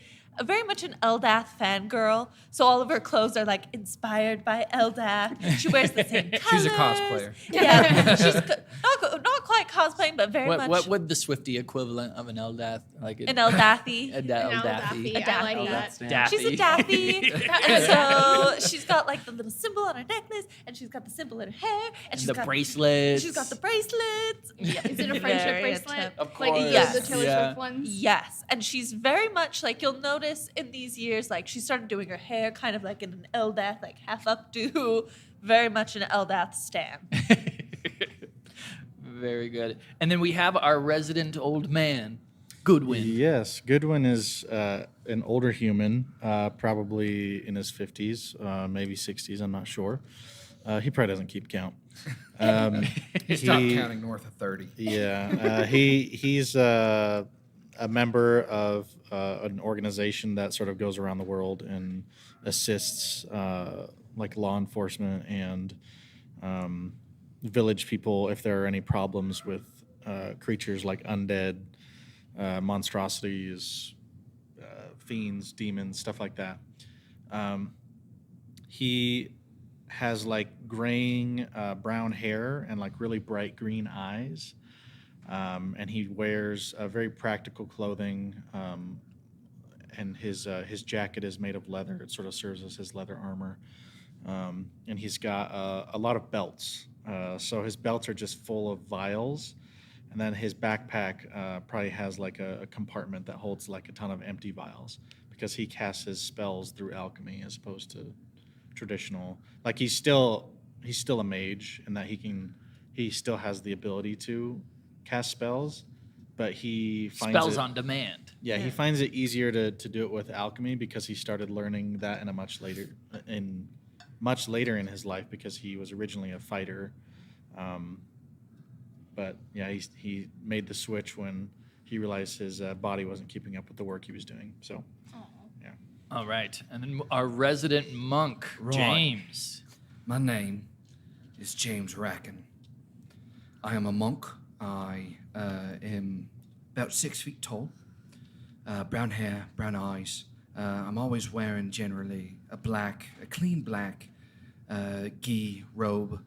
very much an Eldath fangirl, so all of her clothes are like inspired by Eldath. She wears the same colors. She's a cosplayer. Yeah, she's not quite cosplaying, but very much What would the Swifty equivalent of an Eldath like? an Eldathy. Eldathy. A I like Daffy. that. Daffy. She's a Daffy. And so she's got like the little symbol on her necklace, and she's got the symbol in her hair, and she's the got bracelets. She's got the bracelets. Yeah. Is it a friendship Very bracelet? attempt- Of Like course. Yes. the Taylor Yeah. Swift ones? Yes, and she's very much like you'll notice in these years, like she started doing her hair kind of like in an Eldath, like half updo, very much an Eldath stan. Very good. And then we have our resident old man, Goodwin. Yes, Goodwin is an older human, probably in his 50s, maybe 60s. I'm not sure. He probably doesn't keep count. He stopped counting north of 30. Yeah, he's a member of an organization that sort of goes around the world and assists like law enforcement and village people if there are any problems with creatures like undead, monstrosities, fiends, demons, stuff like that. He has like graying brown hair and like really bright green eyes. And he wears very practical clothing, and his jacket is made of leather. It sort of serves as his leather armor, and he's got a lot of belts. So his belts are just full of vials, and then his backpack probably has like a compartment that holds like a ton of empty vials because he casts his spells through alchemy as opposed to traditional. Like he's still a mage in that he still has the ability to cast spells, but he finds Spells it, on demand. Yeah, he finds it easier to do it with alchemy because he started learning that in a much later in his life because he was originally a fighter. But yeah, he made the switch when he realized his body wasn't keeping up with the work he was doing. So, yeah. All right. And then our resident monk, Right. James. My name is James Racken. I am a monk. I am about 6 feet tall, brown hair, brown eyes. I'm always wearing generally a clean black gi robe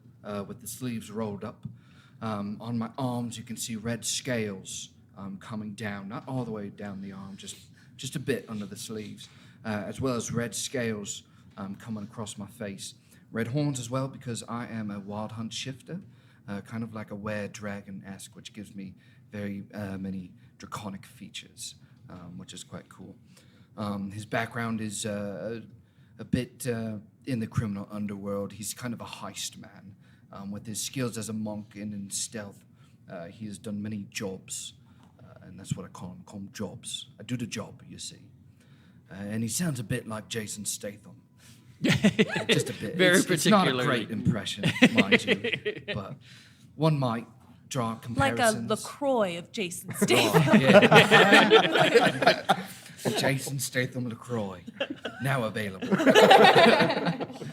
with the sleeves rolled up. On my arms, you can see red scales coming down, not all the way down the arm, just a bit under the sleeves, as well as red scales coming across my face. Red horns as well, because I am a wild hunt shifter, kind of like a were-dragon-esque, which gives me very many draconic features, which is quite cool. His background is a bit in the criminal underworld. He's kind of a heist man. With his skills as a monk and in stealth, he has done many jobs, and that's what I call them jobs. I do the job, you see. And he sounds a bit like Jason Statham. Just a bit. Very It's not a particularly. great impression, mind you, but one might draw Like a comparisons. LaCroix of Jason Oh, Statham. yeah. Jason Statham LaCroix, now available.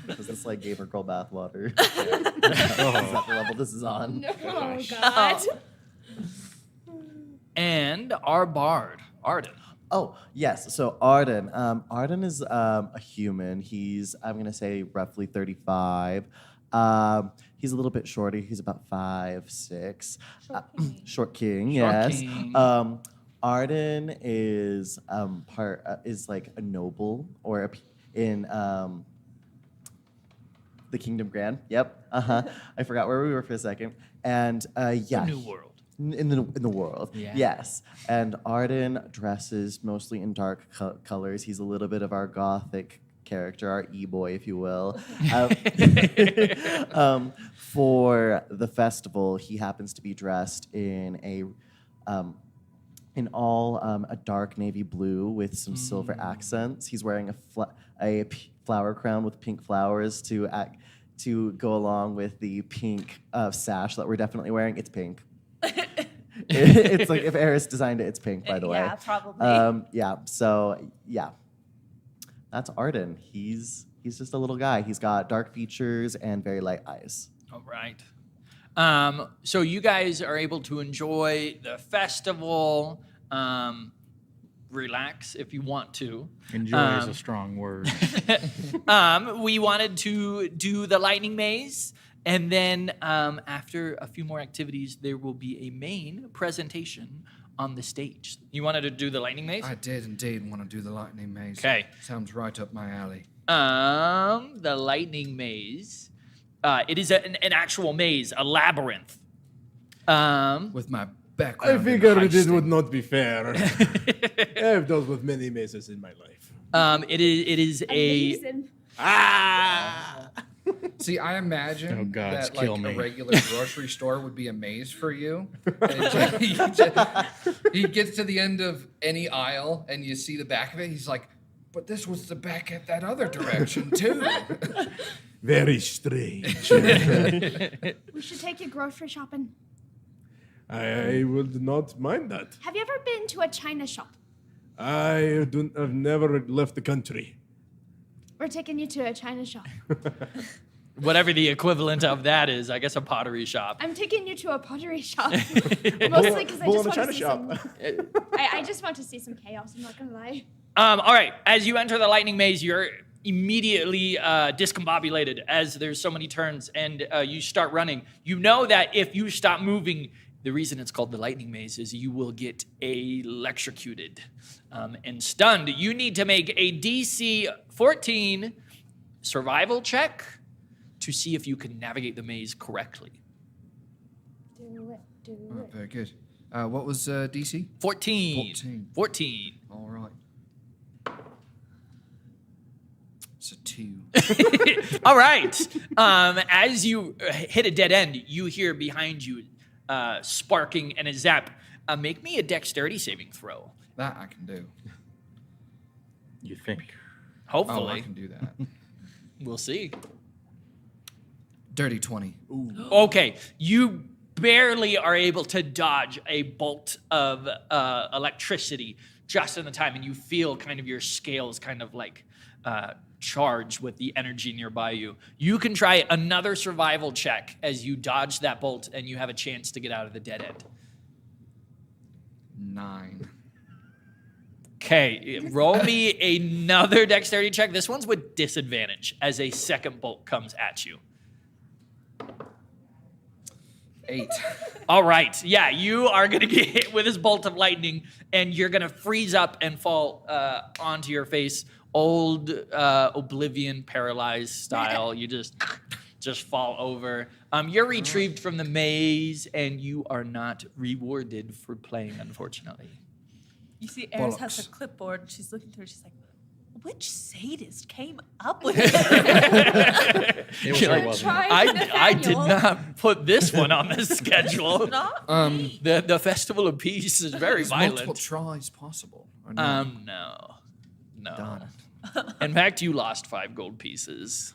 Is this like gamer girl bathwater? Is that the level this is on? Oh, God. And our bard, Arden. Oh, yes. So Arden. Arden is a human. He's, I'm going to say, roughly 35. He's a little bit shorter. He's about 5'6". Short king, yes. king. Arden is is like a noble or in the Kingdom Grand. Yep. I forgot where we were for a second. And yeah. New world. In the world, Yeah. yes. And Arden dresses mostly in dark colors. He's a little bit of our gothic character, our e-boy, if you will. For the festival, he happens to be dressed in a dark navy blue with some silver accents. He's wearing a flower crown with pink flowers to go along with the pink sash that we're definitely wearing. It's pink. It's like if Arris designed it, it's pink, by the way. Yeah, probably. Yeah. So yeah, that's Arden. He's just a little guy. He's got dark features and very light eyes. All right. So you guys are able to enjoy the festival, relax if you want to. Enjoy is a strong word. We wanted to do the lightning maze, and then after a few more activities, there will be a main presentation on the stage. You wanted to do the lightning maze? I did indeed want to do the lightning maze. 'Kay. Sounds right up my alley. The lightning maze. It is an actual maze, a labyrinth. With my I background. in figured it heisting. would not be fair. I've dealt with many mazes in my life. It is a Amazing. See, I imagine Oh, gods, that like kill me. a regular grocery store would be a maze for you. He gets to the end of any aisle and you see the back of it. He's like, but this was the back at that other direction too. Very strange. We should take you grocery shopping. I would not mind that. Have you ever been to a China shop? I've never left the country. We're taking you to a China shop. whatever the equivalent of that is. I guess a pottery shop. I'm taking you to a pottery shop. Mostly because I Bull just in a want china to see shop. some. I just want to see some chaos. I'm not gonna lie. All right. As you enter the lightning maze, you're immediately discombobulated as there's so many turns, and you start running. You know that if you stop moving, the reason it's called the lightning maze is you will get electrocuted and stunned. You need to make a DC 14 survival check to see if you can navigate the maze correctly. Do it. Do Oh, it. very good. What was DC? 14. 14. 14. All right. It's a 2. All right. As you hit a dead end, you hear behind you sparking and a zap. Make me a dexterity saving throw. That I can do. You think? Oh, Hopefully. I can do that. We'll see. Dirty 20. Okay. You barely are able to dodge a bolt of electricity just in the time, and you feel kind of your scales kind of like charged with the energy nearby you. You can try another survival check as you dodge that bolt, and you have a chance to get out of the dead end. 9. Okay, roll me another dexterity check. This one's with disadvantage as a second bolt comes at you. 8. All right. Yeah, you are going to get hit with this bolt of lightning, and you're going to freeze up and fall onto your face. Old Oblivion paralyzed style. You just fall over. You're retrieved from the maze, and you are not rewarded for playing, unfortunately. You see, Arris has Bollocks. a clipboard. And she's looking through. She's like, "Which sadist came up with this?" It was her, wasn't it? I did not put this one on the schedule. Not me. The Festival of Peace is very Is multiple violent. tries possible? Or no? No. Darn it. In fact, you lost 5 gold pieces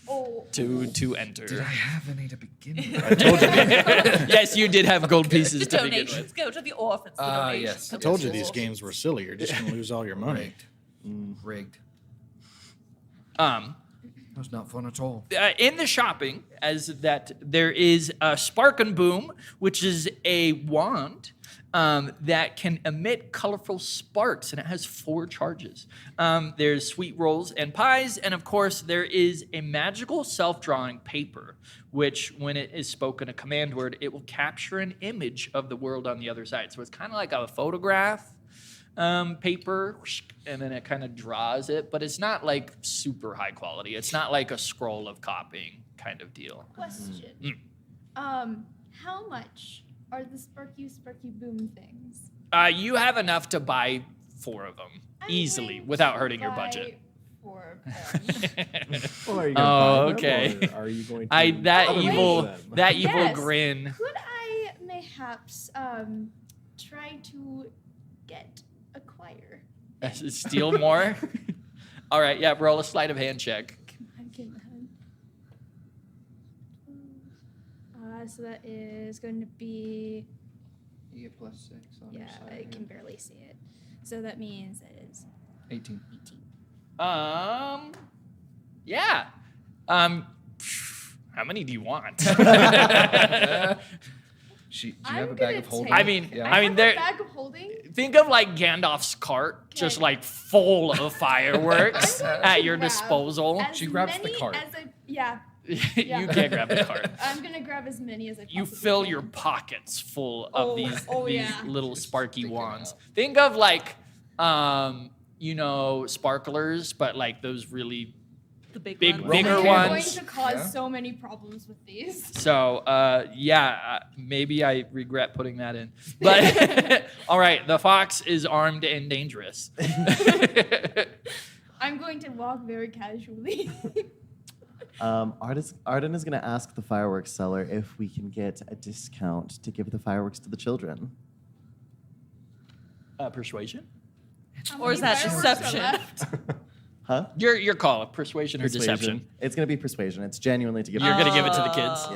Oh. to enter. Did I have any to begin with? Yes, you did have gold pieces The to begin with. donations go to the orphans. The Ah, donations yes. go I to told the you these orphans. games were silly. You're just going to lose all your money. Rigged. Um, That's not fun at all. in the shopping, as that there is a Spark and Boom, which is a wand that can emit colorful sparks, and it has 4 charges. There's sweet rolls and pies, and of course there is a magical self-drawing paper, which when it is spoken a command word, it will capture an image of the world on the other side. So it's kind of like a photograph paper, and then it kind of draws it, but it's not like super high quality. It's not like a scroll of copying kind of deal. Question. How much are the Sparky Boom things? You have enough to buy 4 of them I'm easily going without to hurting your buy budget. 4 of them. Well, are you Oh, gonna buy them, okay. or are you going to that Oh, wait. evil them? that evil Yes. grin. Could I mayhaps try to acquire? Steal more. All right, yeah. Roll a sleight of hand check. Come on. So that is going to be, E plus 6. On yeah, I can barely see it. So that means that is 18. 18. Yeah. How many do you want? Do you have I'm a bag gonna of holding? take- I mean, Yeah. I mean, have there. a bag of holding. Think of like Gandalf's cart, just Okay. like full of fireworks I'm going at to your grab disposal. As She grabs the many cart. As yeah, You can't grab the cart. I'm gonna grab as many as I possibly You fill can. your pockets full of Oh, these oh, these yeah. little sparky sticking wands. out. Think of like sparklers, but like those really The big big, one. bigger I'm ones. going to cause Yeah. so many problems with these. So, maybe I regret putting that in. But, all right, the fox is armed and dangerous. I'm going to walk very casually. Arden is going to ask the fireworks seller if we can get a discount to give the fireworks to the children. Persuasion? How Or is many that fireworks are deception? left? Huh? Your call. Persuasion or deception? It's going to be persuasion. It's genuinely to give. You're going to give it to the kids?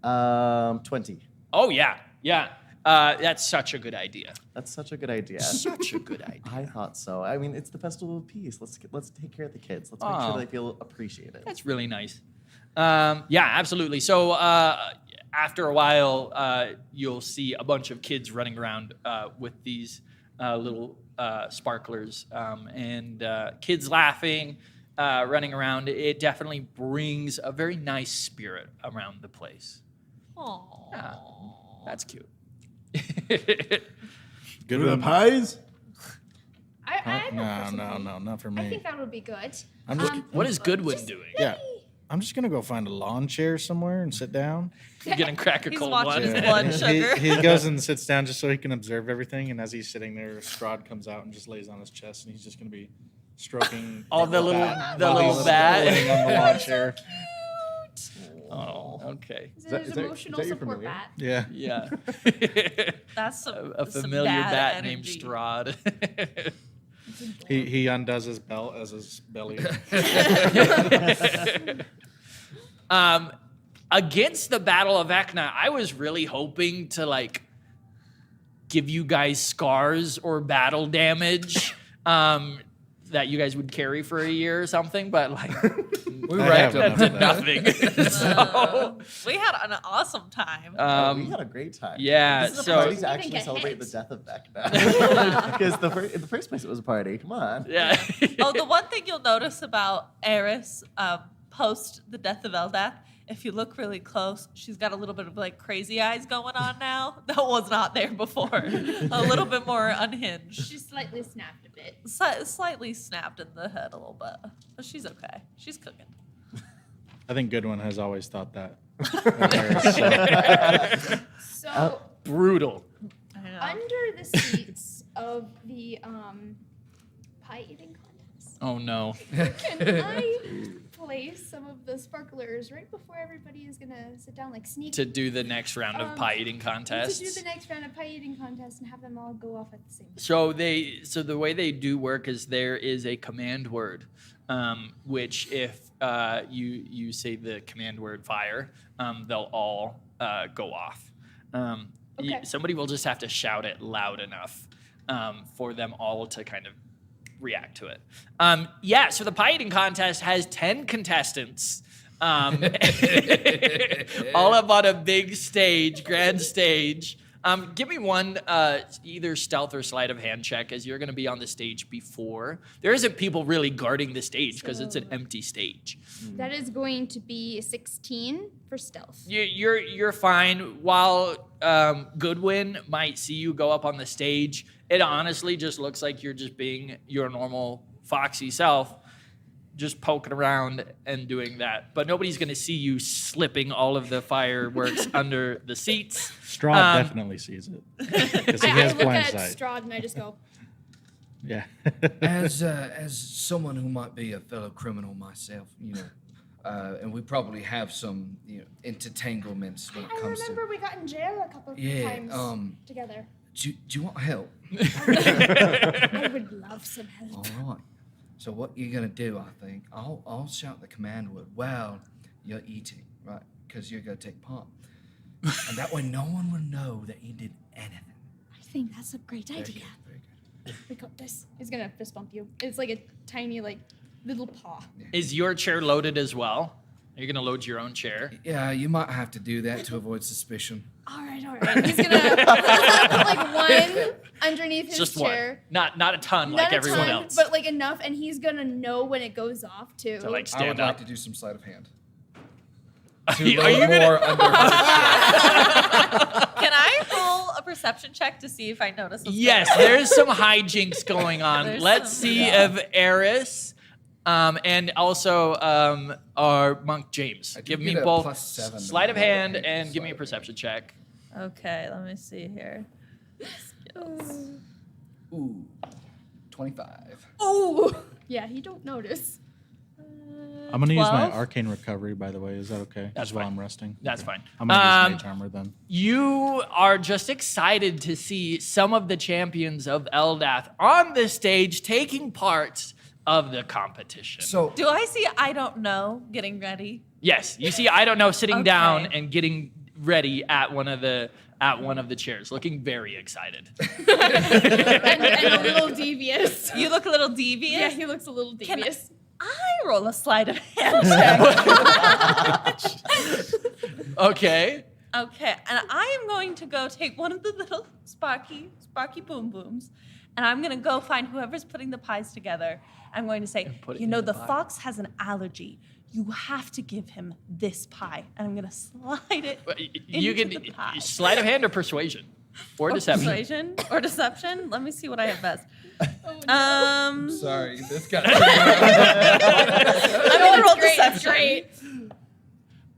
Yeah. 20. Oh, yeah. Yeah. That's such a good idea. That's such a good idea. Such a good idea. I thought so. I mean, it's the festival of peace. Let's take care of the kids. Let's make Oh. sure they feel appreciated. That's really nice. Yeah, absolutely. So after a while, you'll see a bunch of kids running around with these little sparklers and kids laughing, running around. It definitely brings a very nice spirit around the place. Aww. Yeah, that's cute. Good For the one. pies? I don't No, personally- not for I me. think that would be good. I'm just, What is Goodwin doing? yeah, I'm just gonna go find a lawn chair somewhere and sit down. You're gonna crack a He's cold watching one. his blood sugar. He goes and sits down just so he can observe everything. And as he's sitting there, Strahd comes out and just lays on his chest, and he's just gonna be stroking Oh, the little- bat the while little he's bat. laying on the lawn chair. Oh, okay. Is that- it is an that- emotional is that your support familiar? bat? Yeah. Yeah. That's some, a some familiar bad bat named energy. Strahd. He undoes his belt as his belly. Against the Battle of Vecna, I was really hoping to like give you guys scars or battle damage that you guys would carry for a year or something, but like We I racked have up that enough did of that. nothing. So, We had an awesome time. We had a great time. yeah, This is a so- party Didn't to even actually get celebrate hit. the death of Vecna. Because in the first place, it was a party. Come on. yeah. Oh, the one thing you'll notice about Arris post the death of Eldath, if you look really close, she's got a little bit of like crazy eyes going on now. That was not there before. A little bit more unhinged. She's slightly snapped a bit. Slightly snapped in the head a little bit. But she's okay. She's cooking. I think Goodwin has always thought that. So Brutal. under the seats of the pie eating contest, Oh no. can I place some of the sparklers right before everybody is gonna sit down, like sneak To do the next round of pie eating to contests. do the next round of pie eating contest and have them all go off at the same time? So the way they do work is there is a command word, which if you say the command word fire, they'll all go off. Okay. Somebody will just have to shout it loud enough for them all to kind of react to it. So the pie eating contest has 10 contestants. All up on a big stage, grand stage. Give me one either stealth or sleight of hand check, as you're going to be on the stage before. There isn't people really guarding the stage because it's an empty stage. That is going to be 16 for stealth. You're fine. While Goodwin might see you go up on the stage, it honestly just looks like you're just being your normal foxy self, just poking around and doing that. But nobody's going to see you slipping all of the fireworks under the seats. Strahd definitely sees it. 'Cause he I has look blind at sight. Strahd and I just go, Yeah. As someone who might be a fellow criminal myself, and we probably have some entanglements when it I comes remember we got in jail a couple of Yeah, times together. to. Do you want help? I would love some help. All right. So what you're gonna do? I think I'll shout the command word while you're eating, right? Because you're gonna take part, and that way no one will know that you did anything. I think that's a great Very idea. good, very good. We got this. He's gonna fist bump you. It's like a tiny, little paw. Is your chair loaded as well? You're gonna load your own chair. Yeah, you might have to do that to avoid suspicion. All right. He's gonna put like one underneath his Just chair. one, not a ton Not like a everyone ton, else. but like enough, and he's gonna know when it goes off too. To like I stand would up. like to do some sleight of hand. Are To you load gonna- more under his Can I roll a perception check to see if I notice? what's Yes, going on? there's some hijinks going on. There's Let's some- see if Arris and also our monk James. I do Give me get a both +7 to sleight of my hand sleight and give me a of perception check. Okay, let me see here. Skills. Ooh, 25. Ooh. Yeah, he don't notice. I'm gonna use my 12? arcane recovery. By the way, is that okay? That's Just while fine. I'm resting. That's Okay. fine. I'm gonna use mage armor then. You are just excited to see some of the champions of Eldath on the stage taking part of the competition. So Do I see I don't know getting ready? Yes, you see, I don't know, sitting Okay. down and getting ready at one of the chairs, looking very excited. and a little devious. You look a little devious. Yeah, he looks a little Can devious. I roll a sleight of hand check? Okay. Okay, and I am going to go take one of the little sparky boom booms, and I'm going to go find whoever's putting the pies together. I'm going to say, put it you in know, the the pie." fox has an allergy. You have to give him this pie, and I'm going to slide it You into can the pie. sleight of hand or persuasion or deception. Persuasion or deception. Let me see what I have best. sorry, this guy. I'm going to roll Great, deception. great.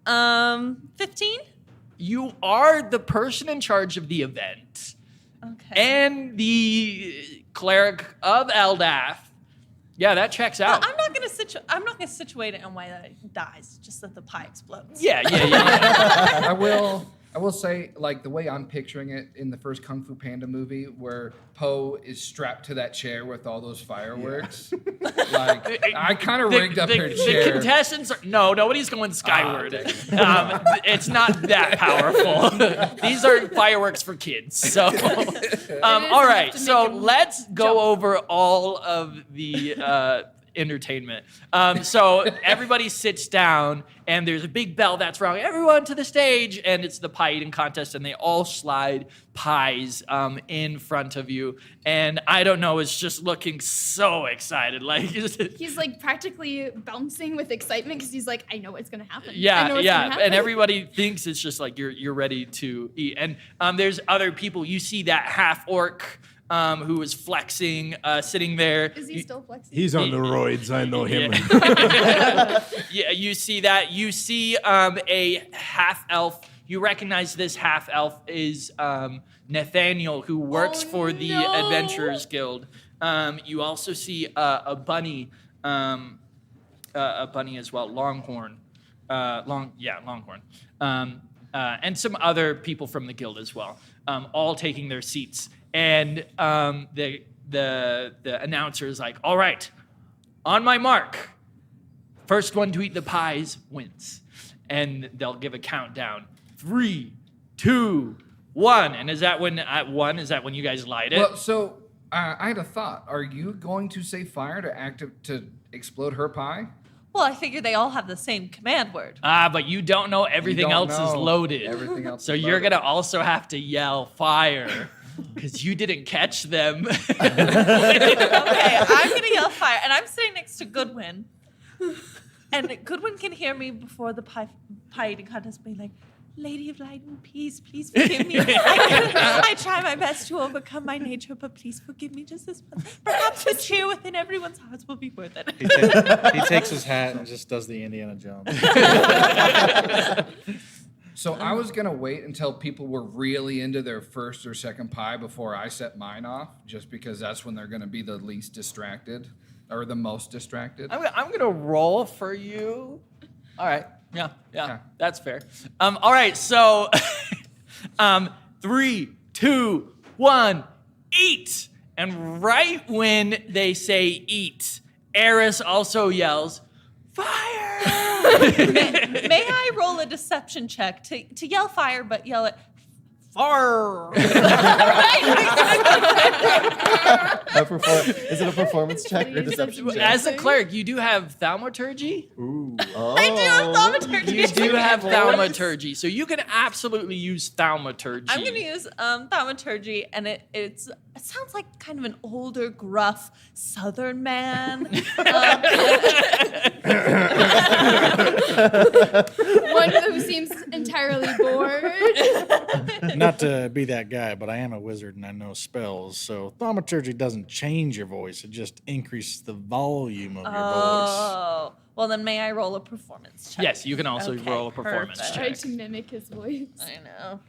15. You are the person in charge of the event Okay. and the cleric of Eldath. Yeah, that checks Well, out. I'm not going to situate it in a way that it dies, just that the pie explodes. Yeah. I will say, like, the way I'm picturing it in the first Kung Fu Panda movie, where Po is strapped to that chair with all those fireworks. Like, I kind of rigged up her The chair. contestants are nobody's going skyward. It's not that powerful. These are fireworks for kids. So, all right. to So make 'em let's go over all of the entertainment. So everybody sits down, and there's a big bell that's rung. Everyone to the stage, and it's the pie eating contest, and they all slide pies in front of you. And I don't know, it's just looking so excited. Like, He's like practically bouncing with excitement because he's like, I know what's gonna happen. I know yeah, what's yeah. gonna happen. And everybody thinks it's just like you're ready to eat. And there's other people. You see that half orc who is flexing, sitting there. Is he still flexing? He's on the roids. I know him. Yeah, you see that. You see a half elf. You recognize this half elf is Nathaniel, who works for the no. Adventurers Guild. You also see a bunny as well, Longhorn. Longhorn. And some other people from the guild as well, all taking their seats. And the announcer is like, all right, on my mark, first one to eat the pies wins. And they'll give a countdown. 3, 2, 1. And is that when at 1? Is that when you guys light it? Well, so I had a thought. Are you going to say fire to explode her pie? Well, I figure they all have the same command word. But you don't know everything don't else is know. loaded. Everything else So is you're loaded. gonna also have to yell fire because you didn't catch them. Okay, I'm going to yell fire. And I'm sitting next to Goodwin. And Goodwin can hear me before the pie eating contest being like, Lady of Light and Peace, please forgive me. I try my best to overcome my nature, but please forgive me just this once. Perhaps a cheer within everyone's hearts will be worth it. He takes his hat and just does the Indiana Jones. So I was gonna wait until people were really into their first or second pie before I set mine off, just because that's when they're gonna be the least distracted or the most distracted. I'm gonna roll for you. All right. Yeah. Yeah. That's fair. All right. So, 3, 2, 1, eat. And right when they say eat, Arris also yells, fire! May I roll a deception check to yell fire, but yell it Far. Is it a performance check or deception check? As a cleric, you do have thaumaturgy. Ooh. Oh. I do have thaumaturgy. You do have thaumaturgy, so you can absolutely use thaumaturgy. I'm gonna use thaumaturgy, and it sounds like kind of an older, gruff Southern man. One who seems entirely bored. Not to be that guy, but I am a wizard and I know spells. So thaumaturgy doesn't change your voice; it just increases the volume of your voice. Oh, well then, may I roll a performance check? Yes, you can also Okay, roll a performance perfect. Try check. to mimic his voice. I know.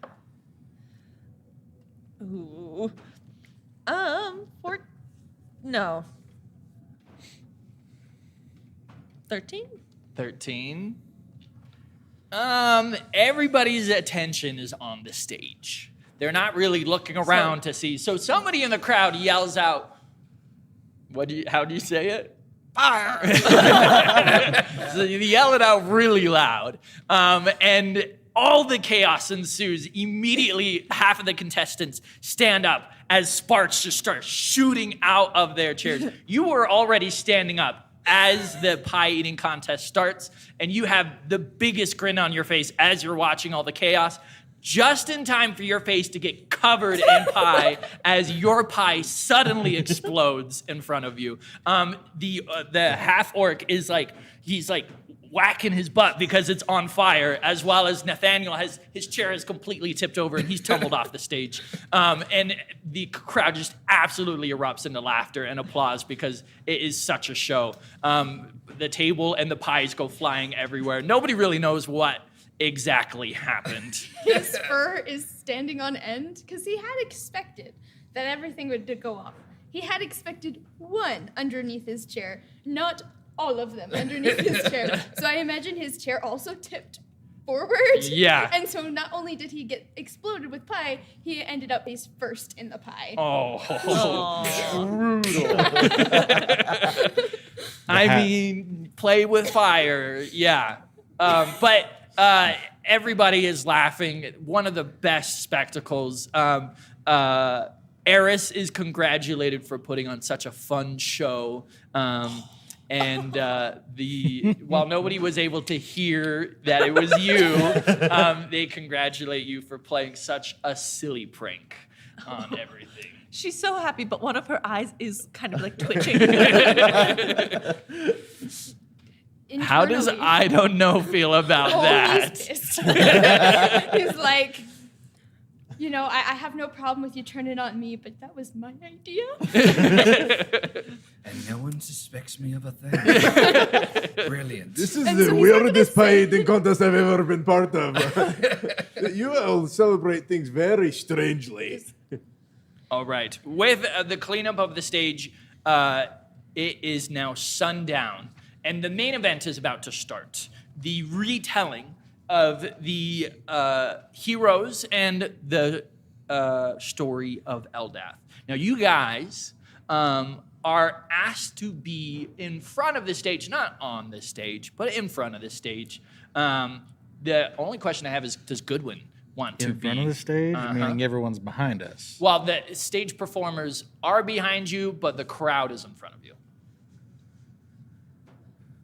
Ooh. No. 13? 13. Everybody's attention is on the stage. They're not really looking around to see. So somebody in the crowd yells out, how do you say it? Fire! So you yell it out really loud. And all the chaos ensues. Immediately, half of the contestants stand up as sparks just start shooting out of their chairs. You were already standing up as the pie eating contest starts, and you have the biggest grin on your face as you're watching all the chaos, just in time for your face to get covered in pie as your pie suddenly explodes in front of you. The half orc is he's whacking his butt because it's on fire, as well as Nathaniel his chair is completely tipped over and he's tumbled off the stage. And the crowd just absolutely erupts into laughter and applause because it is such a show. The table and the pies go flying everywhere. Nobody really knows what exactly happened. His fur is standing on end because he had expected that everything would go off. He had expected one underneath his chair, not all of them underneath his chair. So I imagine his chair also tipped forward. Yeah. And so not only did he get exploded with pie, he ended up face first in the pie. Oh, brutal. I mean, play with fire, yeah. But everybody is laughing. One of the best spectacles. Arris is congratulated for putting on such a fun show. And while nobody was able to hear that it was you, they congratulate you for playing such a silly prank on everything. She's so happy, but one of her eyes is kind of like twitching. How does Internally- I don't know feel about Oh, that? he's pissed. He's like, I have no problem with you turning on me, but that was my idea. And no one suspects me of a thing. Brilliant. This is And the so he's not weirdest gonna pie say- eating contest I've ever been part of. You all celebrate things very strangely. All right. With the cleanup of the stage, it is now sundown, and the main event is about to start. The retelling of the heroes and the story of Eldath. Now, you guys are asked to be in front of the stage, not on the stage, but in front of the stage. The only question I have is, does Goodwin want to In be front of the stage, Uh-huh. meaning everyone's behind us. Well, the stage performers are behind you, but the crowd is in front of you.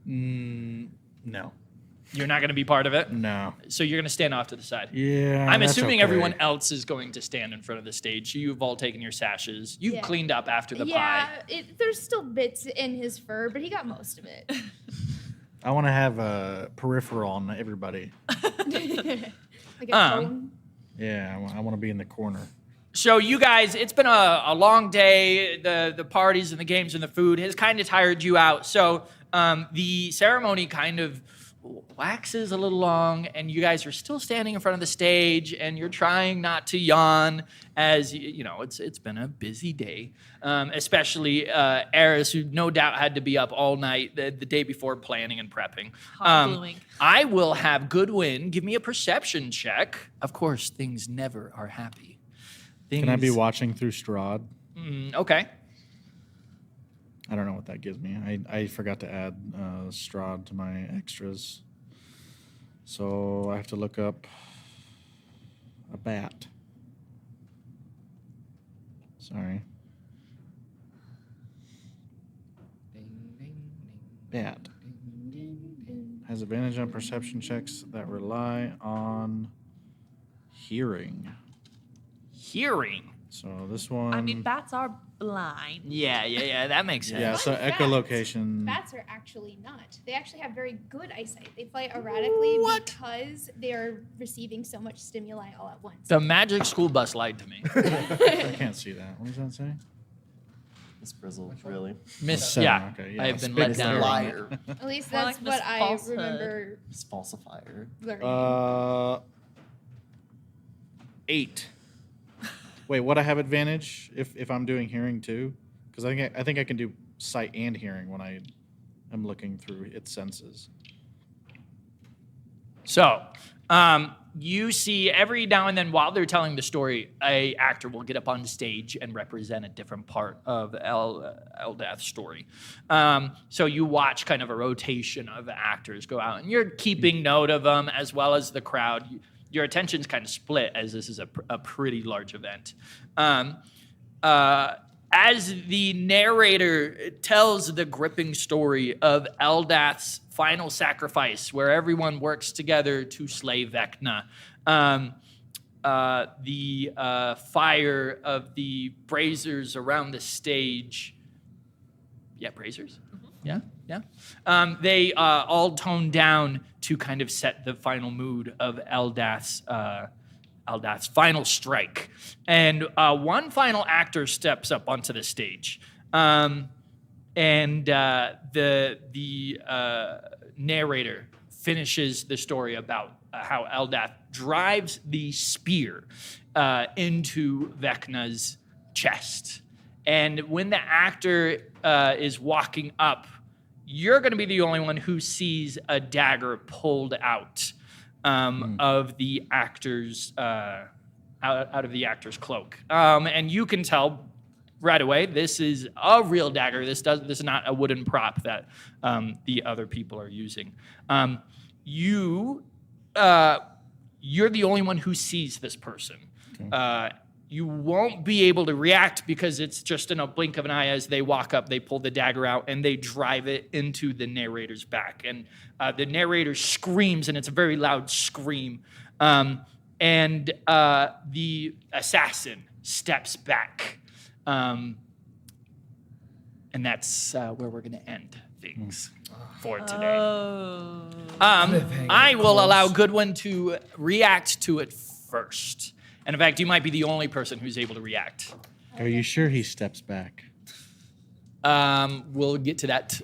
No. You're not going to be part of it? No. So you're going to stand off to the side? Yeah. I'm that's assuming okay. everyone else is going to stand in front of the stage. You've all taken your sashes. You've Yeah. cleaned up after the Yeah, pie. there's still bits in his fur, but he got most of it. I want to have a peripheral on everybody. Like a Um, cone. Yeah, I want to be in the corner. So you guys, it's been a long day. The parties and the games and the food has kind of tired you out. So the ceremony kind of waxes a little long, and you guys are still standing in front of the stage, and you're trying not to yawn as it's been a busy day. Especially Arris, who no doubt had to be up all night the day before planning and prepping. Hard-gluing. I will have Goodwin give me a perception check. Of course, things never are happy. Can I be Things- watching through Strahd? Okay. I don't know what that gives me. I forgot to add Strahd to my extras. So I have to look up a bat. Sorry. Bat. Has advantage on perception checks that rely on hearing. Hearing. So this one. I mean, bats are blind. Yeah. That makes sense. Yeah, so Fun fact, echolocation. Bats are actually not. They actually have very good eyesight. They fly erratically because they're receiving so much stimuli all at once. The magic school bus lied to me. I can't see that. What does that say? Miss Brizzle, really. Miss, Seven, yeah, okay, yeah. I have been Spit let down. Liar. At least More that's like Miss what I Falsehood. remember Miss Falsifier. learning. 8. Wait, would I have advantage if I'm doing hearing too? Because I think I can do sight and hearing when I am looking through its senses. So, you see every now and then while they're telling the story, a actor will get up on stage and represent a different part of Eldath's story. So you watch kind of a rotation of actors go out, and you're keeping note of them as well as the crowd. Your attention's kind of split as this is a pretty large event. As the narrator tells the gripping story of Eldath's final sacrifice, where everyone works together to slay Vecna, the fire of the braziers around the stage. Yeah, braziers? Yeah. They all tone down to kind of set the final mood of Eldath's final strike. And one final actor steps up onto the stage. And the narrator finishes the story about how Eldath drives the spear into Vecna's chest. And when the actor is walking up, you're going to be the only one who sees a dagger pulled out of the actor's out of the actor's cloak, and you can tell right away this is a real dagger. This is not a wooden prop that the other people are using. You're the only one who sees this person. Okay. You won't be able to react because it's just in a blink of an eye as they walk up, they pull the dagger out, and they drive it into the narrator's back. And the narrator screams, and it's a very loud scream. And the assassin steps back. And that's where we're going to end things for today. I will allow Goodwin to react to it first. And in fact, you might be the only person who's able to react. Are you sure he steps back? We'll get to that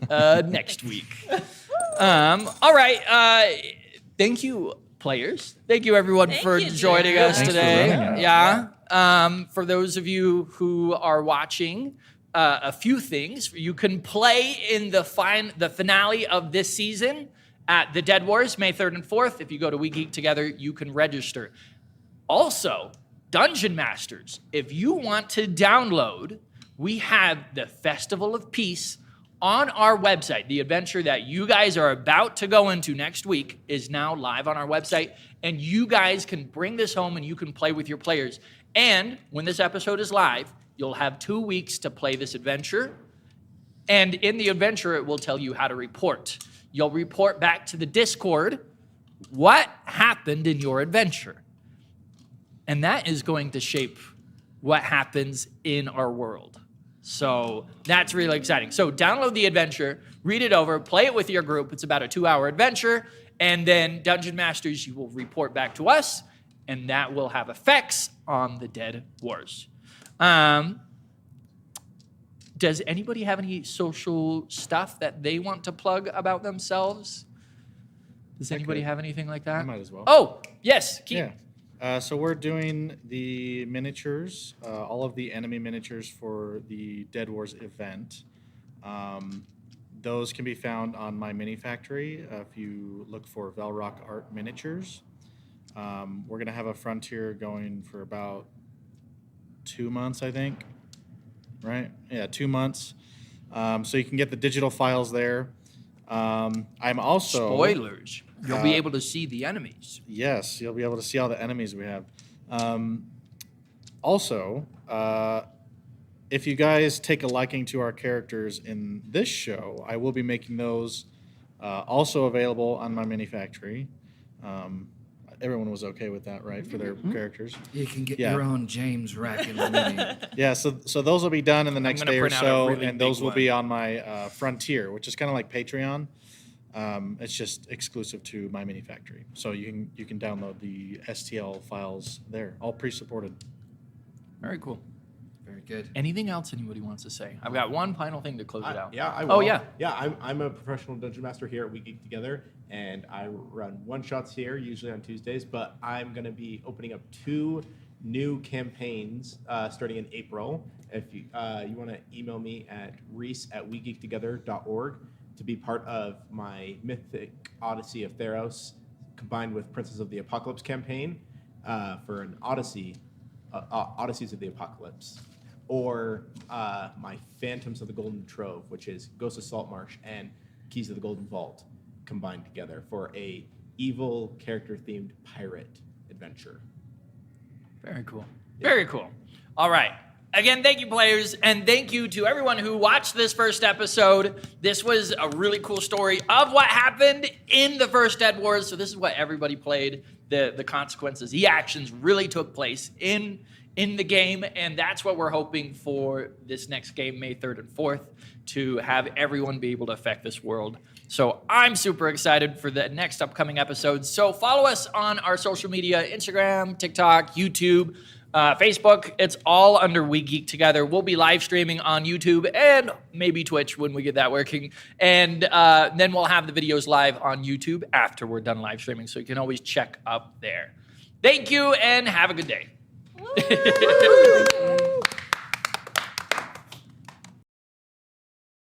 next week. All right. Thank you, players. Thank you, everyone, for you, joining Jared. us Thanks for today. running it. Yeah. For those of you who are watching, a few things. You can play in the finale of this season at the Dead Wars, May 3rd and 4th. If you go to We Geek Together, you can register. Also, Dungeon Masters, if you want to download, we have the Festival of Peace on our website. The adventure that you guys are about to go into next week is now live on our website, and you guys can bring this home and you can play with your players. And when this episode is live, you'll have 2 weeks to play this adventure, and in the adventure, it will tell you how to report. You'll report back to the Discord what happened in your adventure. And that is going to shape what happens in our world. So that's really exciting. So download the adventure, read it over, play it with your group. It's about a 2-hour adventure. And then Dungeon Masters, you will report back to us, and that will have effects on the Dead Wars. Does anybody have any social stuff that they want to plug about themselves? Does anybody have anything like that? I might as well. Oh, yes, Keith. Yeah. So we're doing the miniatures, all of the enemy miniatures for the Dead Wars event. Those can be found on my mini factory if you look for Velrock Art Miniatures. We're going to have a frontier going for about 2 months, I think. Right? Yeah, 2 months. So you can get the digital files there. I'm also... Spoilers. You'll be able to see the enemies. Yes, you'll be able to see all the enemies we have. Also, if you guys take a liking to our characters in this show, I will be making those also available on my mini factory. Everyone was okay with that, right, for their characters? You can get Yeah. your own James Rack in the mini. Yeah, so those will be done in the next gonna day or print out a so, really and those big will be one. on my Frontier, which is kind of like Patreon. It's just exclusive to my mini factory, so you can download the STL files there, all pre-supported. Very cool. Very good. Anything else anybody wants to say? I've got one final thing to close it out. Yeah, I Oh, will. yeah. Yeah, I'm a professional dungeon master here at We Geek Together, and I run one-shots here, usually on Tuesdays, but I'm going to be opening up 2 new campaigns starting in April. If you want to email me at reese@wegeektogether.org to be part of my Mythic Odyssey of Theros combined with Princess of the Apocalypse campaign for an Odysseys of the Apocalypse. Or my Phantoms of the Golden Trove, which is Ghost of Saltmarsh and Keys of the Golden Vault combined together for a evil character-themed pirate adventure. Very cool. Very cool. All right. Again, thank you, players, and thank you to everyone who watched this first episode. This was a really cool story of what happened in the first Dead Wars. So this is what everybody played. The consequences, the actions really took place in the game, and that's what we're hoping for this next game, May 3rd and 4th, to have everyone be able to affect this world. So I'm super excited for the next upcoming episodes. So follow us on our social media, Instagram, TikTok, YouTube, Facebook. It's all under We Geek Together. We'll be live streaming on YouTube and maybe Twitch when we get that working. And then we'll have the videos live on YouTube after we're done live streaming. So you can always check up there. Thank you and have a good day.